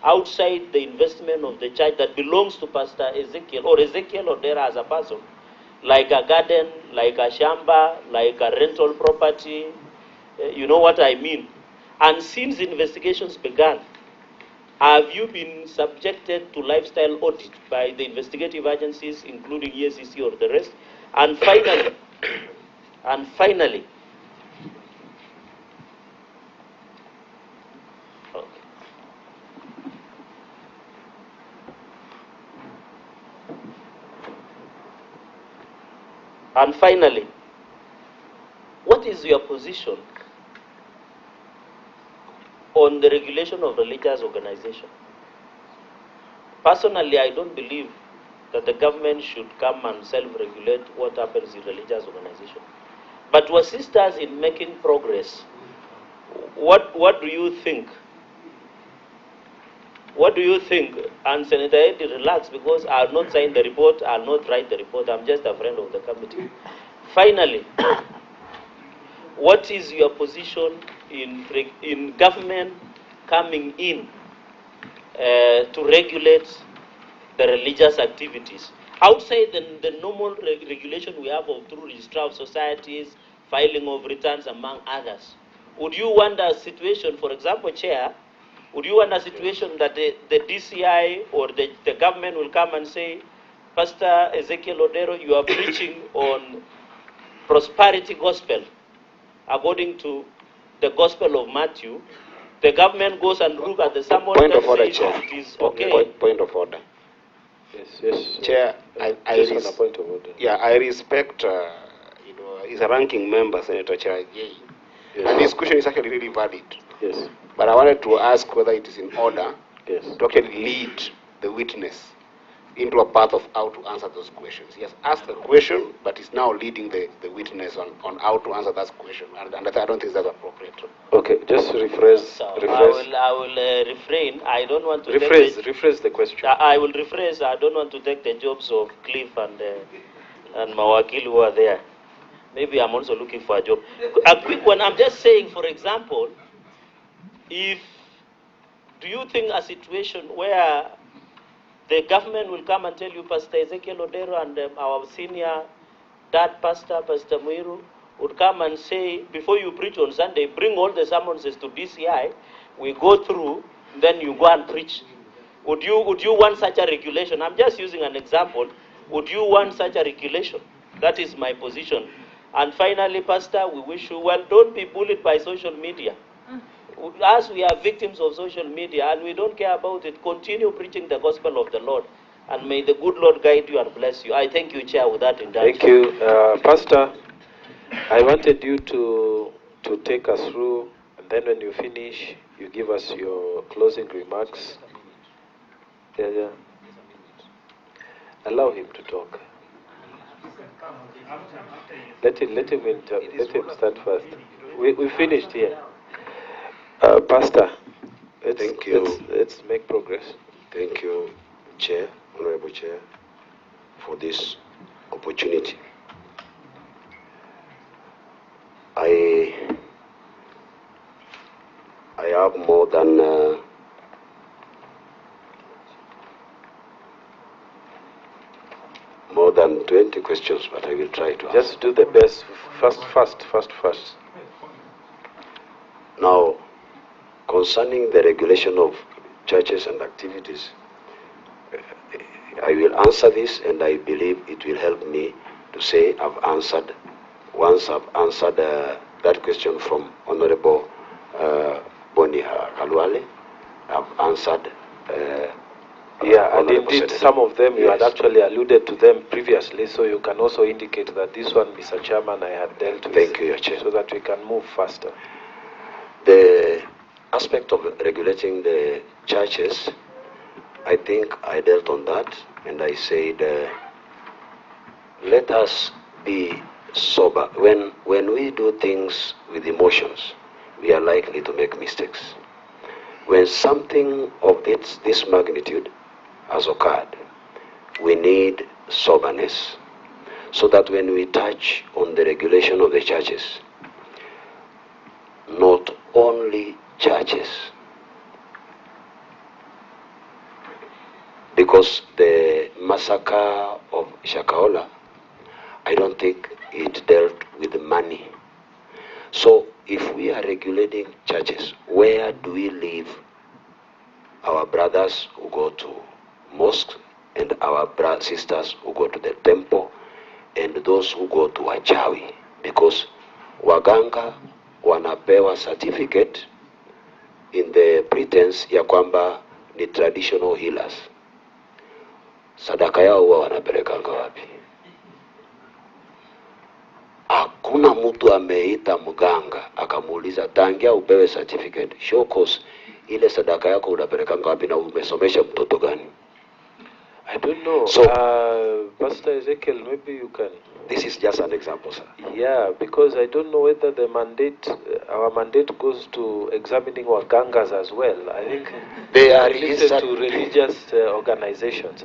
outside the investment of the church that belongs to Pastor Ezekiel or Odera as a person, like a garden, like a shamba, like a rental property? You know what I mean? And since investigations began, have you been subjected to lifestyle audit by the investigative agencies, including EACC or the rest? And finally, And finally, what is your position on the regulation of religious organization? Personally, I don't believe that the government should come and self-regulate what happens in religious organization. But to assist us in making progress, what do you think? What do you think? And Senator Eddie, relax, because I'll not sign the report, I'll not write the report, I'm just a friend of the committee. Finally, what is your position in government coming in to regulate the religious activities? Outside the normal regulation we have of through registrar of societies, filing of returns, among others, would you want a situation, for example, Chair, would you want a situation that the DCI or the government will come and say, Pastor Ezekiel Odero, you are preaching on prosperity gospel according to the gospel of Matthew? The government goes and look at the sermon. Point of order, Chair. It is okay. Point of order. Yes. Chair, I respect, he's a ranking member, Senator Chair. Yes. And this question is actually really valid. Yes. But I wanted to ask whether it is in order yes. to actually lead the witness into a path of how to answer those questions. He has asked the question, but is now leading the witness on how to answer that question. And I don't think that's appropriate. Okay, just rephrase. I will refrain. I don't want to rephrase the question. I will rephrase. I don't want to take the jobs of Cliff and Mawakili who are there. Maybe I'm also looking for a job. A quick one. I'm just saying, for example, do you think a situation where the government will come and tell you, Pastor Ezekiel Odero and our senior dad pastor, Pastor Muiru, would come and say, before you preach on Sunday, bring all the summonses to DCI, we go through, then you go and preach. Would you want such a regulation? I'm just using an example. Would you want such a regulation? That is my position. And finally, Pastor, we wish you well. Don't be bullied by social media. As we are victims of social media and we don't care about it, continue preaching the gospel of the Lord. And may the good Lord guide you and bless you. I thank you, Chair, with that indulgence. Thank you. Pastor, I wanted you to take us through, and then when you finish, you give us your closing remarks. Yeah. Allow him to talk. Let him start first. We finished here. Pastor, thank you. Let's make progress. Thank you, Chair, Honorable Chair, for this opportunity. I have more than 20 questions, but I will try to just answer. Do the best. First. Now, concerning the regulation of churches and activities, I will answer this, and I believe it will help me to say I've answered. Once I've answered that question from Honorable Boni Halwale, I've answered. And indeed, some of them you had actually alluded to them previously, so you can also indicate that this one, Mr. Chairman, I had dealt with. Thank you, Your Chair. So that we can move faster. The aspect of regulating the churches, I think I dealt on that, and I said, let us be sober. When we do things with emotions, we are likely to make mistakes. When something of this magnitude has occurred, we need soberness, so that when we touch on the regulation of the churches, not only churches, because the massacre of SHAKAHOLA, I don't think it dealt with money. So if we are regulating churches, where do we leave our brothers who go to mosques and our sisters who go to the temple and those who go to wachawi? Because waganga wanapewa certificate in the pretense ya kwamba ni traditional healers. Sadaka yao huwa wanapelekanga wapi? hakuna mtu ameita mganga akamuuliza tangia upewe certificate show cause ile sadaka yako unapelekanga wapi na umesomesha mtoto gani? I don't know. So, Pastor Ezekiel, maybe you can. This is just an example, sir. Yeah, because I don't know whether the mandate, our mandate goes to examining wagangas as well. I think they are related to religious organizations.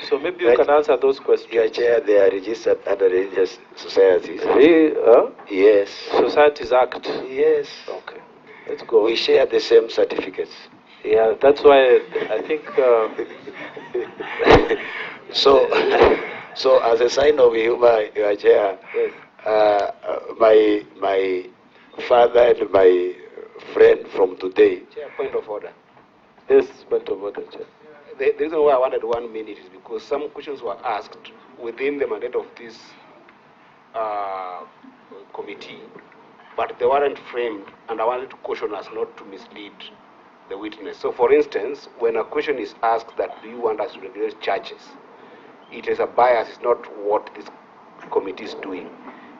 So maybe you can answer those questions. Your Chair, they are registered under religious societies. Yes. Societies Act. Yes. Okay. Let's go. We share the same certificates. Yeah, that's why I think. So as a sign of humor, Your Chair, yes. My father and my friend from today. Chair, point of order. Yes, point of order, Chair. The reason why I wanted 1 minute is because some questions were asked within the mandate of this committee, but they weren't framed, and I wanted to caution us not to mislead the witness. So, for instance, when a question is asked that do you want us to regulate churches, it is a bias, it's not what this committee is doing.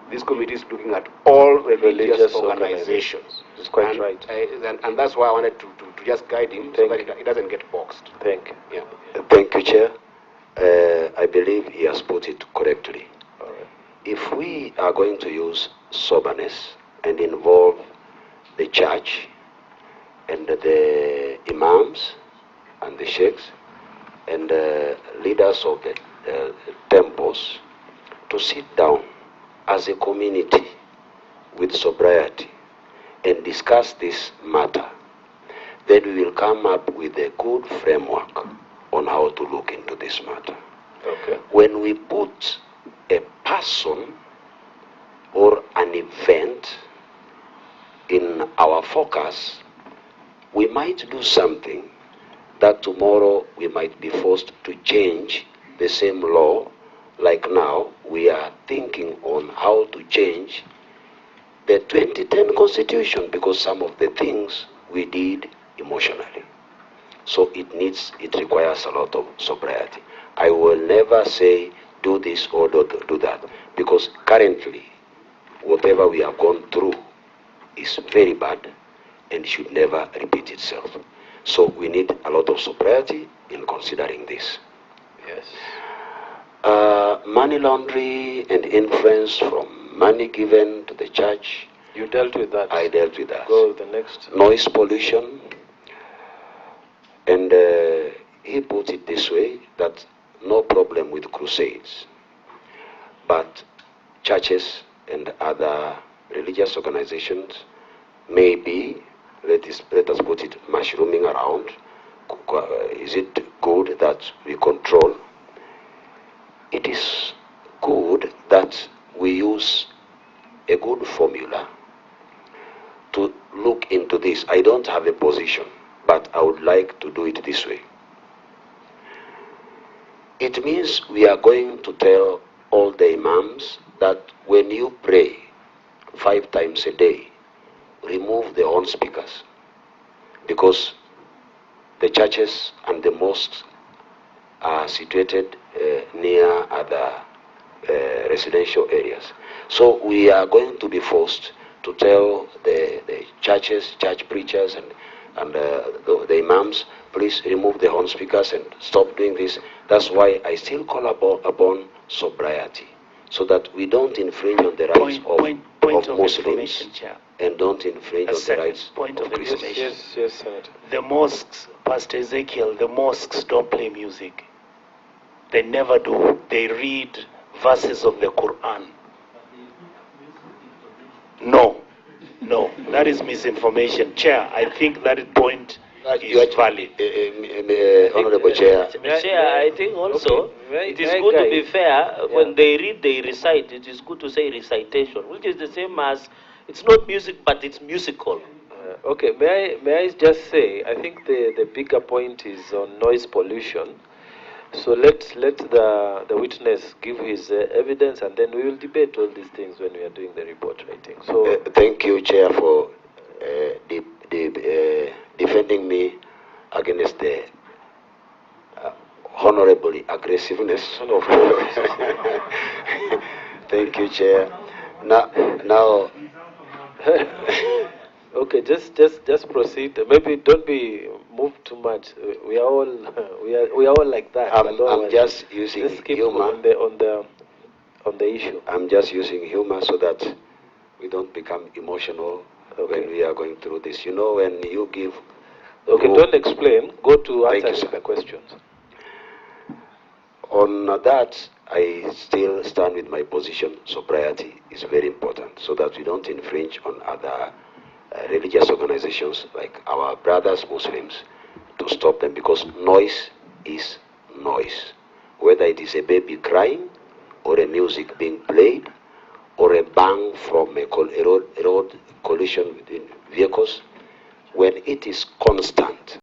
This committee is looking at all religious organizations. It's quite right. And that's why I wanted to just guide him so that it doesn't get boxed. Thank you. Yeah. Thank you, Chair. I believe he has put it correctly. All right. If we are going to use soberness and involve the church and the imams and the sheikhs and the leaders of the temples to sit down as a community with sobriety and discuss this matter, then we will come up with a good framework on how to look into this matter. Okay. When we put a person or an event in our focus, we might do something that tomorrow we might be forced to change the same law. Like now, we are thinking on how to change the 2010 Constitution because some of the things we did emotionally. So it requires a lot of sobriety. I will never say do this or do that because currently whatever we have gone through is very bad and should never repeat itself. So we need a lot of sobriety in considering this. Yes. Money laundering and influence from money given to the church. You dealt with that. I dealt with that. Go to the next. Noise pollution. And he put it this way, that no problem with crusades. But churches and other religious organizations may be, let us put it, mushrooming around. Is it good that we control? It is good that we use a good formula to look into this. I don't have a position, but I would like to do it this way. It means we are going to tell all the imams that when you pray 5 times a day, remove the horn speakers, because the churches and the mosques are situated near other residential areas. So we are going to be forced to tell the churches, church preachers and the imams, please remove the horn speakers and stop doing this. That's why I still call upon sobriety, so that we don't infringe on the rights of Muslims and don't infringe on the rights of Christians. Yes, Senator. The mosques, Pastor Ezekiel, the mosques don't play music. They never do. They read verses of the Quran. No, that is misinformation. Chair, I think that point is valid. Honorable Chair. Chair, I think also it is good to be fair. When they read, they recite. It is good to say recitation, which is the same as, it's not music, but it's musical. Okay, may I just say, I think the bigger point is on noise pollution. So let the witness give his evidence, and then we will debate all these things when we are doing the report writing. So thank you, Chair, for defending me against the honorable aggressiveness of Thank you, Chair. now. Okay, just proceed. Maybe don't be moved too much. We are all like that. I'm just using humor on the issue. I'm just using humor so that we don't become emotional when we are going through this. You know, when you give. Okay, don't explain. Go to answer the questions. On that, I still stand with my position. Sobriety is very important so that we don't infringe on other religious organizations like our brothers Muslims, to stop them, because noise is noise. Whether it is a baby crying, or a music being played, or a bang from a road collision between vehicles, when it is constant,